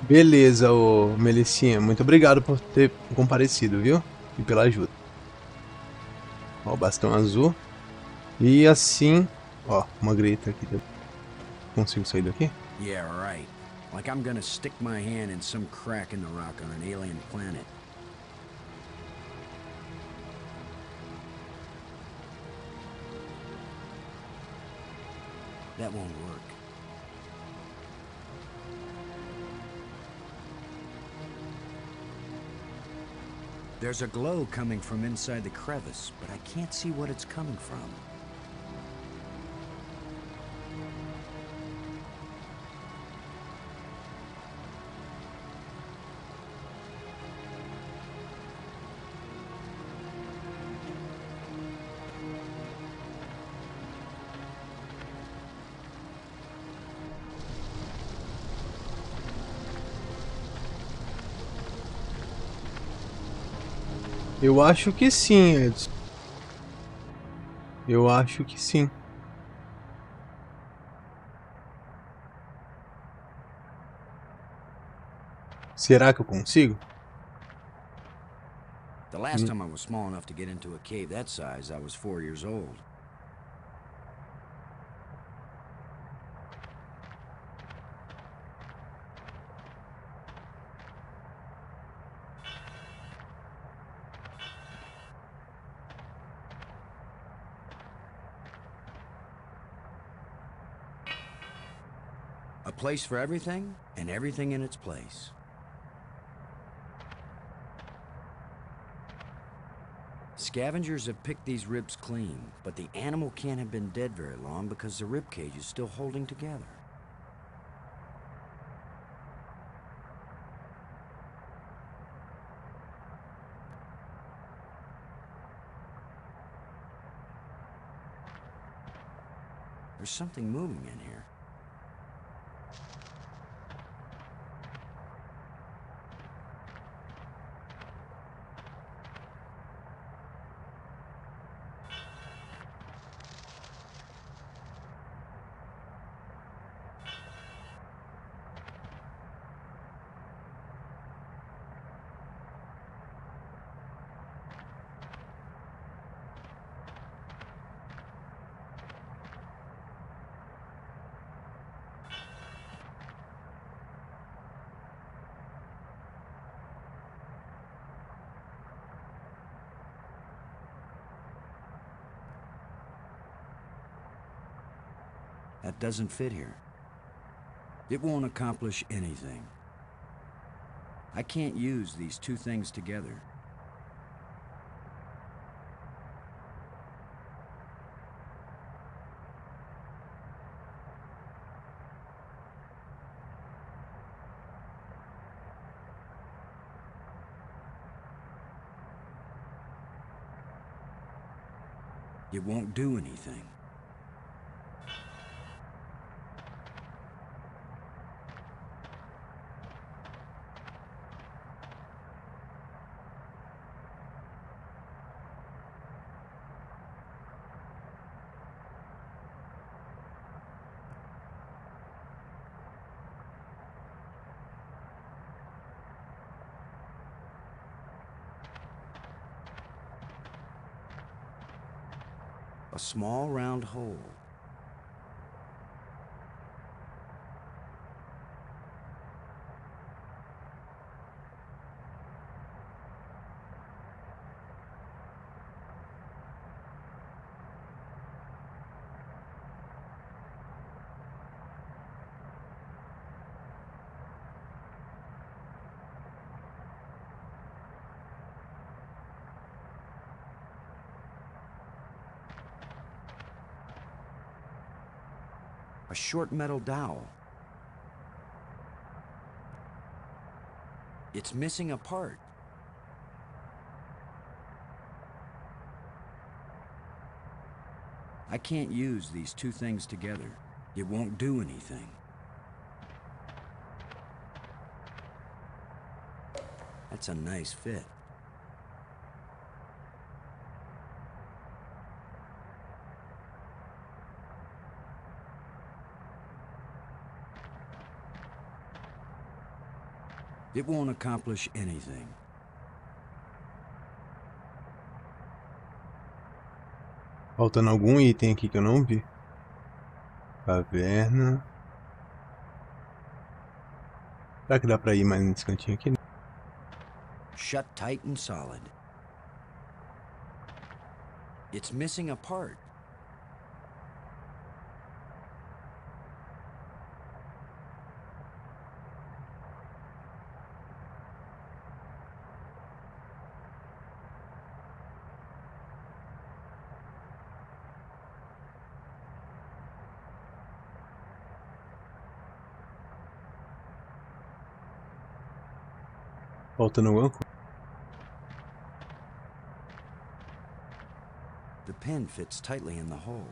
Beleza, ô Melicinha. Muito obrigado por ter comparecido, viu? E pela ajuda. Ó, o bastão azul. E assim... Ó, uma greta aqui. Consigo sair daqui? Yeah, right. Like I'm gonna stick my hand in some crack in the rock on an alien planet. That won't work. There's a glow coming from inside the crevice, but I can't see what it's coming from. Eu acho que sim, Edson. Eu acho que sim. Será que eu consigo? The last time I was small enough to get into a cave that size, I was 4 years old. place for everything and everything in its place. Scavengers have picked these ribs clean, but the animal can't have been dead very long because the rib cage is still holding together. There's something moving in here. That doesn't fit here. It won't accomplish anything. I can't use these two things together. It won't do anything. A small round hole. A short metal dowel. It's missing a part. I can't use these two things together. It won't do anything. That's a nice fit. It won't accomplish anything. Faltando algum item aqui que eu não vi. Caverna. Será que dá pra ir mais nesse cantinho aqui? Shut tight and solid. It's missing a part. Faltando alguma coisa. The pin fits tightly in the hole.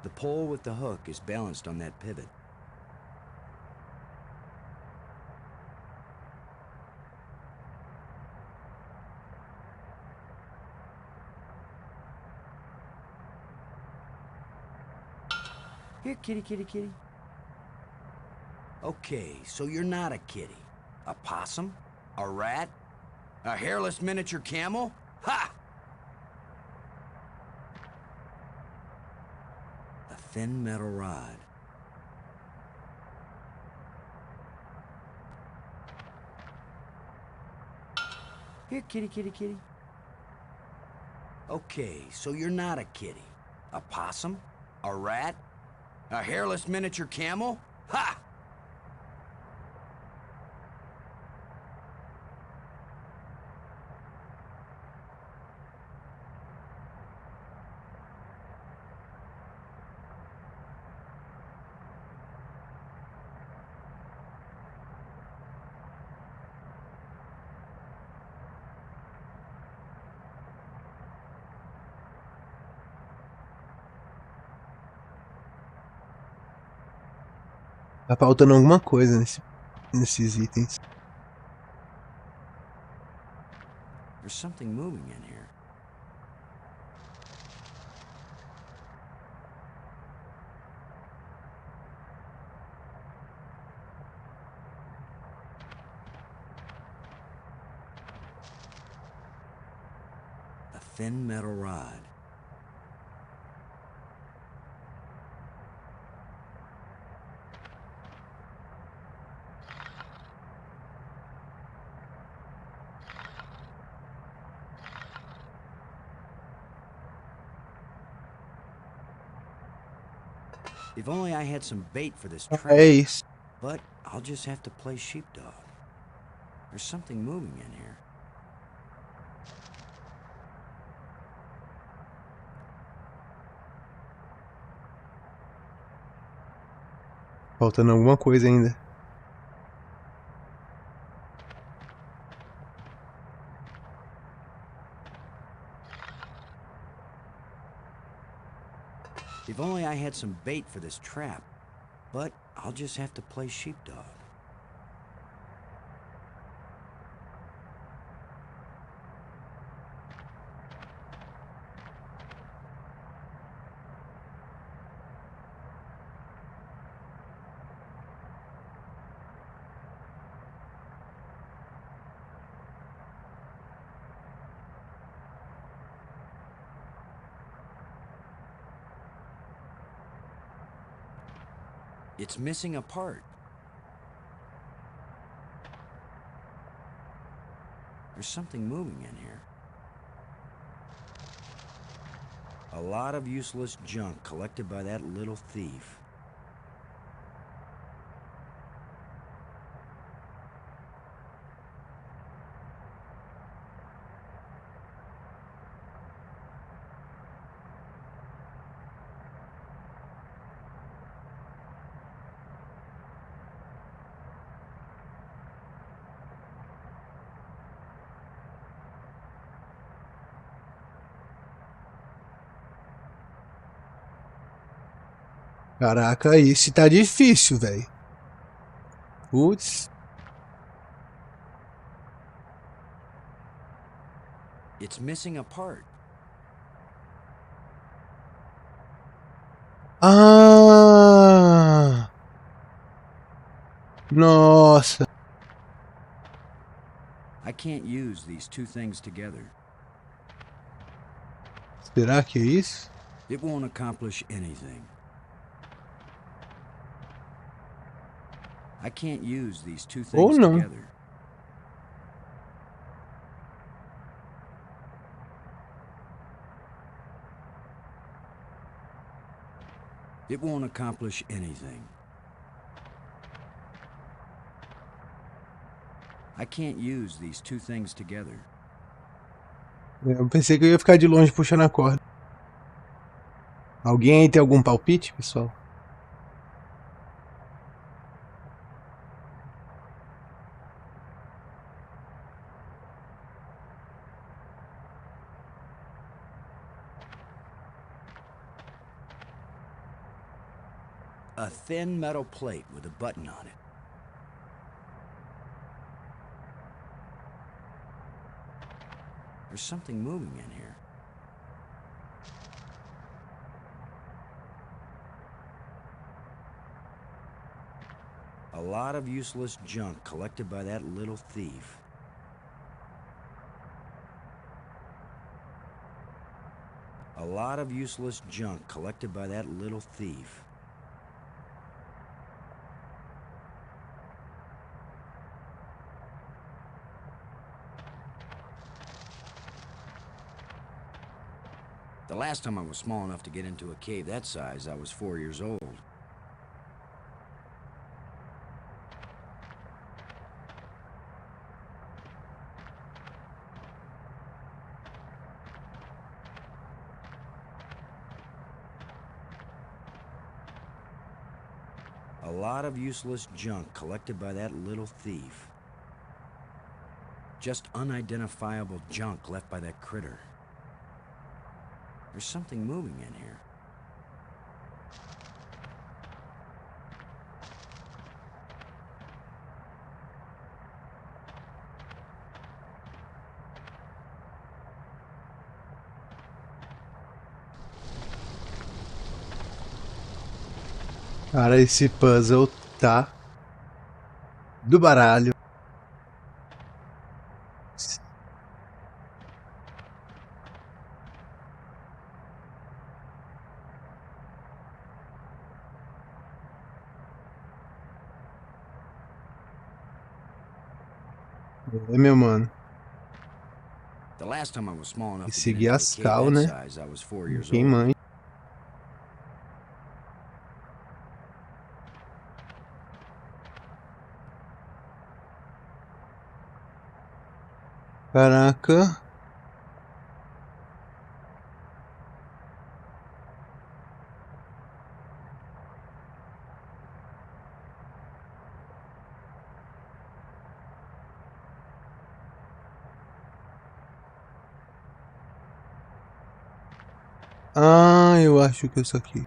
The pole with the hook is balanced on that pivot. Here, kitty, kitty, kitty. Okay, so you're not a kitty. A possum? A rat? A hairless miniature camel? Ha! A thin metal rod. Here, kitty, kitty, kitty. Okay, so you're not a kitty. A possum? A rat? A hairless miniature camel? Ha! Tá faltando alguma coisa nesses itens. There's something moving in here. A thin metal rod. If only I had some bait for this trap. É isso. But I'll just have to play sheepdog. There's something moving in here. Faltando alguma coisa ainda. If only I had some bait for this trap. But I'll just have to play sheepdog. It's missing a part. There's something moving in here. A lot of useless junk collected by that little thief. Caraca, esse tá difícil, velho. Putz. It's missing a part. Ah! Nossa. I can't use these two things together. Será que é isso? It won't accomplish anything. I can't use these two Ou things não. together. It won't accomplish anything. I can't use these two things together. Eu pensei que eu ia ficar de longe puxando a corda. Alguém aí tem algum palpite, pessoal? A thin metal plate with a button on it. There's something moving in here. A lot of useless junk collected by that little thief. A lot of useless junk collected by that little thief. The last time I was small enough to get into a cave that size, I was 4 years old. A lot of useless junk collected by that little thief. Just unidentifiable junk left by that critter. There's something moving in here. Cara, esse puzzle tá do baralho. É, meu mano. The last time I was small enough E to get seguir into a as cave cal, that né? size, I was 4 years Quem old. manja. Caraca. Ah, eu acho que é isso aqui.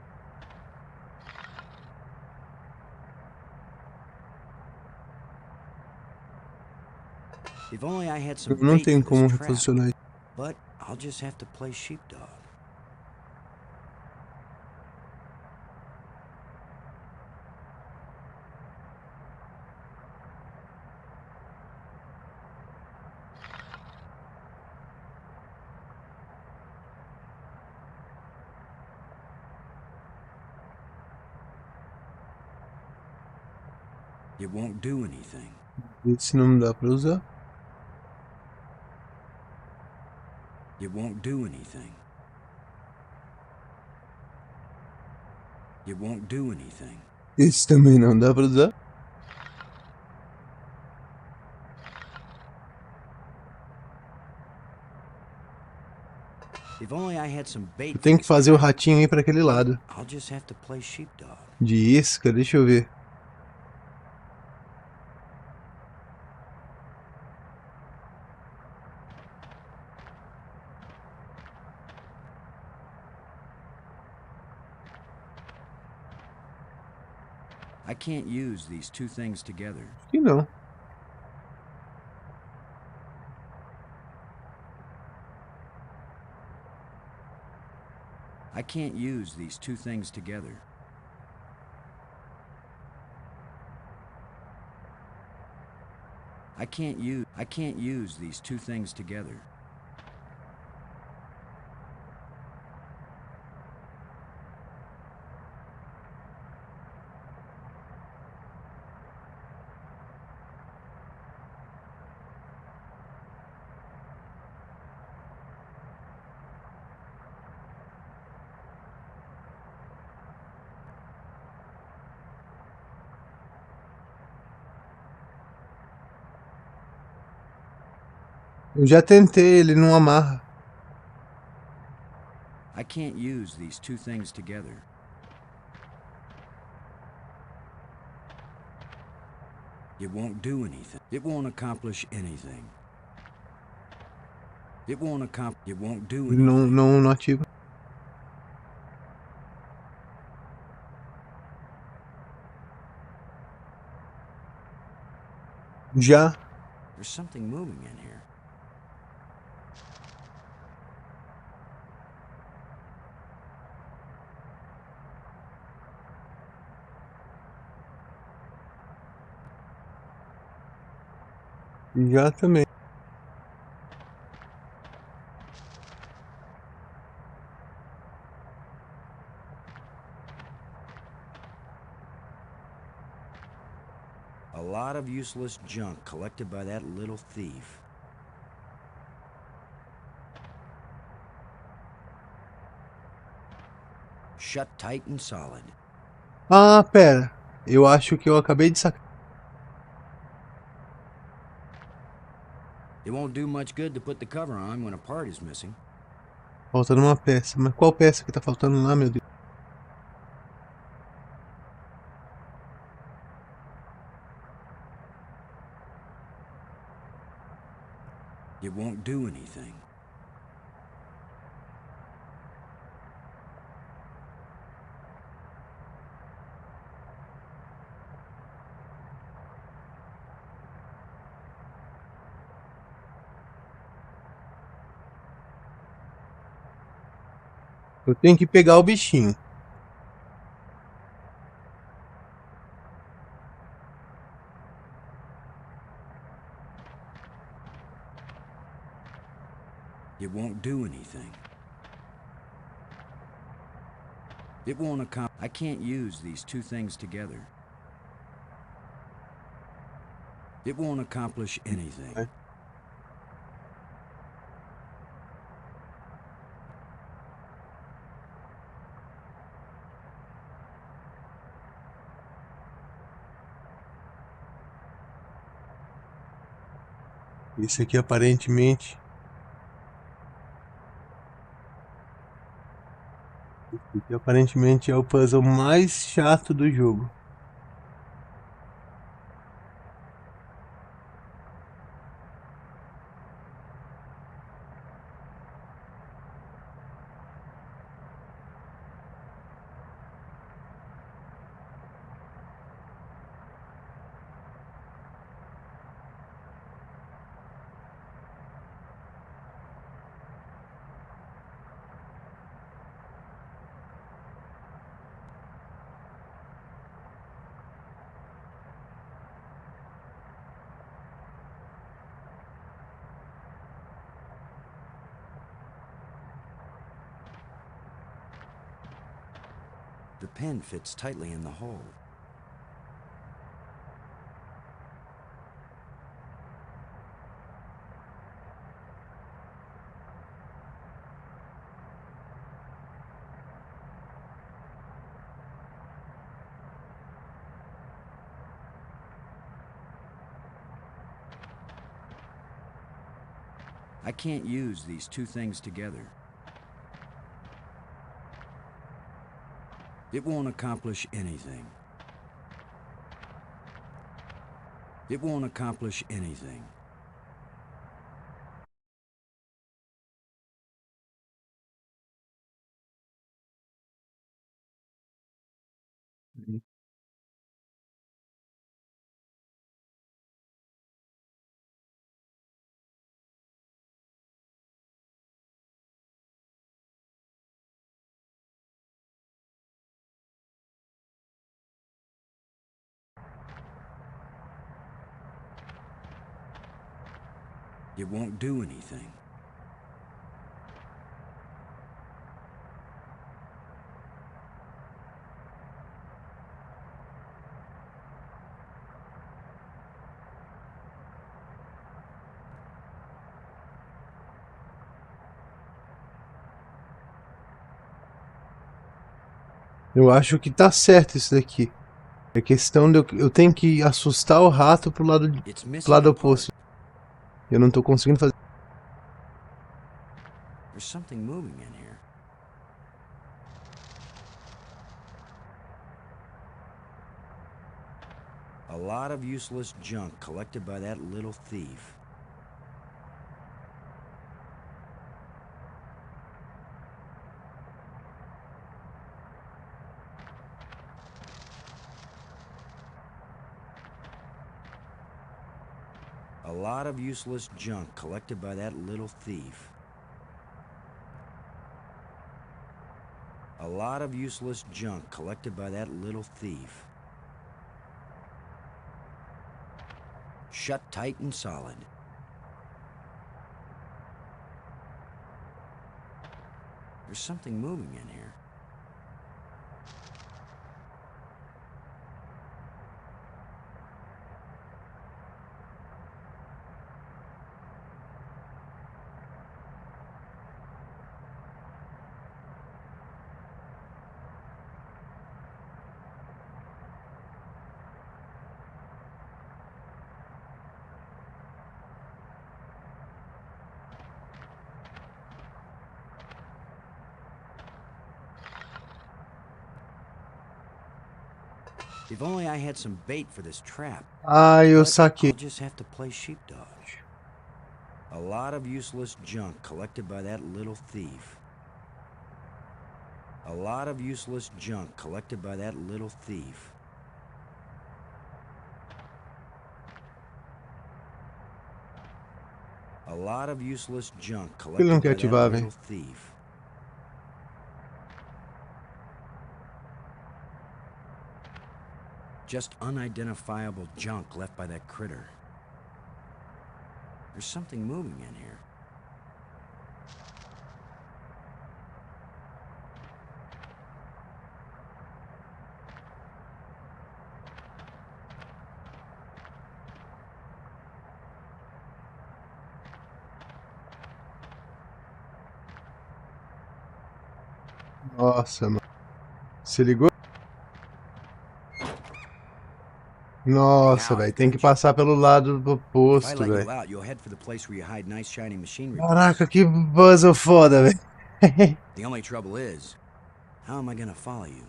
If only I had some Eu não bait tenho for this como trap. funcionar. But I'll just have to play sheepdog. It won't do anything. Esse não dá pra usar. It won't do anything. It won't do anything. Esse também não dá pra usar. If only I had some bait Eu for tenho que this fazer o trap. ratinho ir pra aquele lado. I'll just have to play sheepdog. De isca, deixa eu ver. I can't use these two things together. Acho que não. I can't use these two things together. I can't use these two things together. Eu já tentei, ele não amarra. I can't use these two things together. It won't do anything. It won't accomplish anything. It won't do Ele anything. não ativa. Já. There's something moving in here. Já também. A lot of useless junk collected by that little thief. Shut tight and solid. Ah, pera. Eu acho que eu acabei de sacar. It won't do much good to put the cover on when a part is missing. Faltando uma peça. Mas qual peça que tá faltando lá, meu Deus? It won't do anything. Eu tenho que pegar o bichinho. It won't do anything. It won't accomplish. I can't use these two things together. It won't accomplish anything. Okay. Esse aqui aparentemente. Esse aqui aparentemente é o puzzle mais chato do jogo. The pen fits tightly in the hole. I can't use these two things together. It won't accomplish anything. It won't accomplish anything. It won't do anything. Eu acho que tá certo isso daqui. É questão de eu tenho que assustar o rato pro lado oposto. Eu não tô conseguindo fazer. There's something moving in here. A lot of useless junk collected by that little thief. A lot of useless junk collected by that little thief. A lot of useless junk collected by that little thief. Shut tight and solid. There's something moving in here. If only I had some bait for this trap. Ah, eu But saquei. I'll just have to play sheepdog. A lot of useless junk collected by that little thief. A lot of useless junk collected by that little thief. A lot of useless junk Ele não collected quer by that ativar, little velho. thief. Just unidentifiable junk left by that critter. There's something moving in here. Nossa, mano. Se ligou? Nossa, velho. Tem que passar pelo lado If I oposto, let you velho. out, you'll head for the place where you hide nice shiny machinery Caraca, parts. que puzzle foda, velho. The only trouble is, how am I gonna follow you?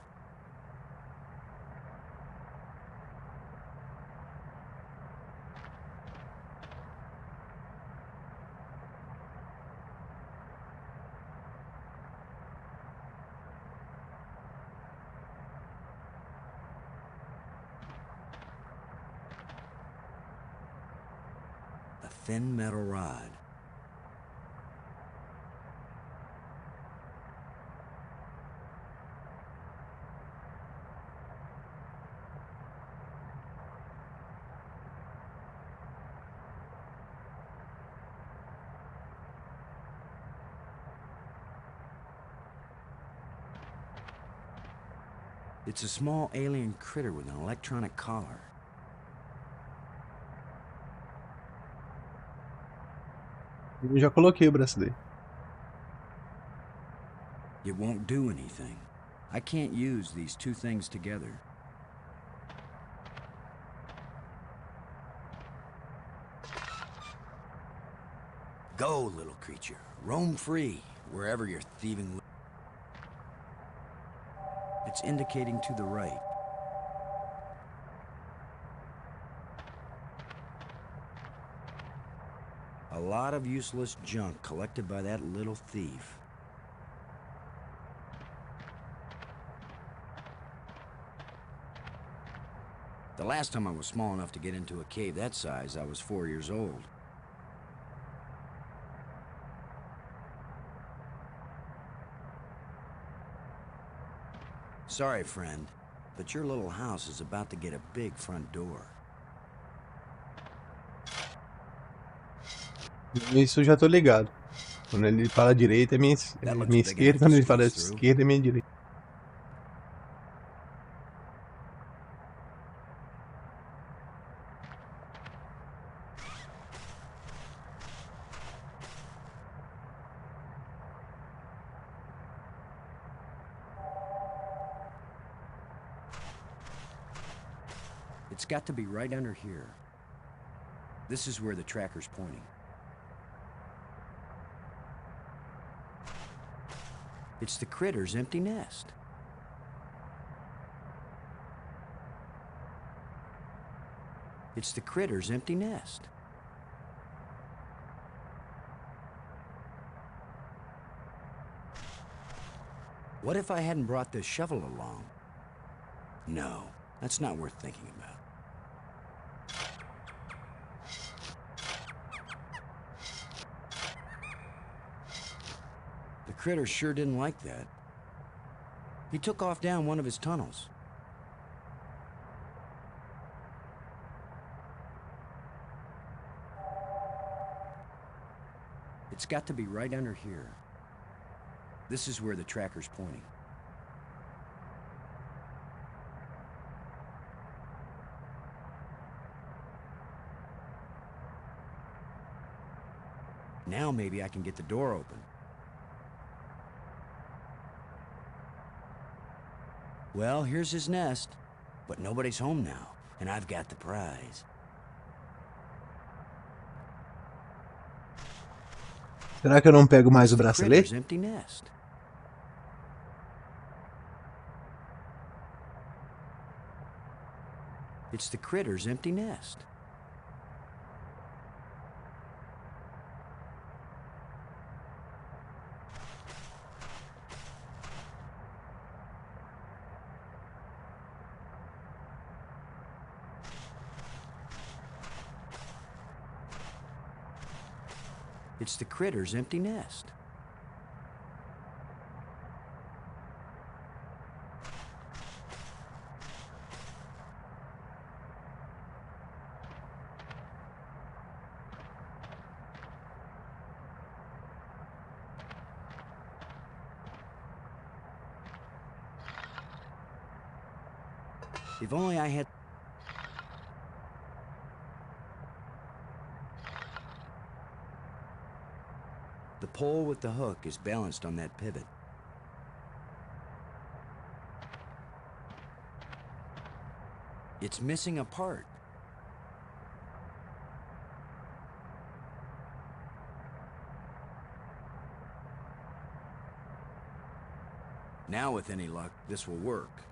A thin metal rod. It's a small alien critter with an electronic collar. Eu já coloquei o braço dele. It won't do anything. I can't use these two things together. Go, little creature. Roam free, wherever you're thieving. It's indicating to the right. A lot of useless junk collected by that little thief. The last time I was small enough to get into a cave that size, I was 4 years old. Sorry, friend, but your little house is about to get a big front door. Isso eu já tô ligado. Quando ele fala direita é minha esquerda, quando ele fala esquerda é minha direita. It's got to be right under here. This is where the tracker's pointing. It's the critter's empty nest. It's the critter's empty nest. What if I hadn't brought this shovel along? No, that's not worth thinking about. The critter sure didn't like that. He took off down one of his tunnels. It's got to be right under here. This is where the tracker's pointing. Now maybe I can get the door open. Well, here's his nest, but nobody's home now, and I've got the prize. Será que eu não pego mais o Critter's bracelete? empty nest. It's the critter's empty nest. It's the critter's empty nest. If only I had... The pole with the hook is balanced on that pivot. It's missing a part. Now, with any luck, this will work.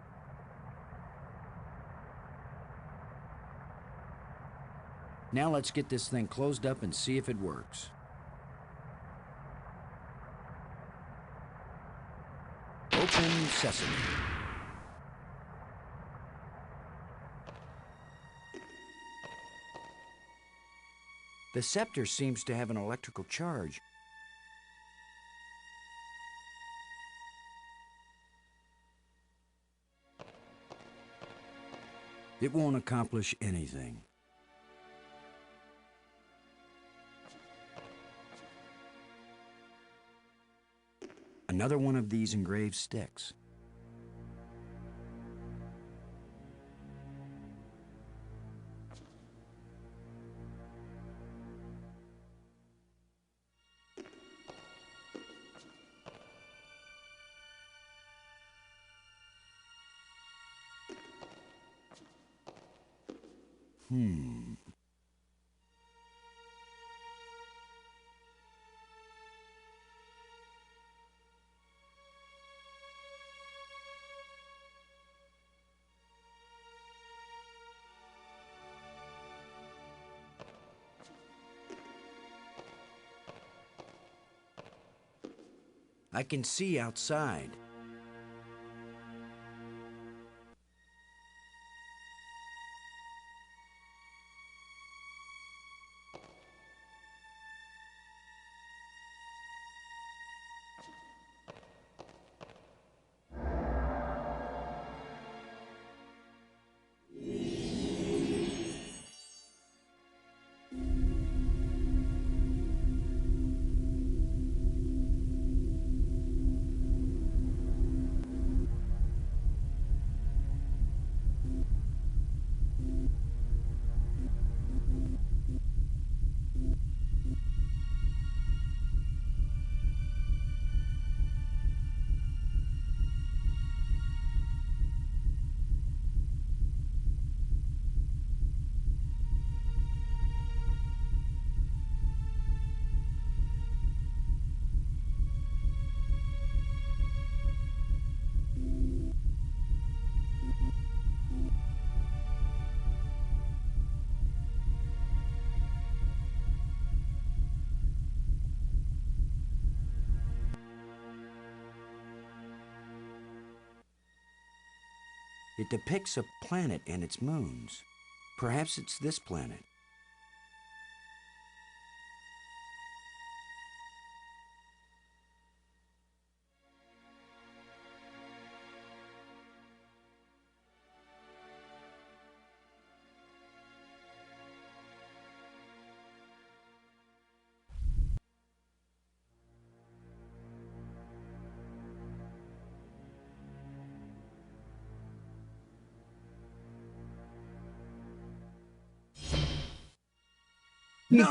Now let's get this thing closed up and see if it works. Open sesame. The scepter seems to have an electrical charge. It won't accomplish anything. Another one of these engraved sticks. I can see outside. It depicts a planet and its moons. Perhaps it's this planet.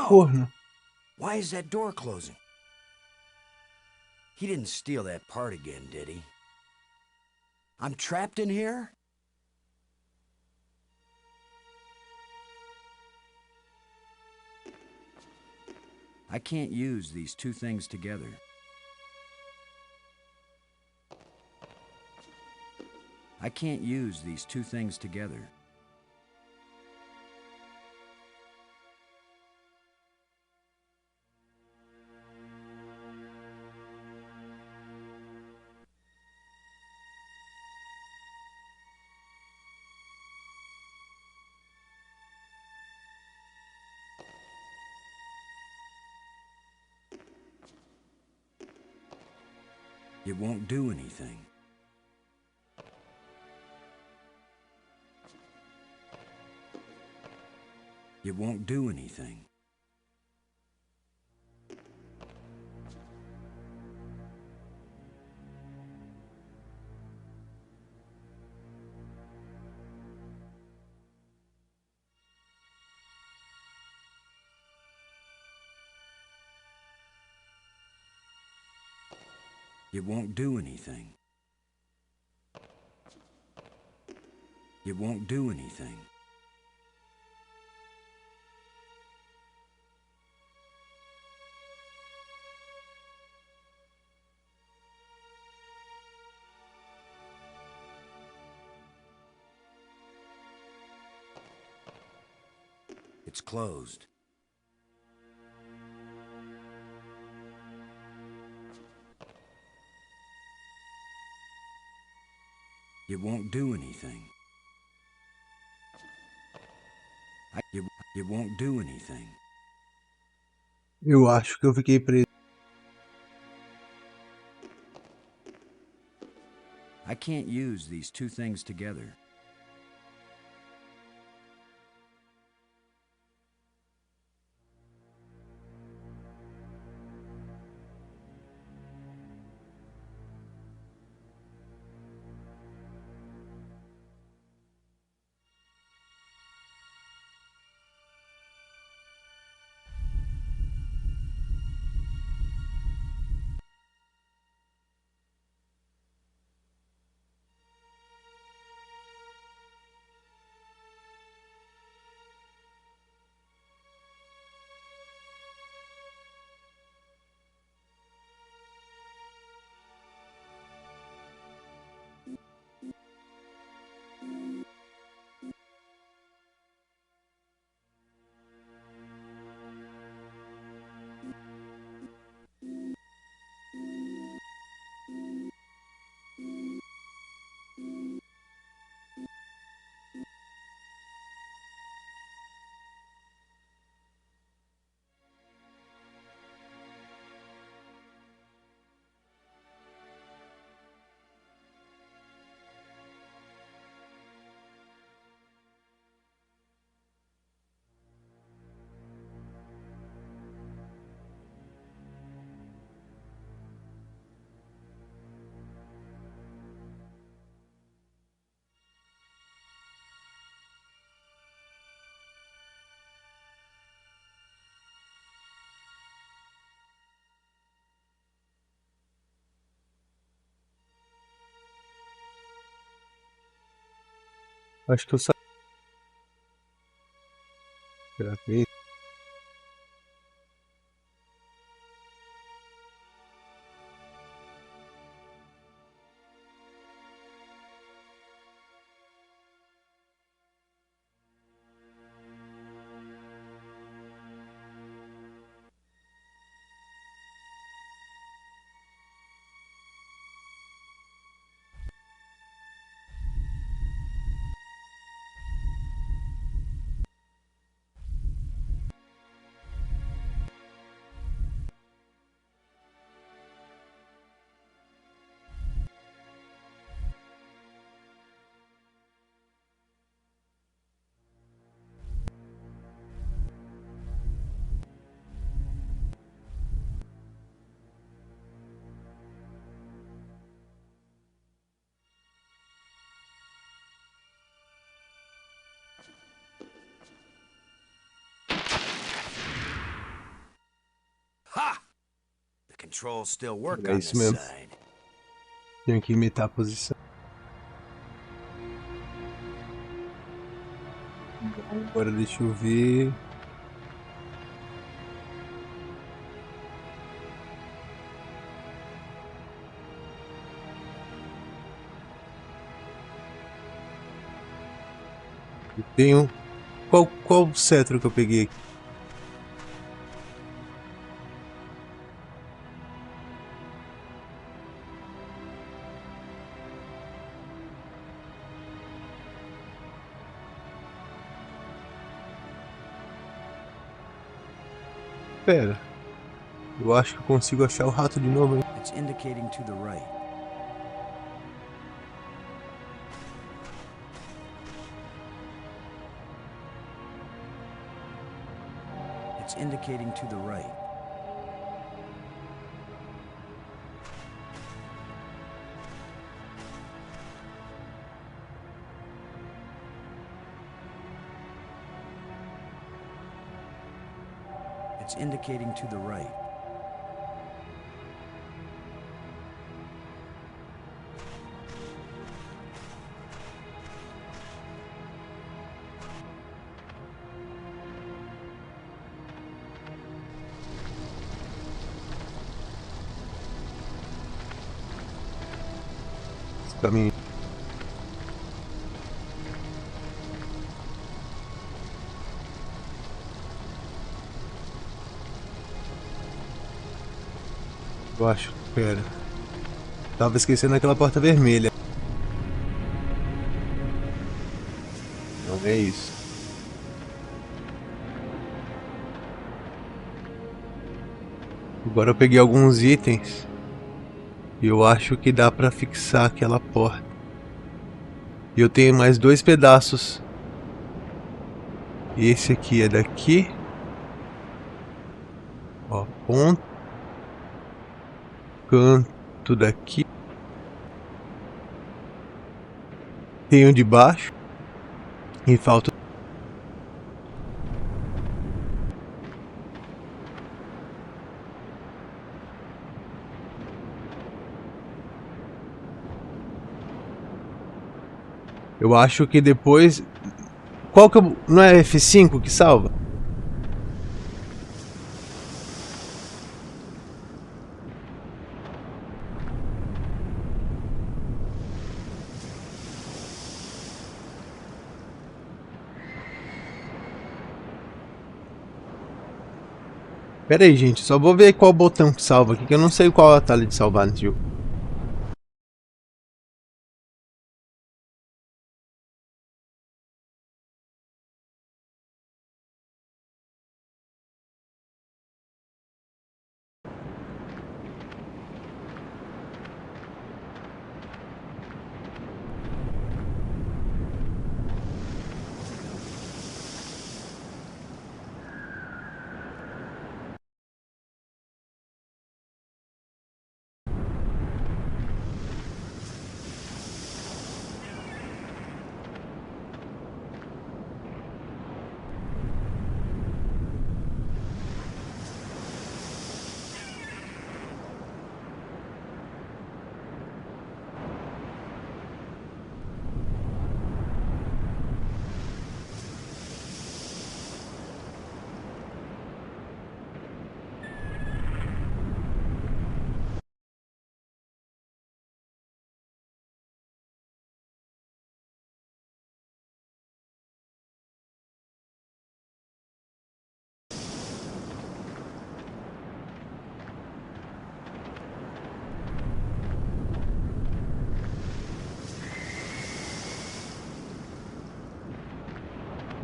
Corno. Why is that door closing? He didn't steal that part again, did he? I'm trapped in here? I can't use these two things together. I can't use these two things together. It won't do anything. It won't do anything. It won't do anything. It won't do anything. It's closed. It won't do anything. It won't do anything. Eu acho que eu fiquei preso. I can't use these two things together. Acho que eu saí. Será que é isso? Ha! The controls still work É on isso this mesmo. side. Tenho que imitar a posição. Agora deixa eu ver. Eu tenho. Qual cetro que eu peguei aqui? Pera. Eu acho que eu consigo achar o rato de novo, hein? It's indicating to the right. It's indicating to the right. It's indicating to the right. Esse caminho. Eu acho, pera. Tava esquecendo aquela porta vermelha. Não é isso. Agora eu peguei alguns itens e eu acho que dá pra fixar aquela porta. E eu tenho mais 2 pedaços. Esse aqui é daqui. Ó, ponto. Canto daqui. Tem um de baixo. E falta. Eu acho que depois. Qual que eu... Não é F5 que salva? Pera aí, gente. Só vou ver qual botão que salva aqui, que eu não sei qual é o atalho de salvar nesse jogo.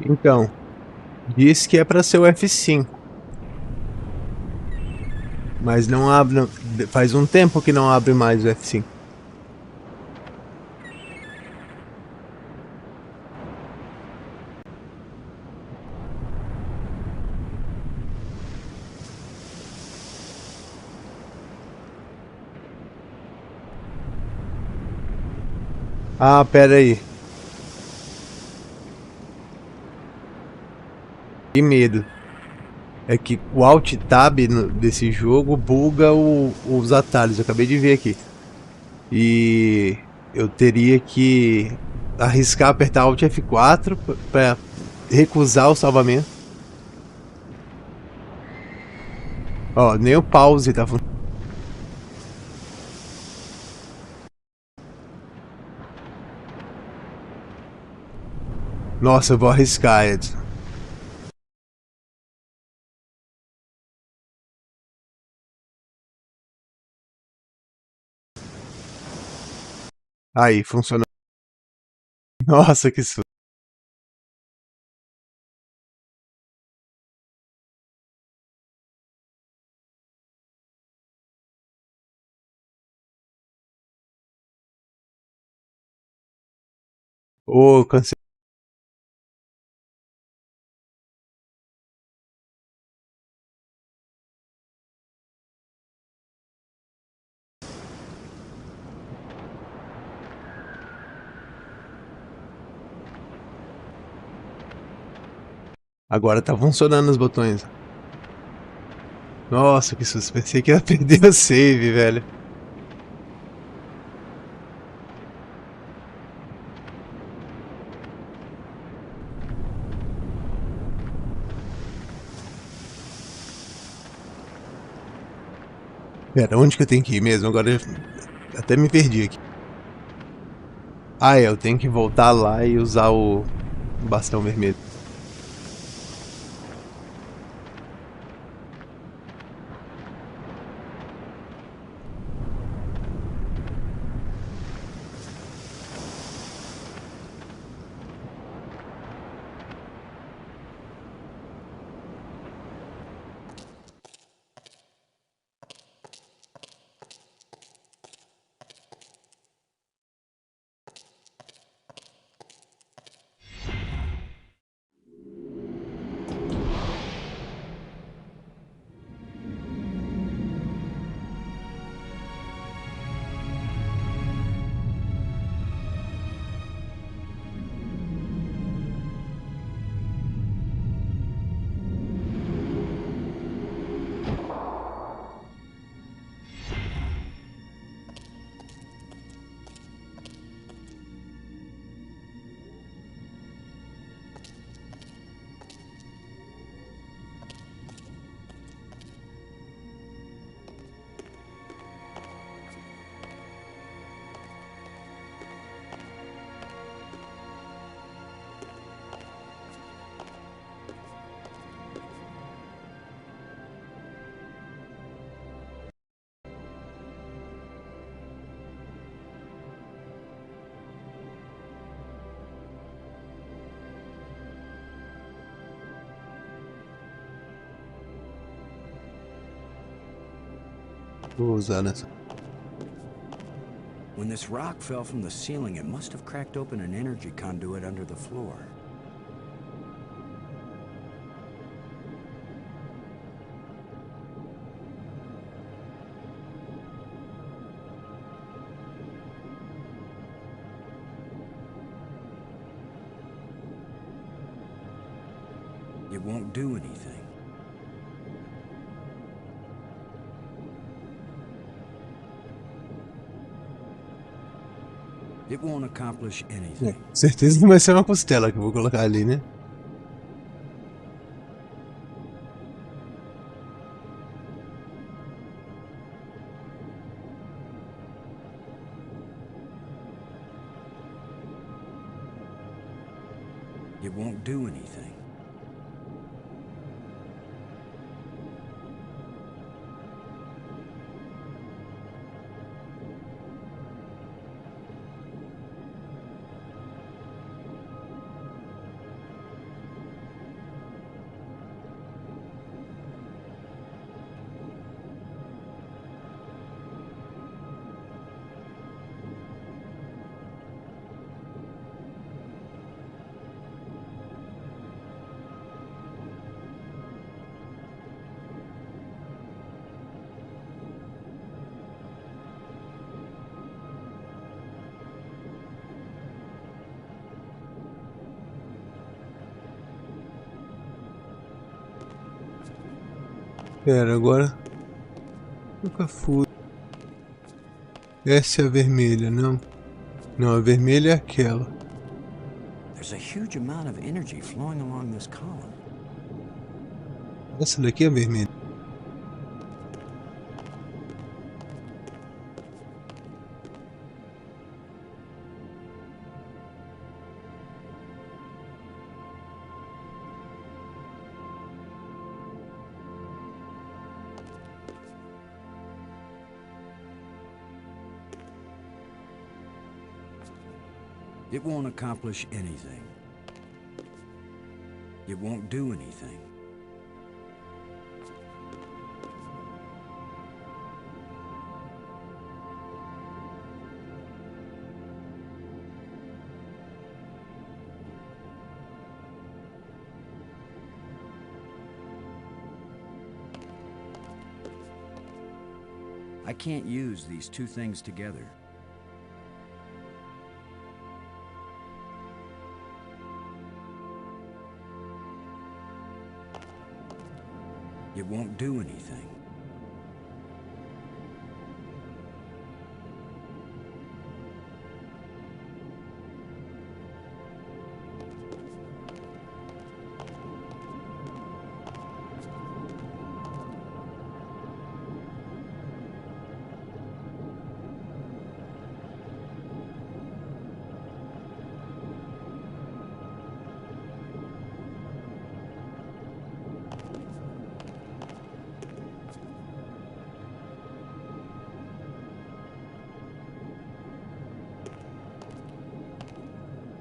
Então, diz que é para ser o F5. Mas não abre, faz um tempo que não abre mais o F5. Ah, pera aí. Que medo. É que o Alt Tab desse jogo buga os atalhos. Eu acabei de ver aqui. E eu teria que arriscar apertar Alt F4 para recusar o salvamento. Ó, nem o pause tá funcionando. Nossa, eu vou arriscar, Edson. Aí, funcionou. Nossa, que susto. Ô, cansei. Agora tá funcionando os botões. Nossa, que susto. Pensei que ia perder o save, velho. Pera, onde que eu tenho que ir mesmo? Agora eu até me perdi aqui. Ah, é, eu tenho que voltar lá e usar o bastão vermelho. Vou usar nessa. When this rock fell from the ceiling, it must have cracked open an energy conduit under the floor. It won't do anything. It won't accomplish anything. Certeza que vai ser uma costela que eu vou colocar ali, né? It won't do anything. Pera, agora. Nunca fui. Essa é a vermelha, não? Não, a vermelha é aquela. There's a huge amount of energy flowing along this column. Essa daqui é a vermelha. It won't accomplish anything. It won't do anything. I can't use these two things together. It won't do anything.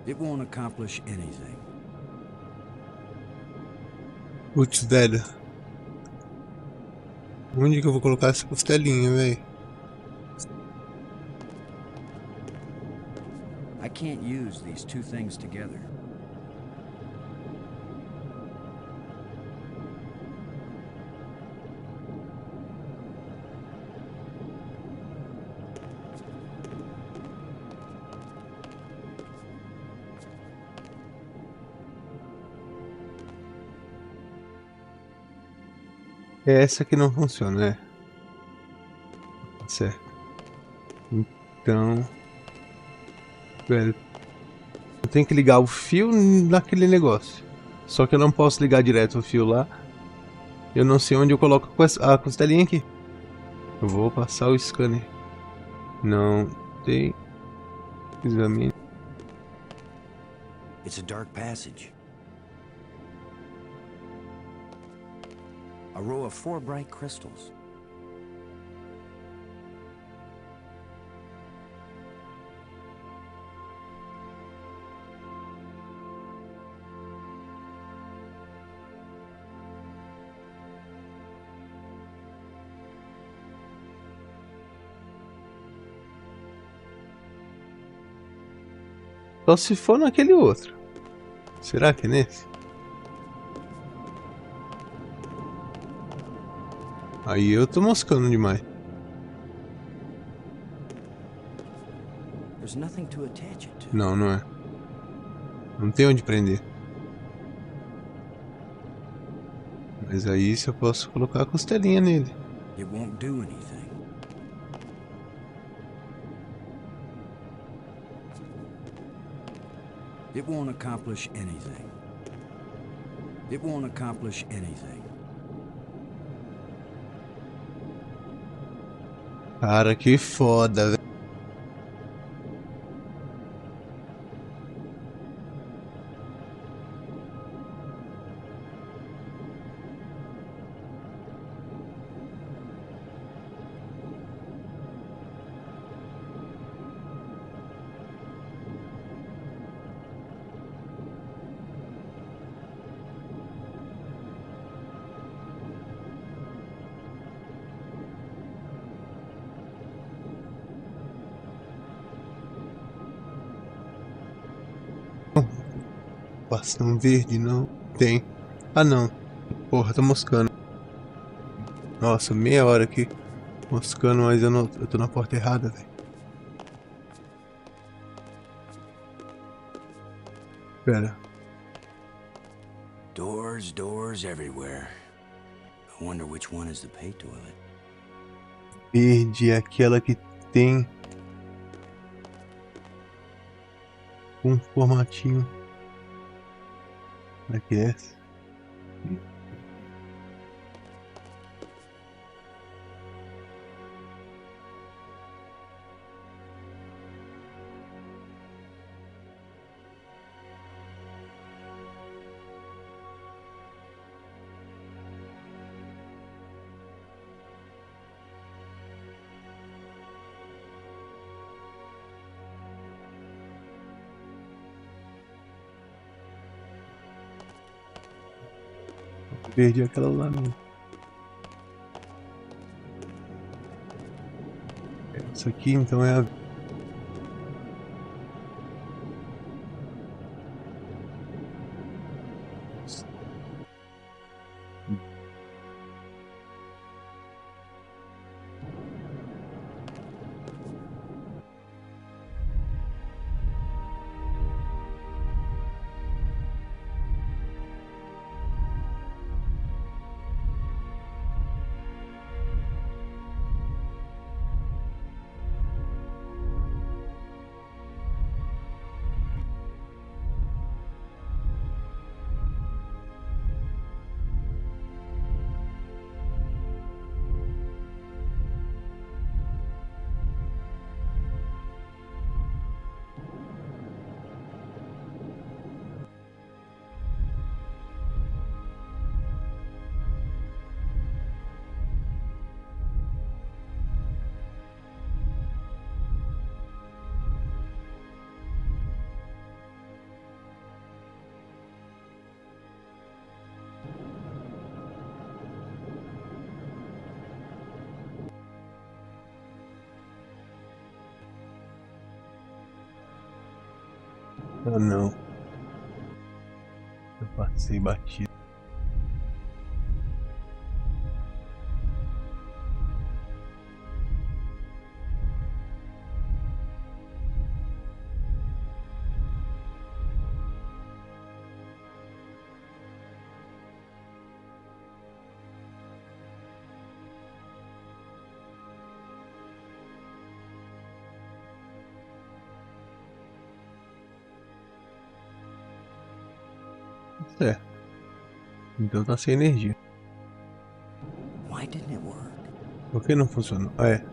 It won't accomplish anything. Putz, velho. Onde que eu vou colocar essa costelinha, velho? I can't use these two things together. É essa que não funciona, é. Certo. Então... velho, eu tenho que ligar o fio naquele negócio. Só que eu não posso ligar direto o fio lá. Eu não sei onde eu coloco a costelinha aqui. Eu vou passar o scanner. Não tem... examine. It's a dark passage. A row of 4 bright crystals. Só se for naquele outro. Será que é nesse? Aí eu tô moscando demais. There's nothing to attach it to. Não, não é. Não tem onde prender. Mas aí se eu posso colocar a costelinha nele. It won't do anything. It won't accomplish anything. It won't accomplish anything. Cara, que foda, velho. Bastão verde, não tem. Ah, não. Porra, tô moscando. Nossa, meia hora aqui moscando, mas eu tô na porta errada, velho. Pera. Doors everywhere. I wonder which one is the pay toilet. Verde é aquela que tem um formatinho. Como é que é essa? Verde é aquela lá, não. Essa aqui então é a... Ah, não. Eu passei batido. É. Então tá sem energia. Why didn't it work? Por que não funcionou? É.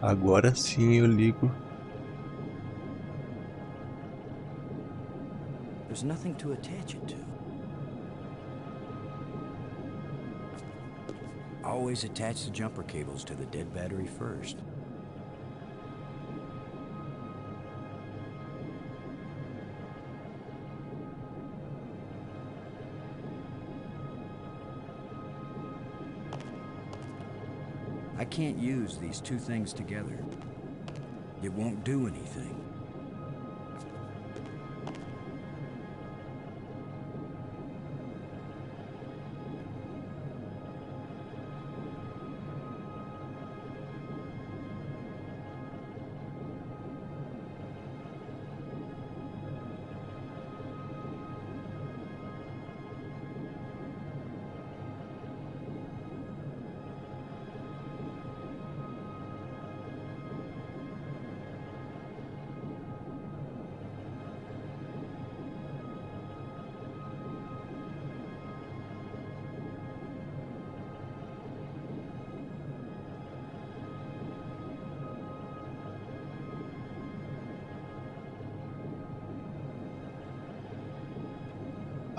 Agora sim eu ligo. There's nothing to attach it to. Always attach the jumper cables to the dead battery first. I can't use these two things together. It won't do anything.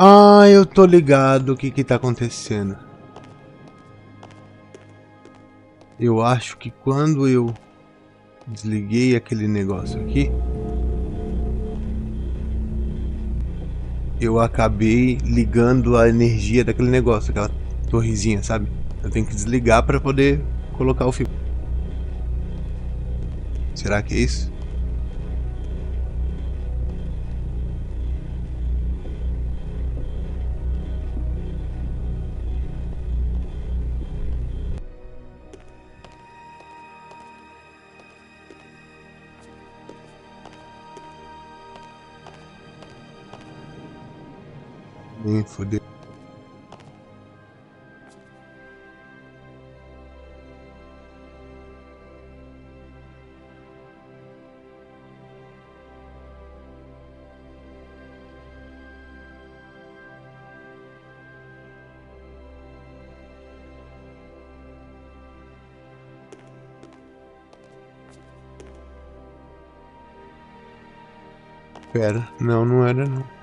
Ah, eu tô ligado o que tá acontecendo. Eu acho que quando eu desliguei aquele negócio aqui, eu acabei ligando a energia daquele negócio, aquela torrezinha, sabe? Eu tenho que desligar para poder colocar o fio. Será que é isso? Fodeu. Pera, não, não era não.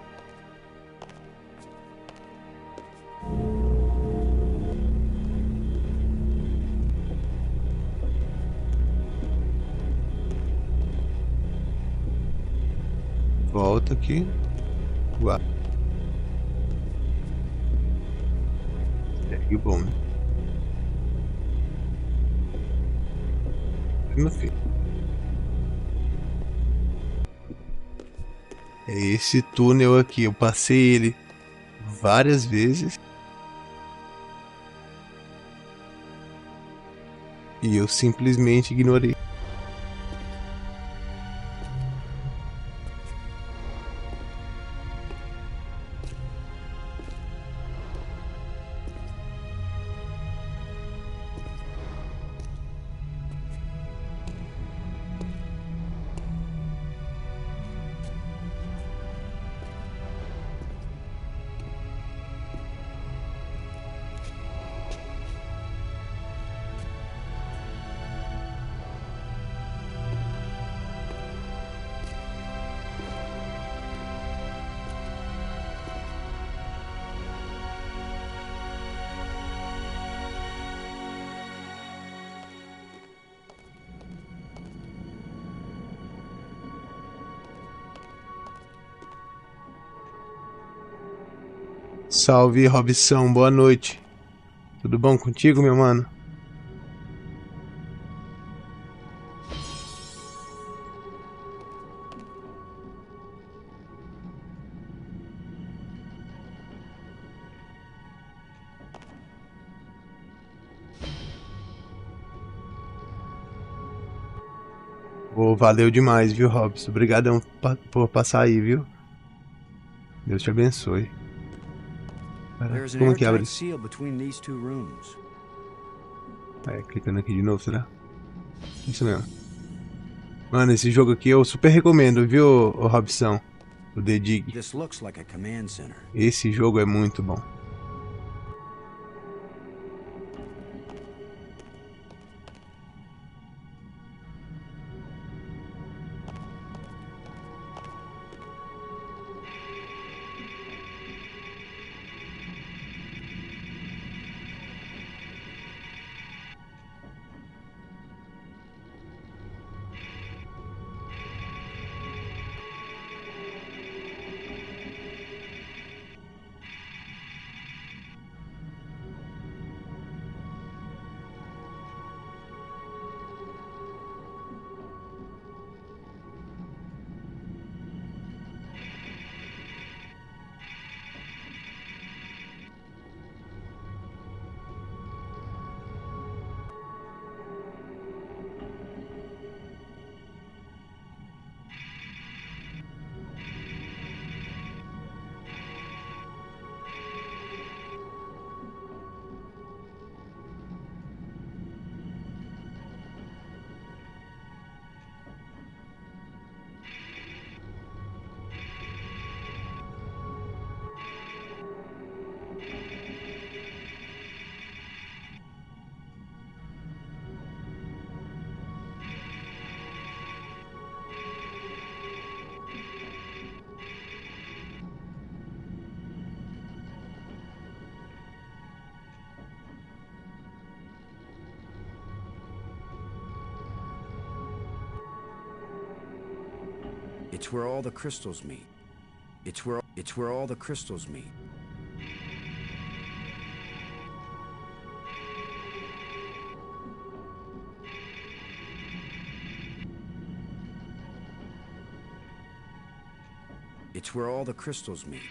Volta aqui. Uau. Que bom, né? Meu filho. É esse túnel aqui. Eu passei ele várias vezes. E eu simplesmente ignorei. Salve, Robson, boa noite. Tudo bom contigo, meu mano? Oh, valeu demais, viu, Robson? Obrigadão por passar aí, viu? Deus te abençoe. There's an Como que abre airtight isso? seal between these two rooms. Clicando aqui de novo, será? Isso mesmo. Mano, esse jogo aqui eu super recomendo, viu, ô Robson? O The Dig. This looks like a command center. Esse jogo é muito bom. It's where all the crystals meet. It's where all the crystals meet. It's where all the crystals meet.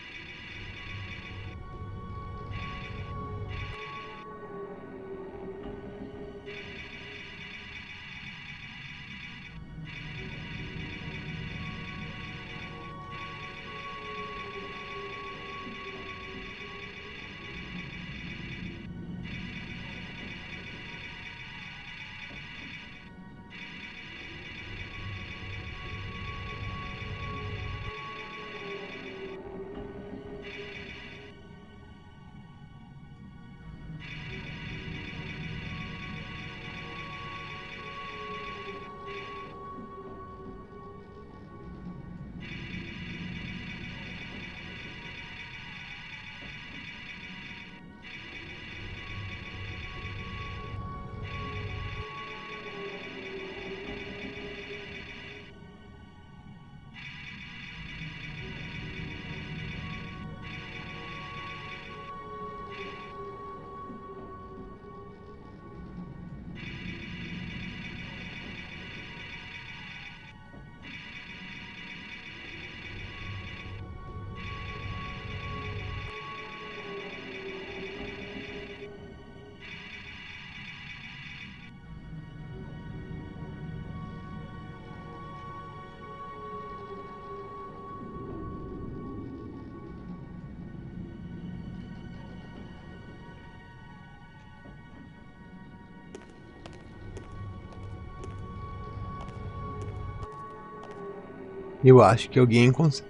Eu acho que alguém consegue.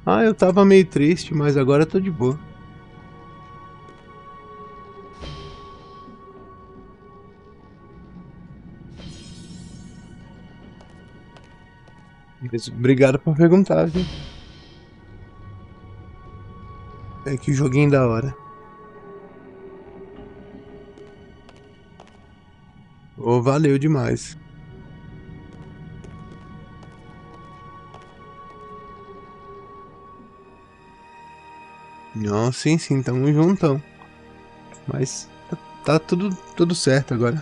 Ah, eu tava meio triste, mas agora eu tô de boa. Mas obrigado por perguntar, viu? É que joguinho da hora. Oh, valeu demais. Não, sim, tamo juntão. Mas tá tudo certo agora.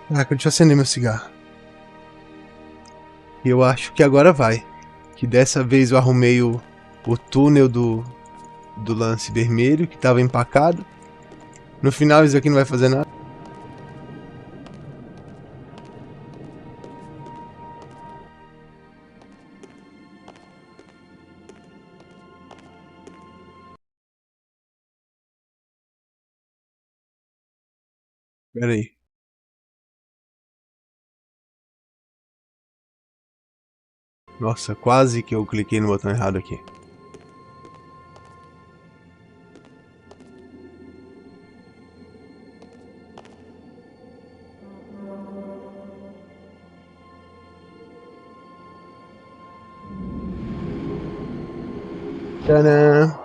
Caraca, deixa eu acender meu cigarro. E eu acho que agora vai. Que dessa vez eu arrumei o túnel do lance vermelho que tava empacado. No final isso aqui não vai fazer nada. Pera aí. Nossa, quase que eu cliquei no botão errado aqui. Tadã!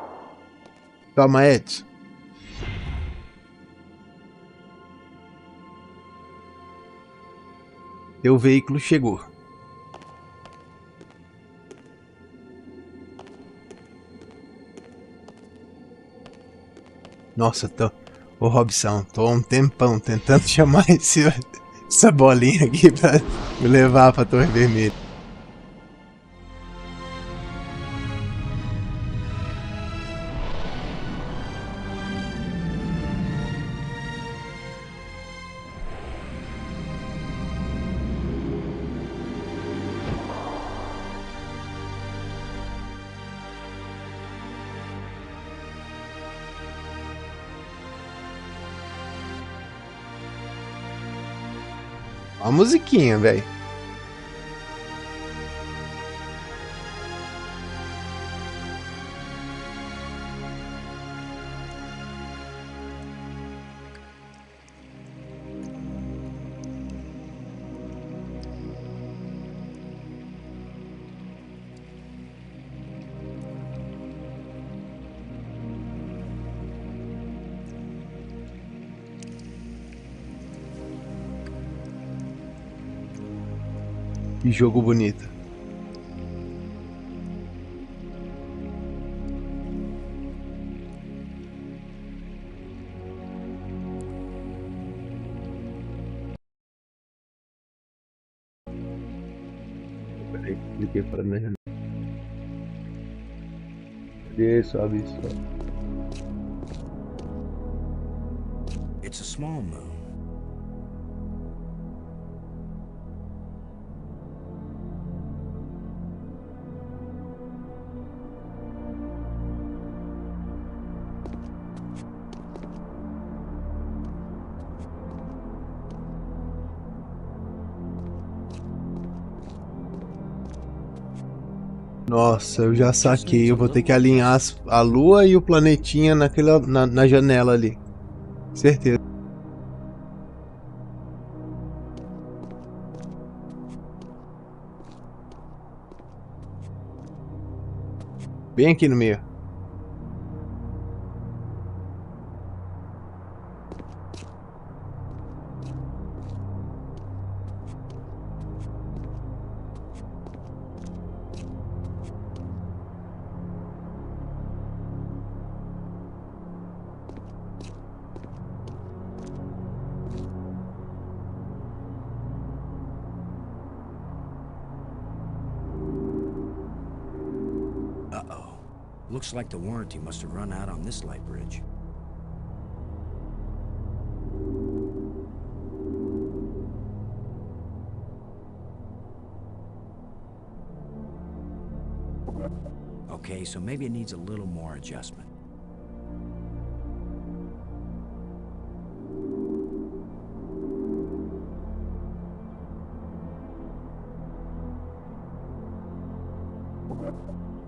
Toma, Edson. Teu veículo chegou. Nossa, ô Robson, tô há um tempão tentando chamar essa bolinha aqui pra me levar pra Torre Vermelha. Ó a musiquinha, velho. Que jogo bonito. Peraí, cliquei fora da janela. Sobe. It's a small moon. Nossa, eu já saquei. Eu vou ter que alinhar a lua e o planetinha na janela ali. Certeza. Bem aqui no meio. Uh-oh. Looks like the warranty must have run out on this light bridge. Okay, so maybe it needs a little more adjustment.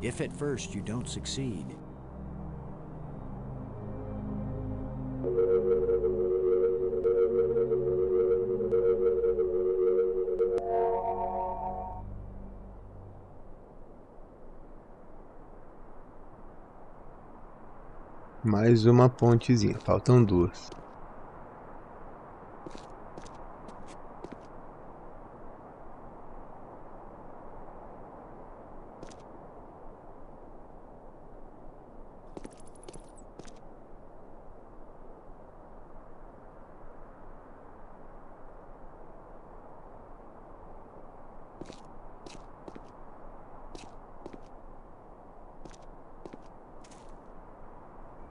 If at first you don't succeed, Mais uma pontezinha. Faltam duas.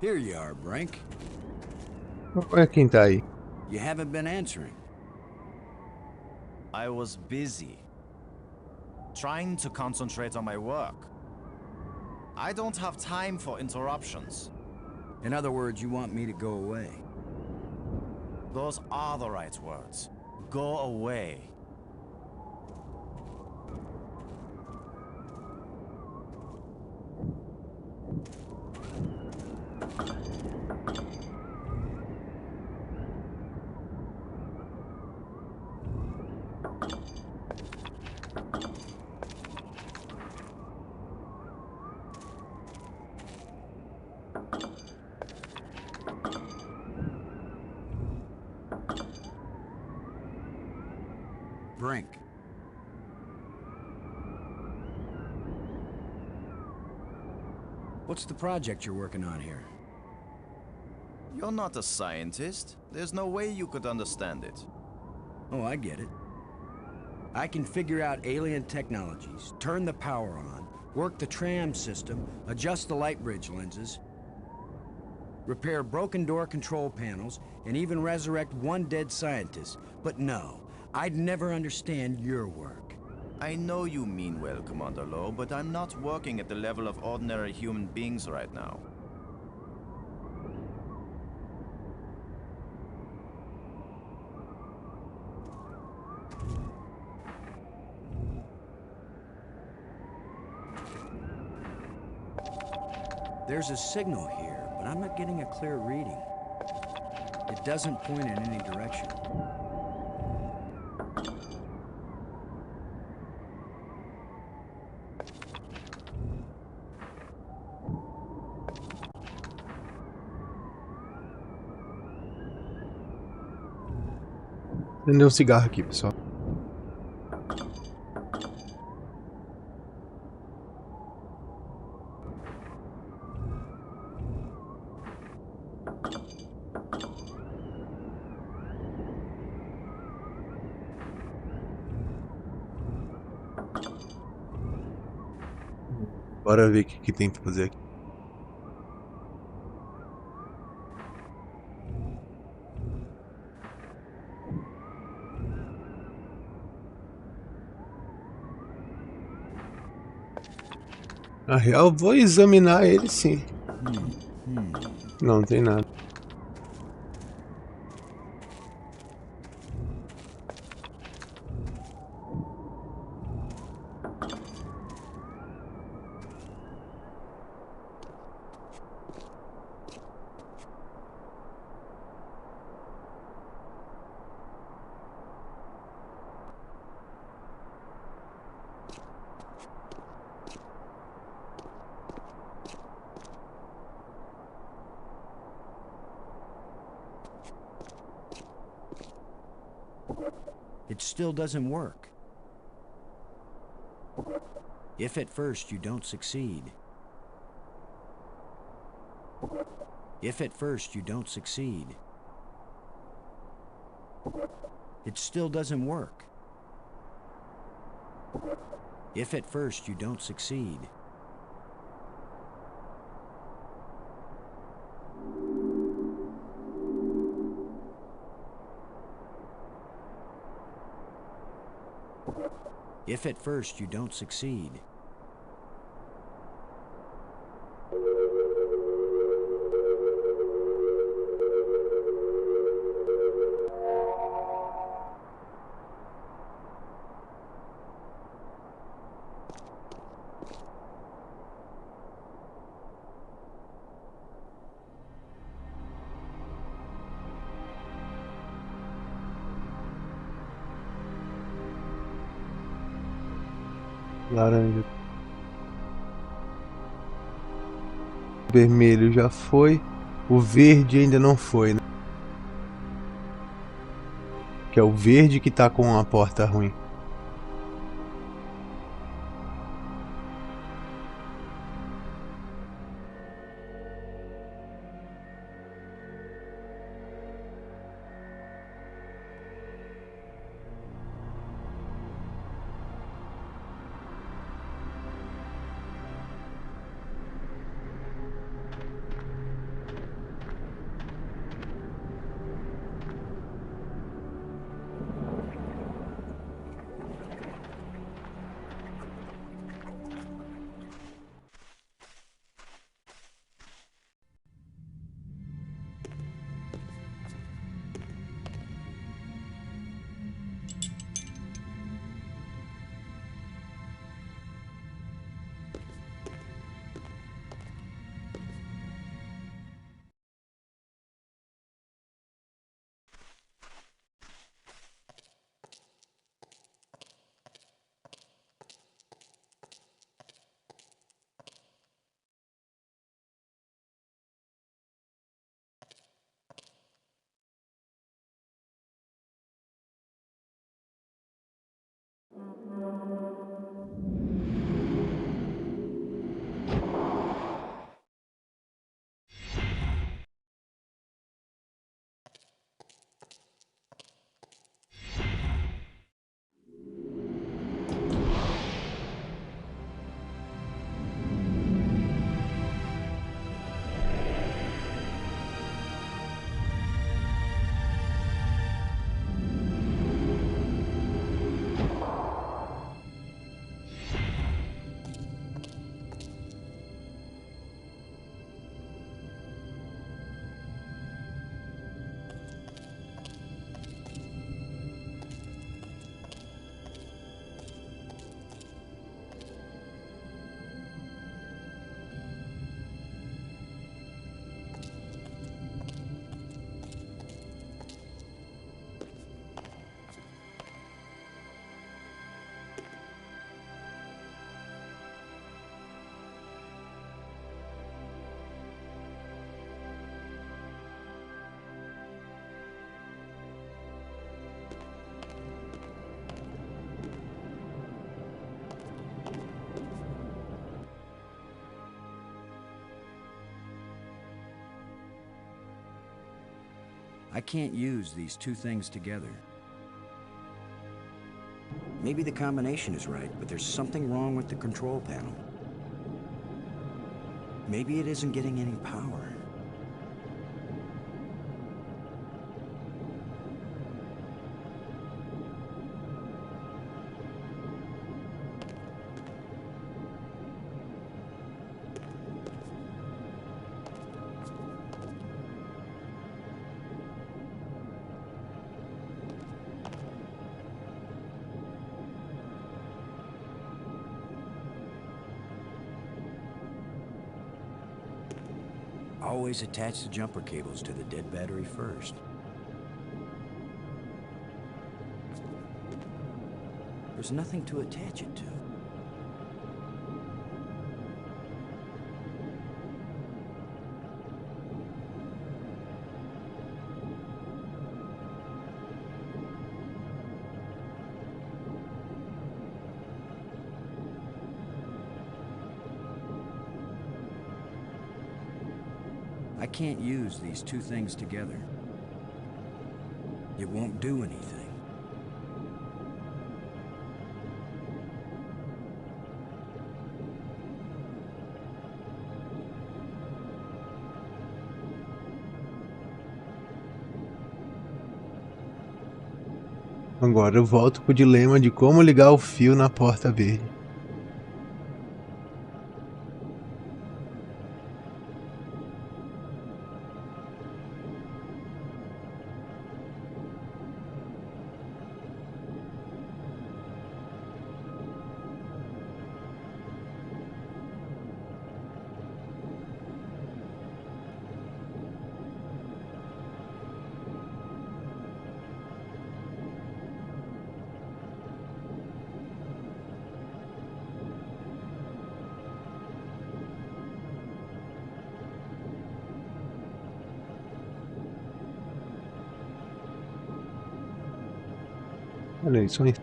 here you are, Brink. Olha quem tá aí. You haven't been answering. I was busy. Trying to concentrate on my work. I don't have time for interruptions. In other words, you want me to go away. Those are the right words. Go away. Brink. What's the project you're working on here? You're not a scientist. There's no way you could understand it. Oh, I get it. I can figure out alien technologies, turn the power on, work the tram system, adjust the light bridge lenses, repair broken door control panels, and even resurrect one dead scientist. But no, I'd never understand your work. I know you mean well, Commander Lowe, but I'm not working at the level of ordinary human beings right now. There's a signal here, but I'm not getting a clear reading. It doesn't point in any direction. Acendeu um cigarro aqui, pessoal. Bora ver o que tem que fazer aqui. Na real, vou examinar ele sim. Não tem nada. It still doesn't work. If at first you don't succeed. If at first you don't succeed. It still doesn't work. If at first you don't succeed. If at first you don't succeed. Laranja. O vermelho já foi. O verde ainda não foi, né? Que é o verde que tá com a porta ruim. I can't use these two things together. Maybe the combination is right, but there's something wrong with the control panel. Maybe it isn't getting any power. Always attach the jumper cables to the dead battery first. There's nothing to attach it to. I can't use these two things together. It won't do anything. Agora eu volto pro dilema de como ligar o fio na porta verde. Olha isso aí.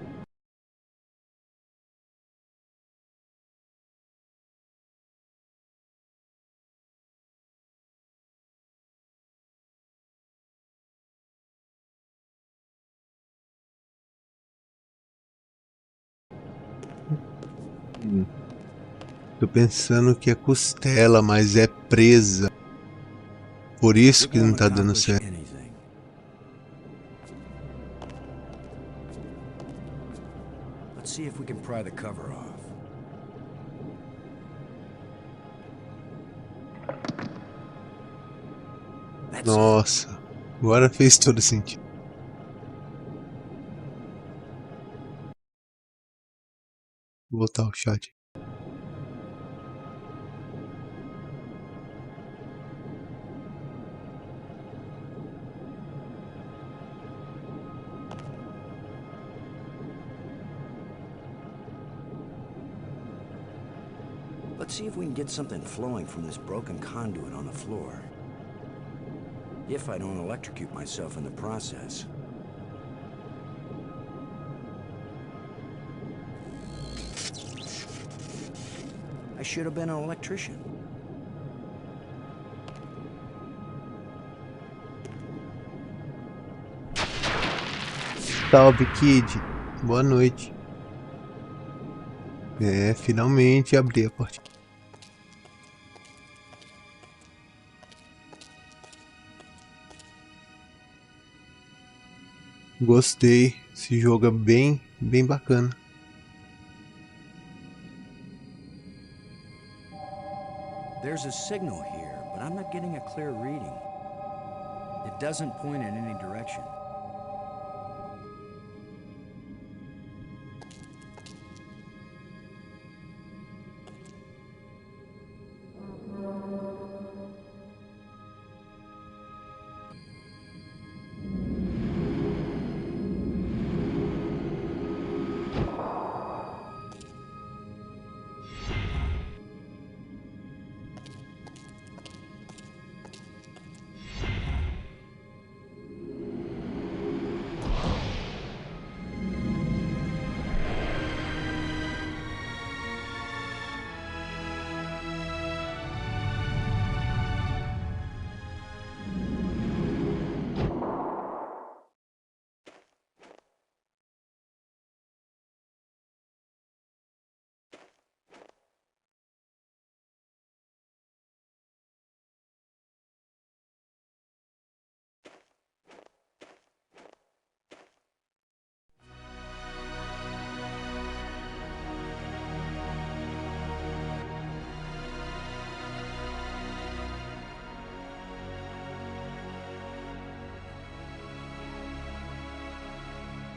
Tô pensando que é costela, mas é presa. Por isso que não tá dando certo. Let's see if we can pry the cover off. Nossa, agora fez todo sentido. Vou voltar ao chat. Let's see if we can get something flowing from this broken conduit on the floor. If I don't electrocute myself in the process. I should have been an electrician. Salve, Kid. Boa noite. Finalmente abri a porta. Gostei. Esse jogo é bem bacana. There's a signal here, but I'm not getting a clear reading. It doesn't point in any direction.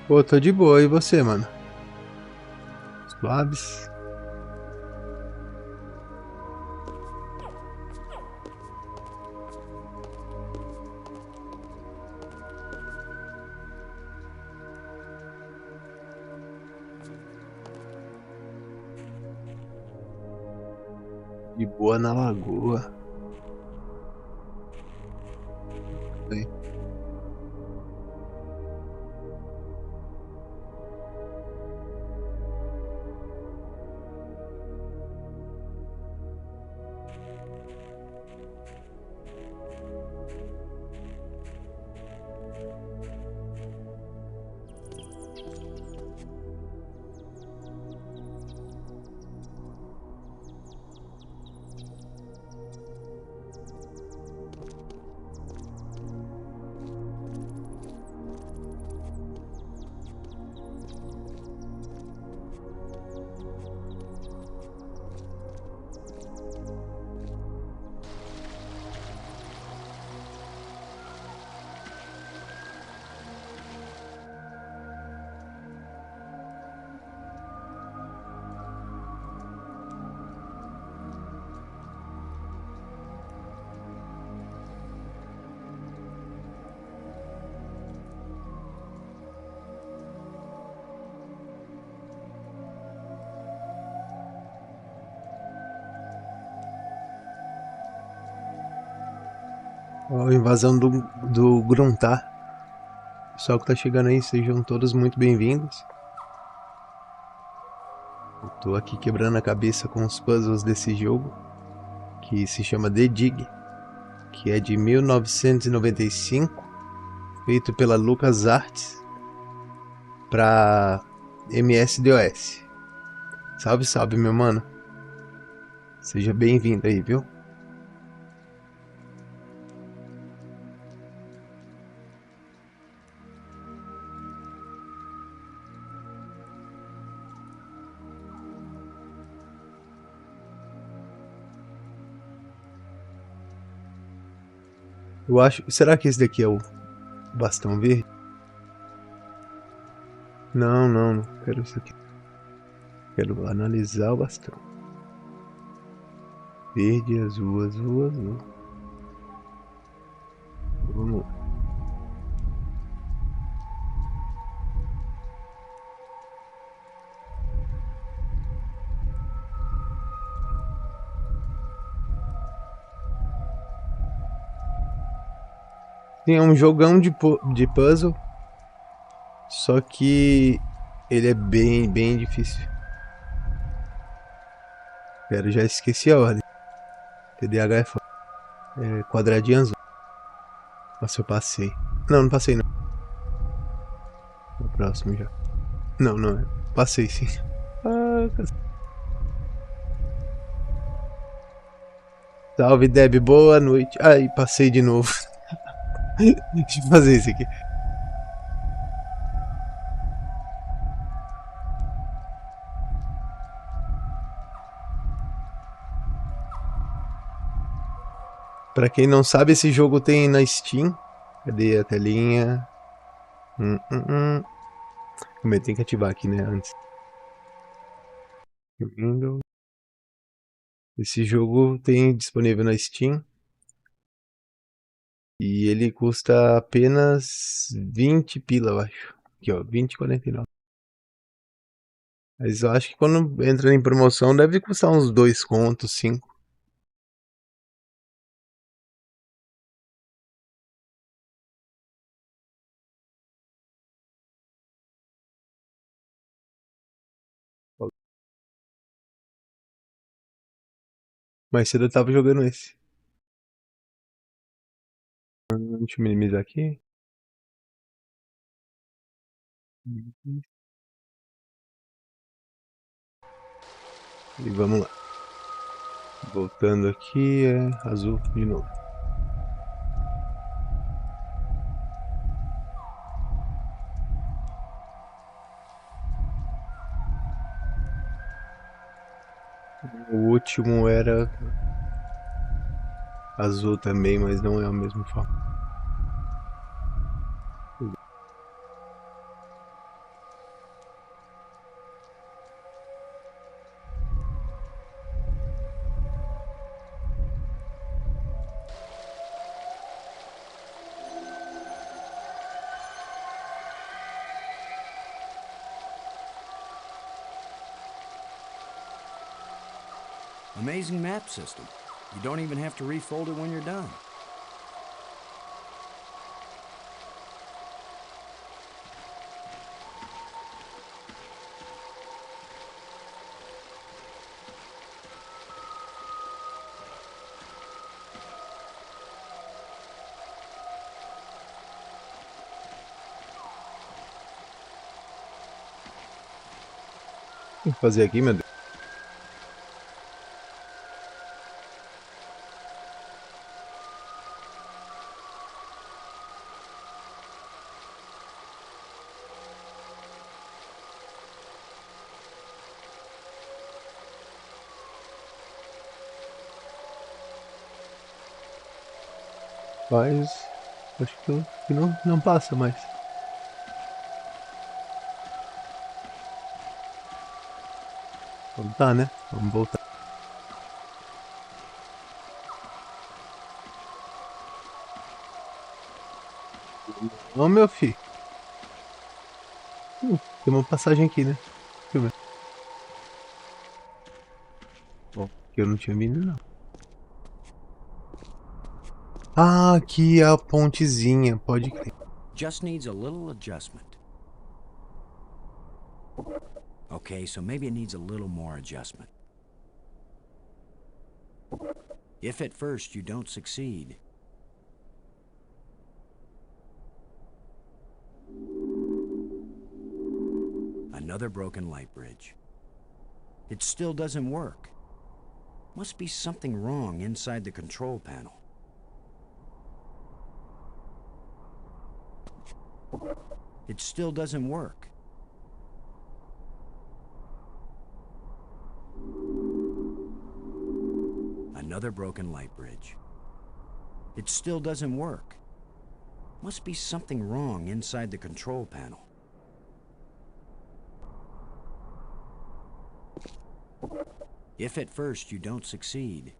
Pô, tô de boa. E você, mano? Suaves? De boa na lagoa. Bem. Ó, a invasão do Gruntar. Pessoal que tá chegando aí, sejam todos muito bem-vindos. Eu tô aqui quebrando a cabeça com os puzzles desse jogo, que se chama The Dig, que é de 1995, feito pela LucasArts para MS-DOS. Salve, salve, meu mano. Seja bem-vindo aí, viu? Eu acho... Será que esse daqui é o bastão verde? Não, não quero isso aqui. Quero analisar o bastão. Verde, azul, azul, azul. Vamos lá. Sim, é um jogão de puzzle. Só que ele é bem difícil. Pera, já esqueci a ordem. TDAH é foda. É quadradinho azul. Nossa, eu passei. Não, não passei não. No próximo já. Não, não. Passei sim. Ah, salve, Deb. Boa noite. Ai, passei de novo. Deixa eu fazer isso aqui. Pra quem não sabe, esse jogo tem na Steam. Cadê a telinha? Eu tenho que ativar aqui, né? Antes. Windows. Esse jogo tem disponível na Steam. E ele custa apenas 20 pila, eu acho. Aqui, ó, 20,49. Mas eu acho que quando entra em promoção deve custar uns 2 contos, 5. Mais cedo eu tava jogando esse. Deixa eu minimizar aqui. E vamos lá. Voltando aqui, é azul de novo. O último era azul também, mas não é a mesma forma. Amazing map system. You don't even have to refold it when you're done. O que fazer aqui, meu Deus? Mas acho que não passa mais. Então tá, né? Vamos voltar. Não, meu filho. Tem uma passagem aqui, né? Deixa eu ver. Bom, que eu não tinha vindo, não. Ah, aqui é a pontezinha, pode crer. Just needs a little adjustment. Okay, so maybe it needs a little more adjustment. If at first you don't succeed, another broken light bridge. It still doesn't work. Must be something wrong inside the control panel. It still doesn't work. Another broken light bridge. It still doesn't work. Must be something wrong inside the control panel. If at first you don't succeed,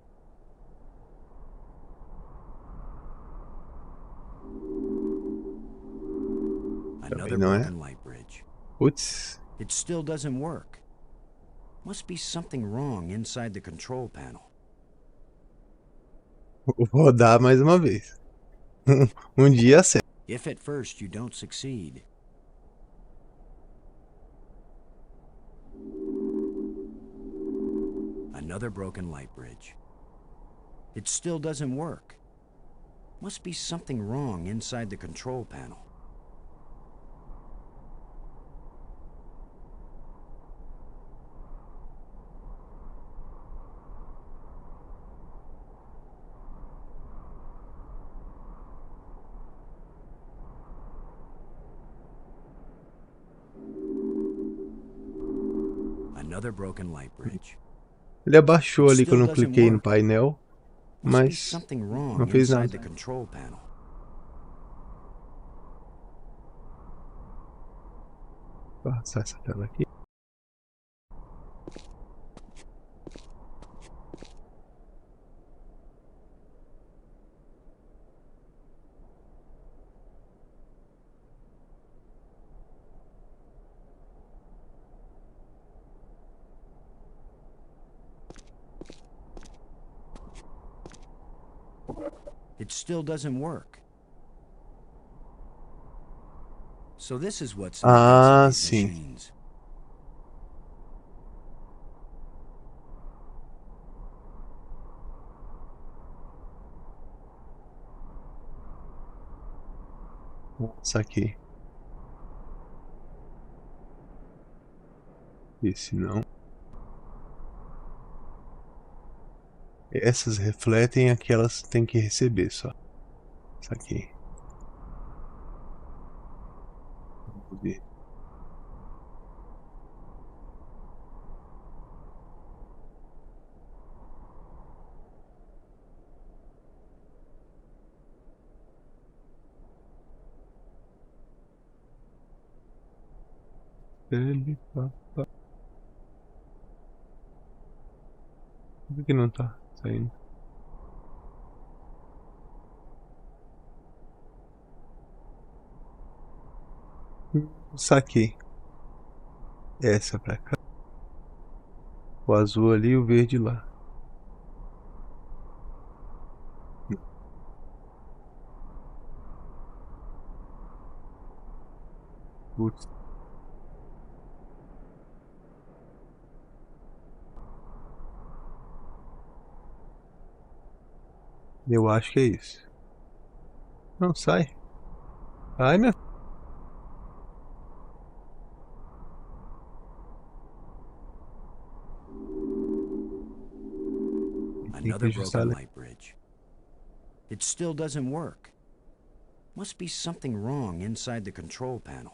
another broken light bridge. Putz. It still doesn't work. Must be something wrong inside the control panel. Vou rodar mais uma vez. Dia certo. If at first you don't succeed, another broken light bridge. It still doesn't work. Must be something wrong inside the control panel. Another broken light bridge. Ele abaixou ali quando eu cliquei no painel, mas não fez nada. Vou passar essa tela aqui. It still doesn't work. So this is what's sim. Machines. Saquei. Esse não. Essas refletem aquelas que tem que receber só. Saquei. Vamos ver. Por que não tá saindo? Saquei. Essa pra cá. O azul ali e o verde lá. Putz. Eu acho que é isso. Não, sai. Ai, meu. Tem que Another ajustar broken ali. light bridge. It still doesn't work. Must be something wrong inside the control panel.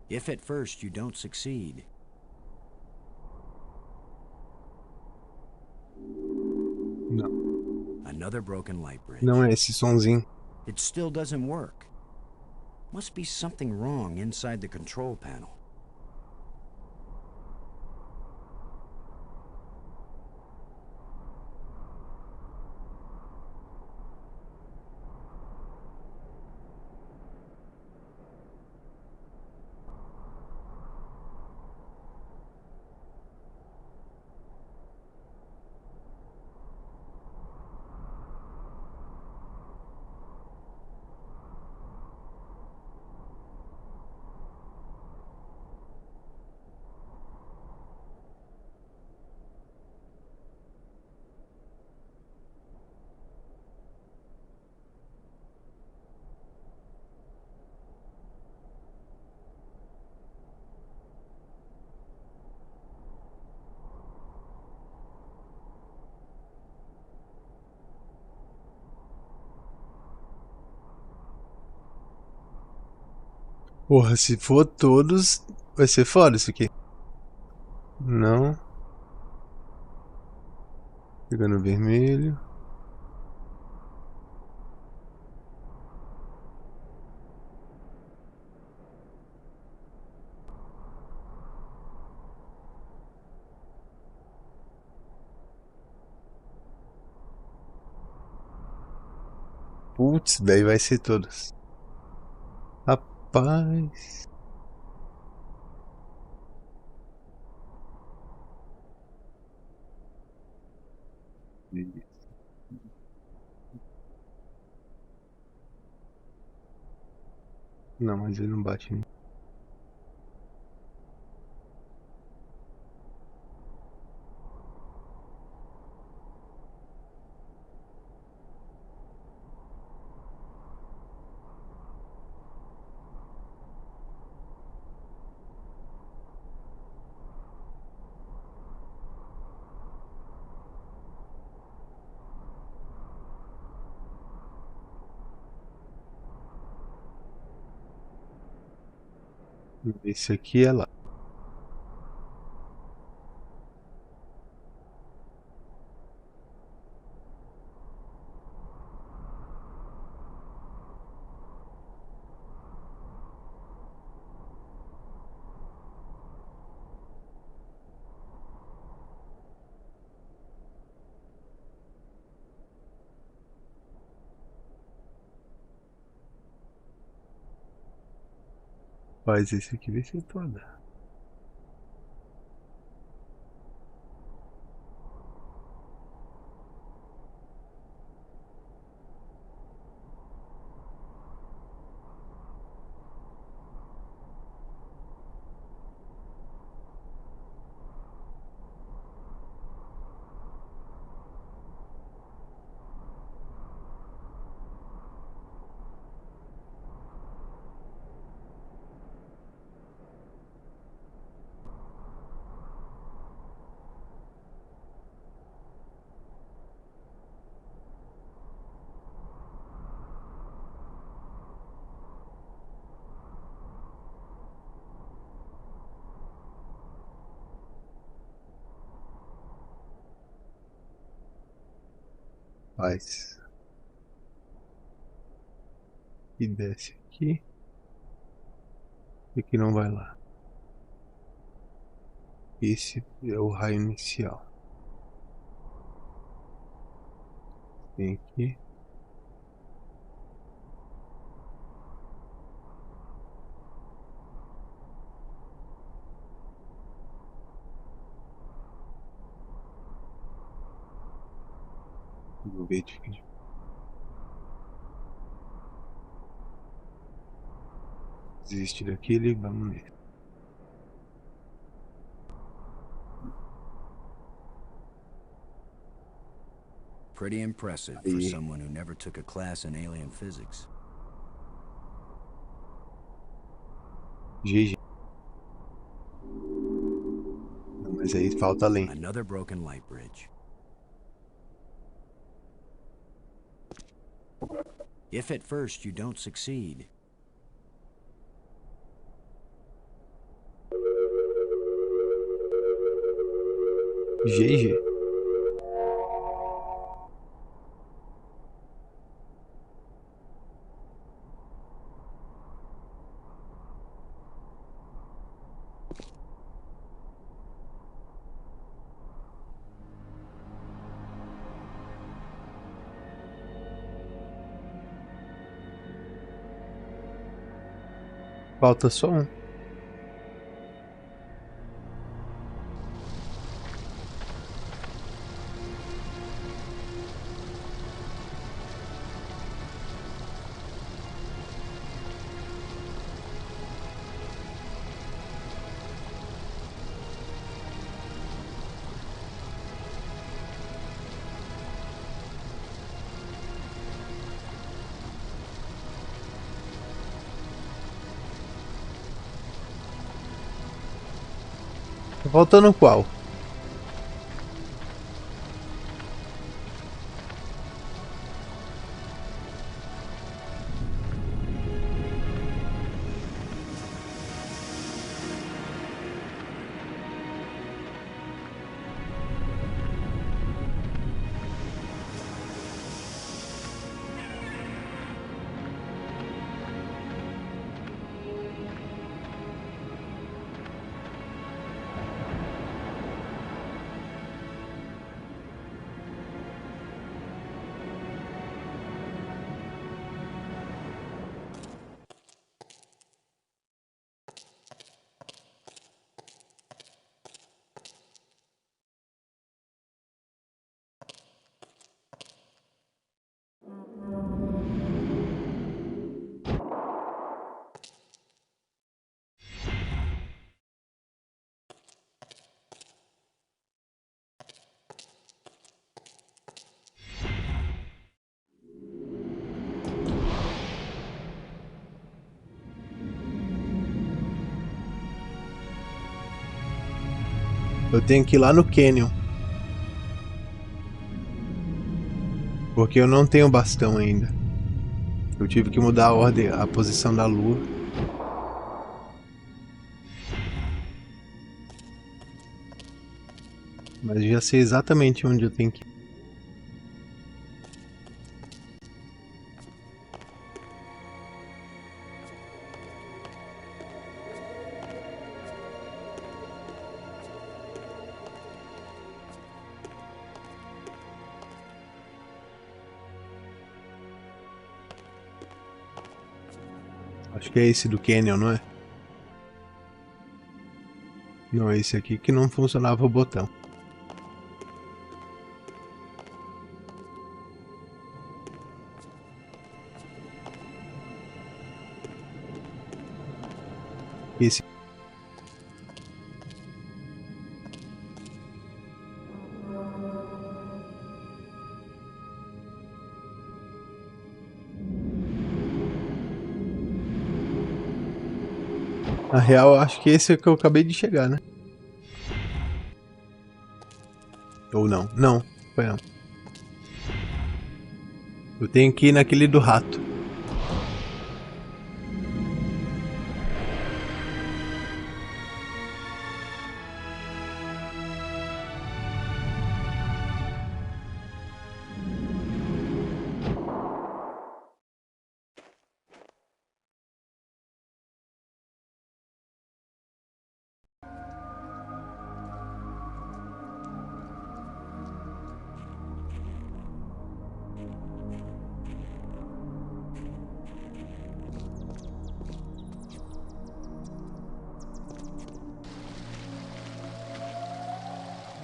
If at first you don't succeed, Não. another broken light bridge. Não é esse sonzinho. It still doesn't work. Must be something wrong inside the control panel. Porra, se for todos, vai ser foda isso aqui. Não. Pegando vermelho. Putz, daí vai ser todos. Rapaz. Não, mas ele não bate em mim. Esse aqui é lá. Faz esse aqui vai ser toda. Faz. E desce aqui. E aqui não vai lá. Esse é o raio inicial. Tem aqui. Vou ver de Desiste daquele, vamos ver. Pretty impressive for someone who never took a class in alien physics. GG. Não, mas aí falta além. Another broken light bridge. If at first you don't succeed, GG. Falta só um. Tá faltando qual? Eu tenho que ir lá no Canyon. Porque eu não tenho bastão ainda. Eu tive que mudar a ordem, a posição da lua. Mas já sei exatamente onde eu tenho que ir. Acho que é esse do Canyon, não é? Não, é esse aqui que não funcionava o botão. Esse. Na real, eu acho que esse é que eu acabei de chegar, né? Ou não? Não, foi não. Eu tenho que ir naquele do rato.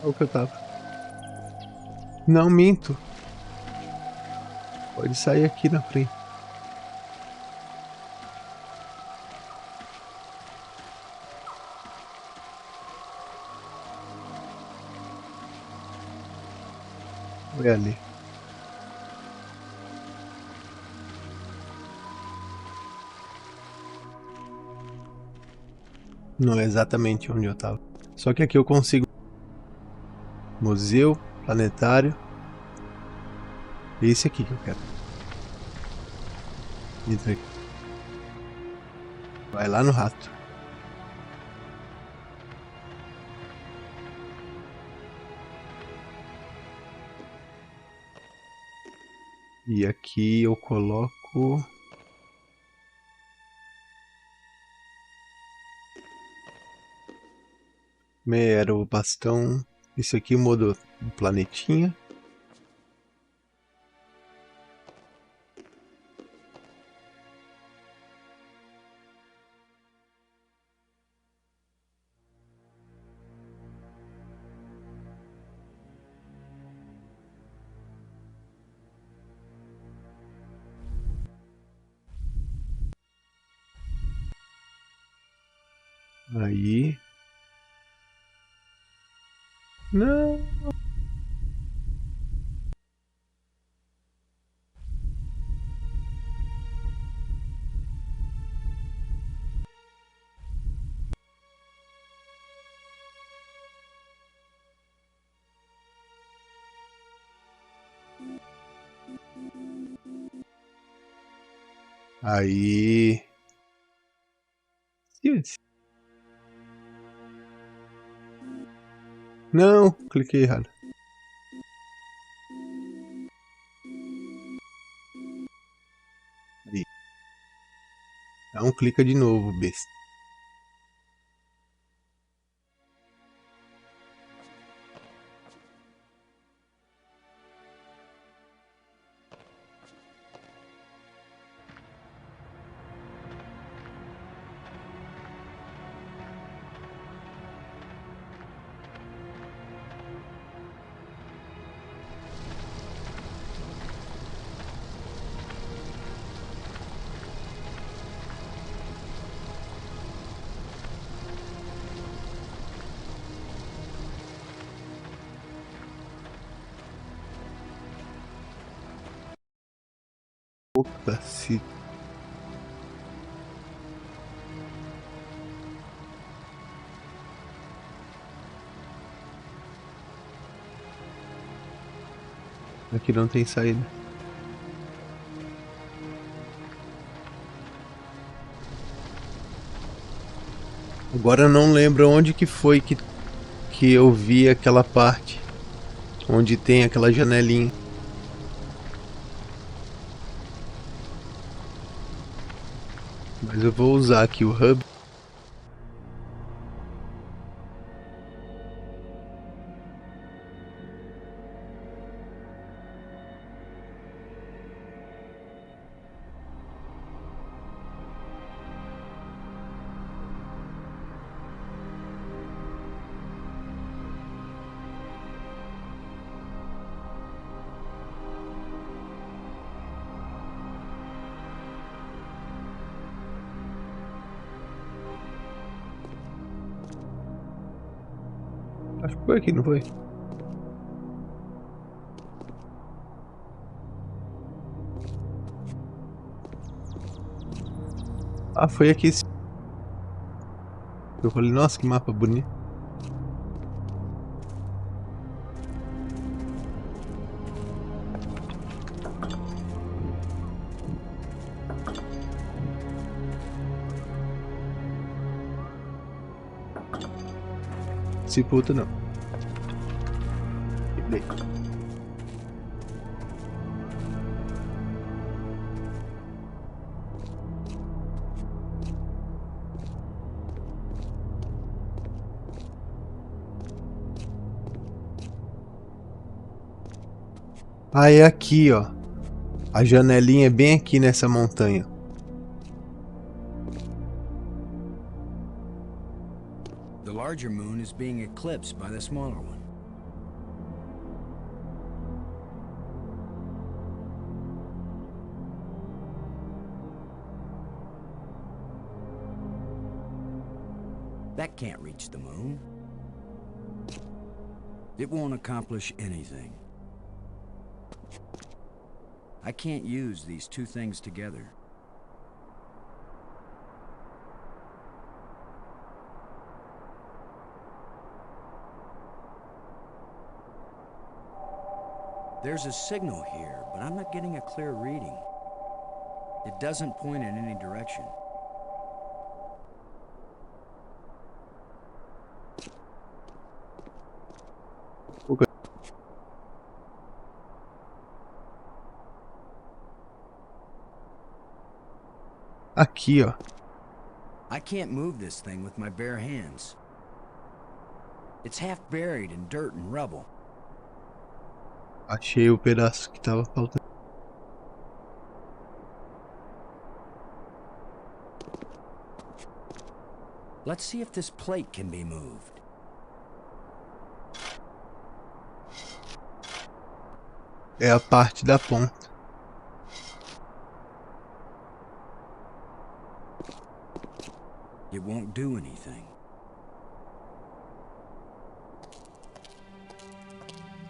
Olha o que eu tava. Não, minto. Pode sair aqui na frente. É ali. Não é exatamente onde eu tava. Só que aqui eu consigo. Museu, planetário. Esse aqui que eu quero. Entra aqui. Vai lá no rato. E aqui eu coloco. Era o bastão. Isso aqui muda o planetinha. Aí. Não. Aí. Não, cliquei errado. Aí. Então clica de novo, besta. Opa, se. Aqui não tem saída. Agora eu não lembro onde que foi que eu vi aquela parte. Onde tem aquela janelinha. Mas eu vou usar aqui o hub. Acho que foi aqui, não foi? Ah, foi aqui. Eu falei, nossa, que mapa bonito. Se puta não. Quebrei. Ah, é aqui, ó. A janelinha é bem aqui nessa montanha. The larger moon is being eclipsed by the smaller one. That can't reach the moon. It won't accomplish anything. I can't use these two things together. There's a signal here, but I'm not getting a clear reading. It doesn't point in any direction. Okay. Aqui, ó. I can't move this thing with my bare hands. It's half buried in dirt and rubble. Achei o pedaço que tava faltando. Let's see if this plate can be moved. É a parte da ponta. It won't do anything.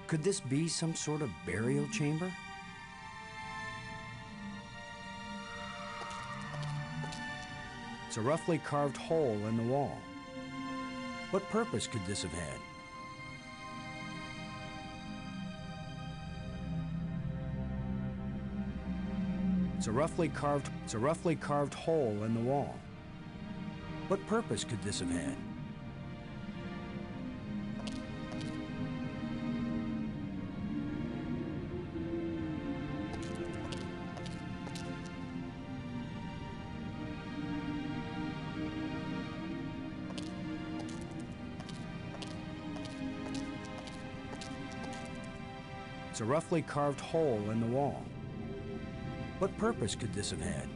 Could this be some sort of burial chamber? It's a roughly carved hole in the wall. What purpose could this have had? It's a roughly carved hole in the wall. What purpose could this have had? It's a roughly carved hole in the wall. What purpose could this have had?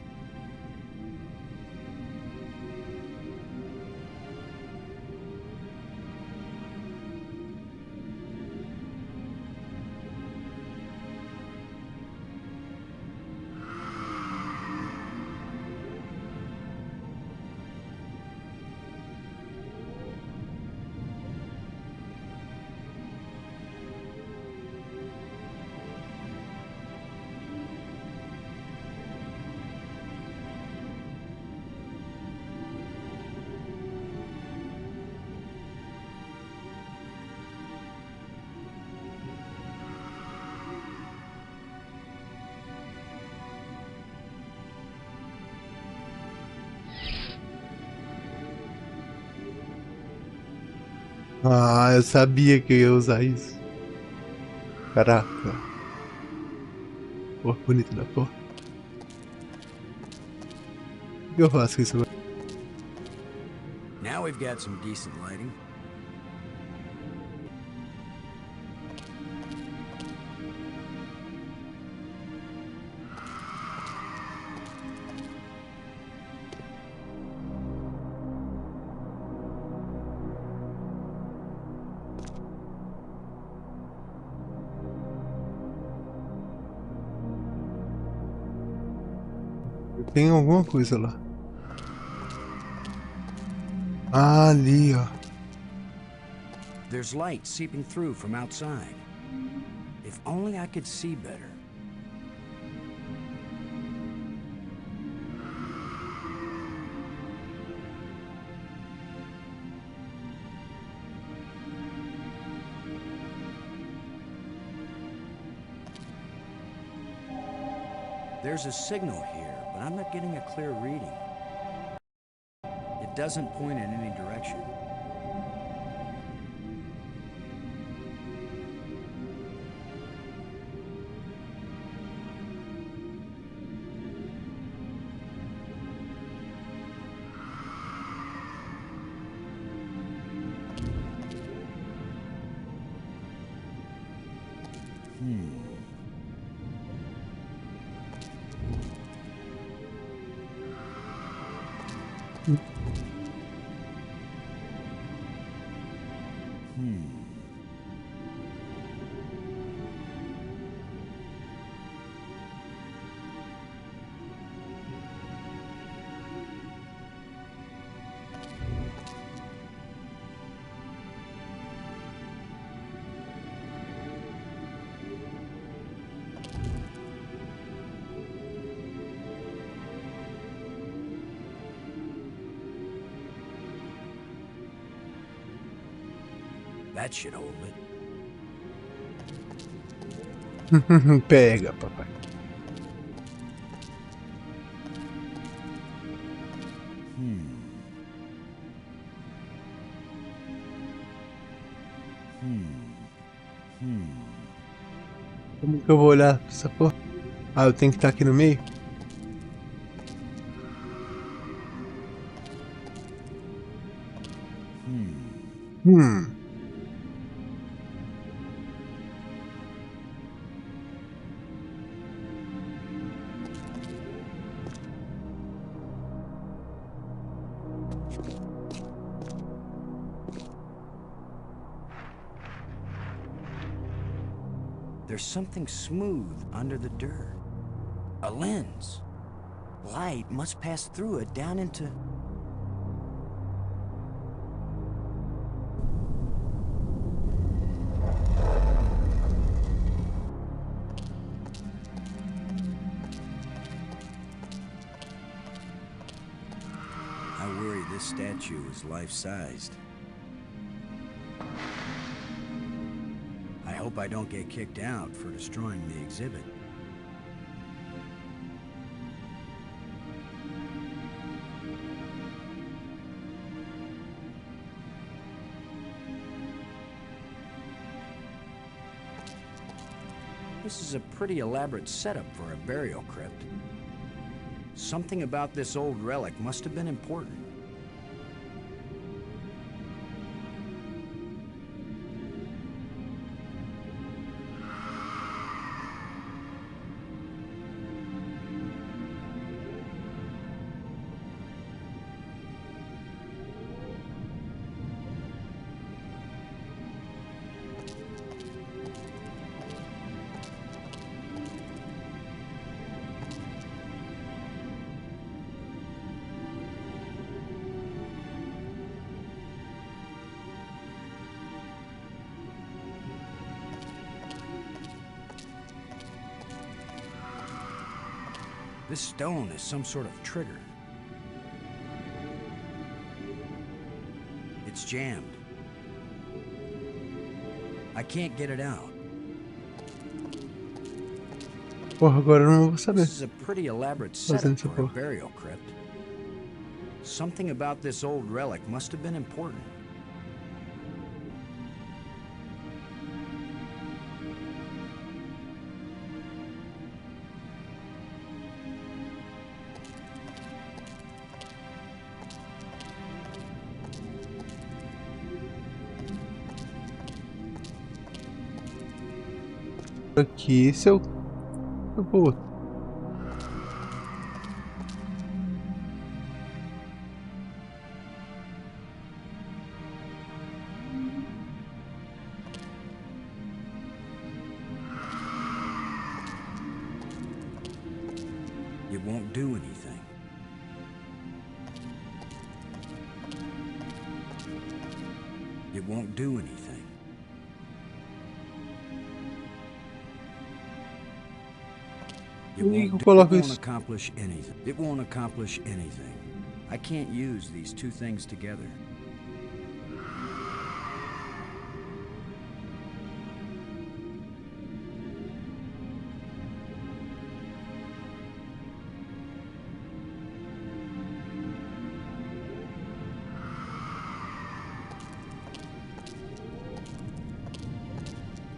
Ah, eu sabia que eu ia usar isso. Caraca. Pô, bonito da porra. O que eu faço com isso agora? Now we've got some decent lighting. Tem alguma coisa lá. Ah, ali, ó. There's light seeping through from outside. If only I could see better. There's a signal here, but I'm not getting a clear reading. It doesn't point in any direction. That should hold it. Pega, papai. Como que eu vou olhar pra essa porra? Ah, eu tenho que estar aqui no meio? There's something smooth under the dirt. A lens. Light must pass through it down into... I worry this statue is life-sized. I hope I don't get kicked out for destroying the exhibit. This is a pretty elaborate setup for a burial crypt. Something about this old relic must have been important. This stone is some sort of trigger. It's jammed. I can't get it out. Porra, agora eu não vou saber. This is a pretty elaborate setup for a burial crypt. Something about this old relic must have been important. Aqui, se eu vou. It won't do anything. It won't do anything. It won't accomplish anything. It won't accomplish anything. I can't use these two things together.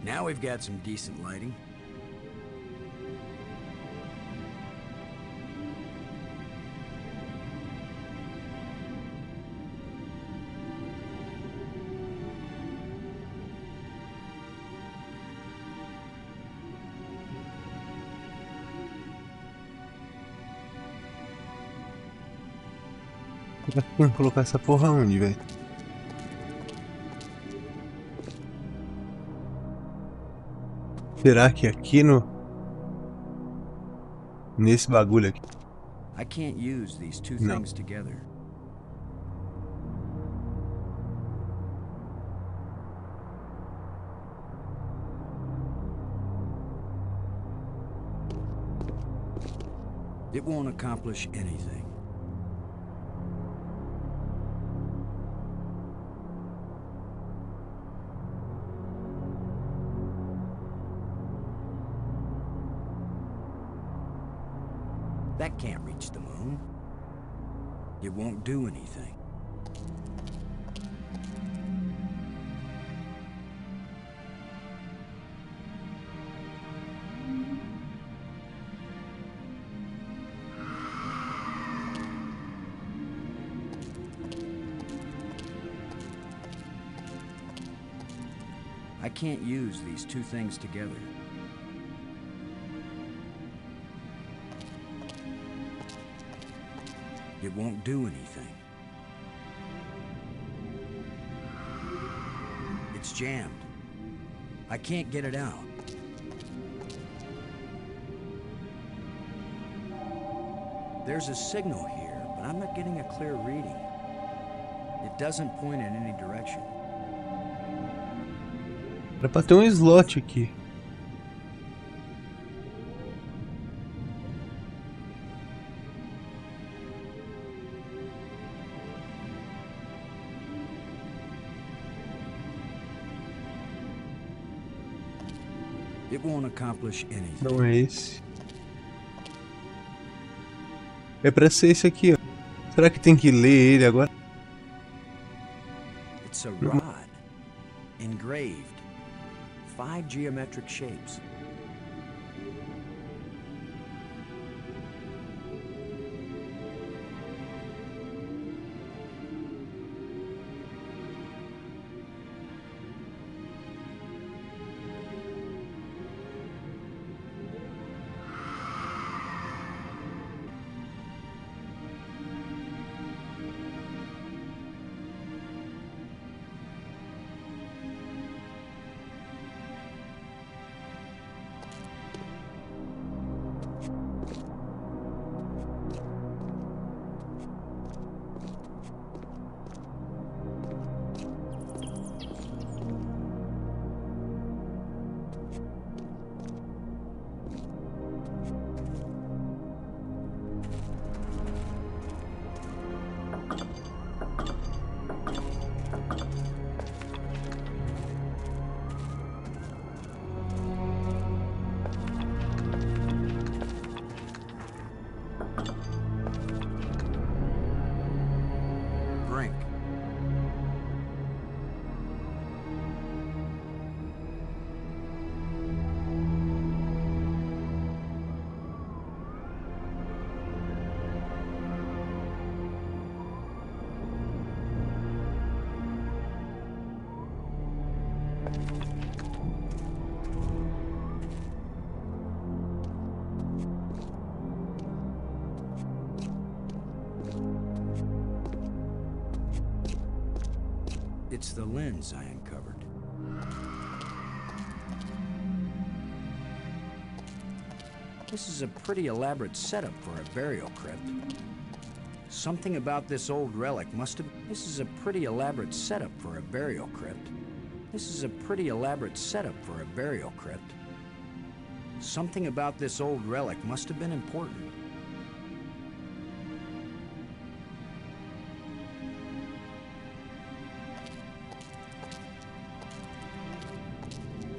Now we've got some decent lighting. Vou colocar essa porra onde, velho? Será que aqui no... Nesse bagulho aqui? I can't use these two things together. It won't accomplish anything. That can't reach the moon. It won't do anything. I can't use these two things together. It won't do anything. It's jammed. I can't get it out. There's a signal here, but I'm not getting a clear reading. It doesn't point in any direction. Era pra ter um slot aqui. It won't accomplish anything. Não é esse. É pra ser esse aqui, ó. Será que tem que ler ele agora? It's a rod, engraved, 5 geometric shapes. Drink. It's the lens I uncovered. This is a pretty elaborate setup for a burial crypt. Something about this old relic must have... This is a pretty elaborate setup for a burial crypt. This is a pretty elaborate setup for a burial crypt. Something about this old relic must have been important.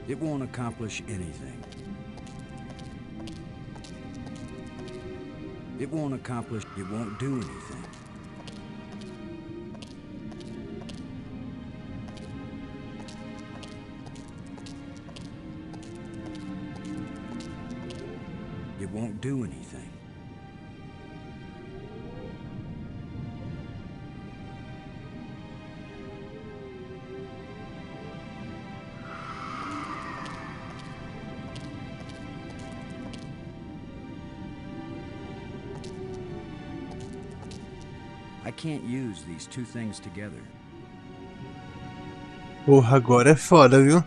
It won't accomplish anything. It won't accomplish... It won't do anything. It won't do anything. I can't use these two things together. Porra, agora é foda, viu?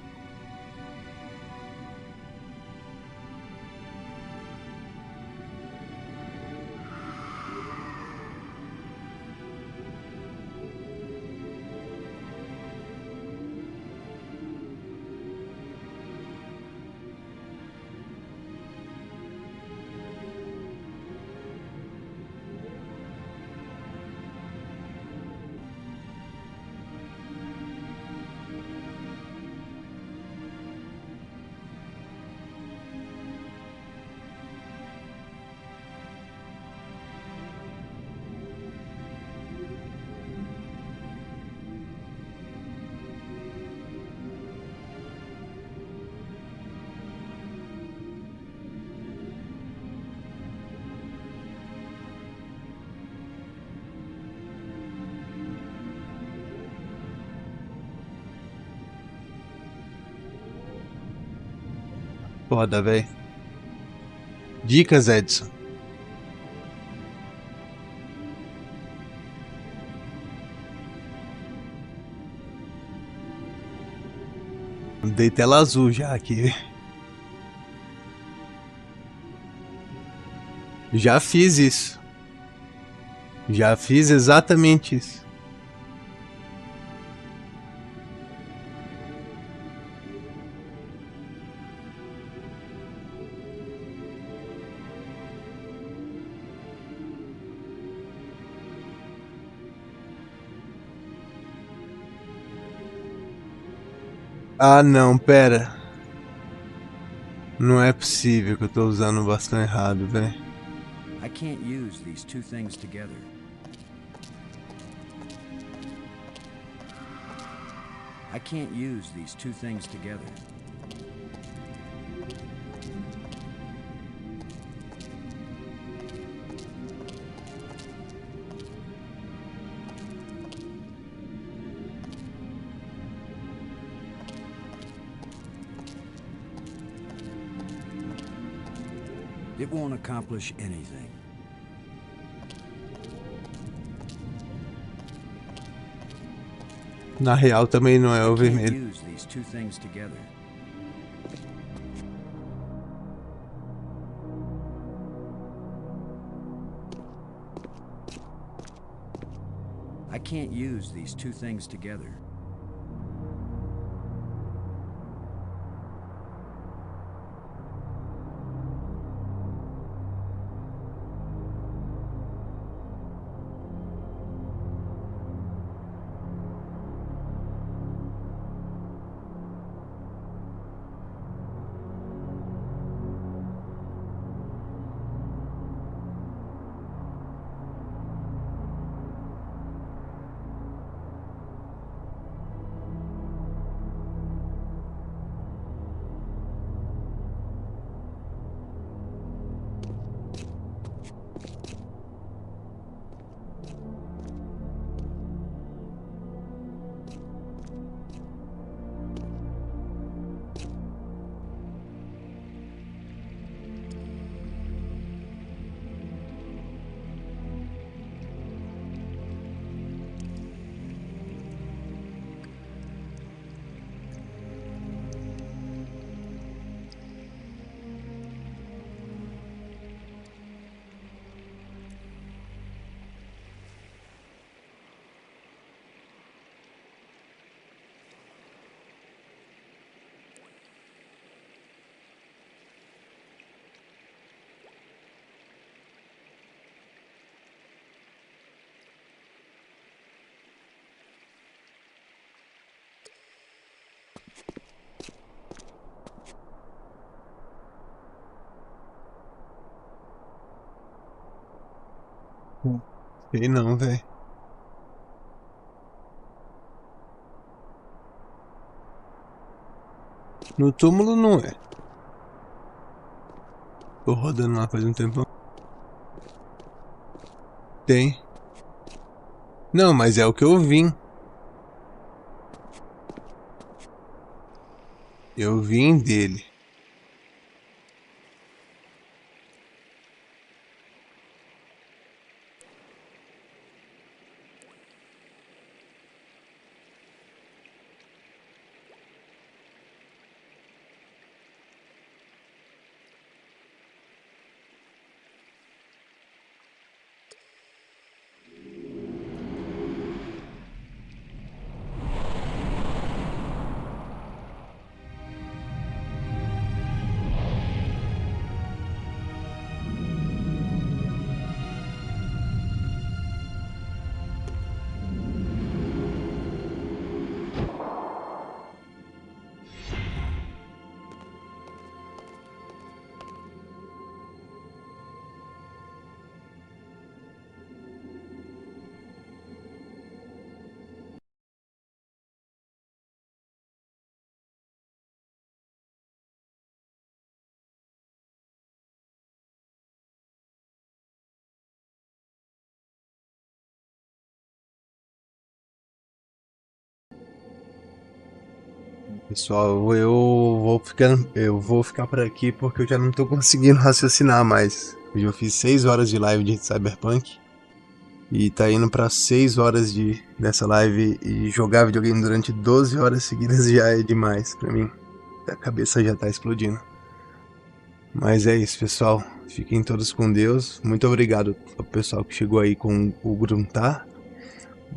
Foda, velho. Dicas, Edson. Dei tela azul já aqui. Já fiz isso. Já fiz exatamente isso. Ah, não, pera. Não é possível que eu tô usando o bastão errado, velho. I can't use these two things together. I can't use these two things together. It won't accomplish anything. Na real também não é o Can't vermelho. use these two things together. I can't use these two things together. Sei não, velho. No túmulo não é. Tô rodando lá faz um tempão. Tem. Não, mas é o que eu vim. Eu vim dele. Pessoal, eu vou ficar por aqui porque eu já não tô conseguindo raciocinar mais. Hoje eu fiz 6 horas de live de Cyberpunk e tá indo pra 6 horas dessa live, e jogar videogame durante 12 horas seguidas já é demais pra mim. A cabeça já tá explodindo. Mas é isso, pessoal. Fiquem todos com Deus. Muito obrigado ao pessoal que chegou aí com o Gruntar.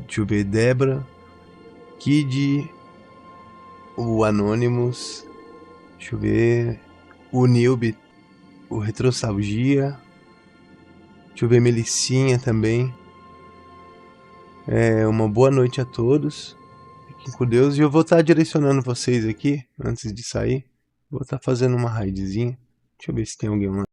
Deixa eu ver, Débora, Kid, o Anonymous, deixa eu ver, o Nilby, o Retrostalgia, deixa eu ver, Melicinha também. Uma boa noite a todos. Fiquem com Deus. E eu vou estar direcionando vocês aqui, antes de sair. Vou estar fazendo uma raidzinha. Deixa eu ver se tem alguém lá.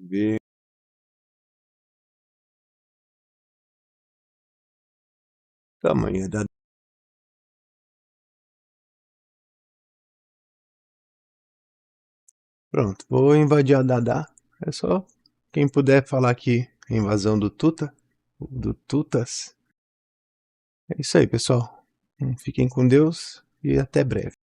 Ver. Tamanho da... Pronto, vou invadir a Dada. É só quem puder falar aqui a invasão do Tutas. É isso aí, pessoal. Fiquem com Deus e até breve.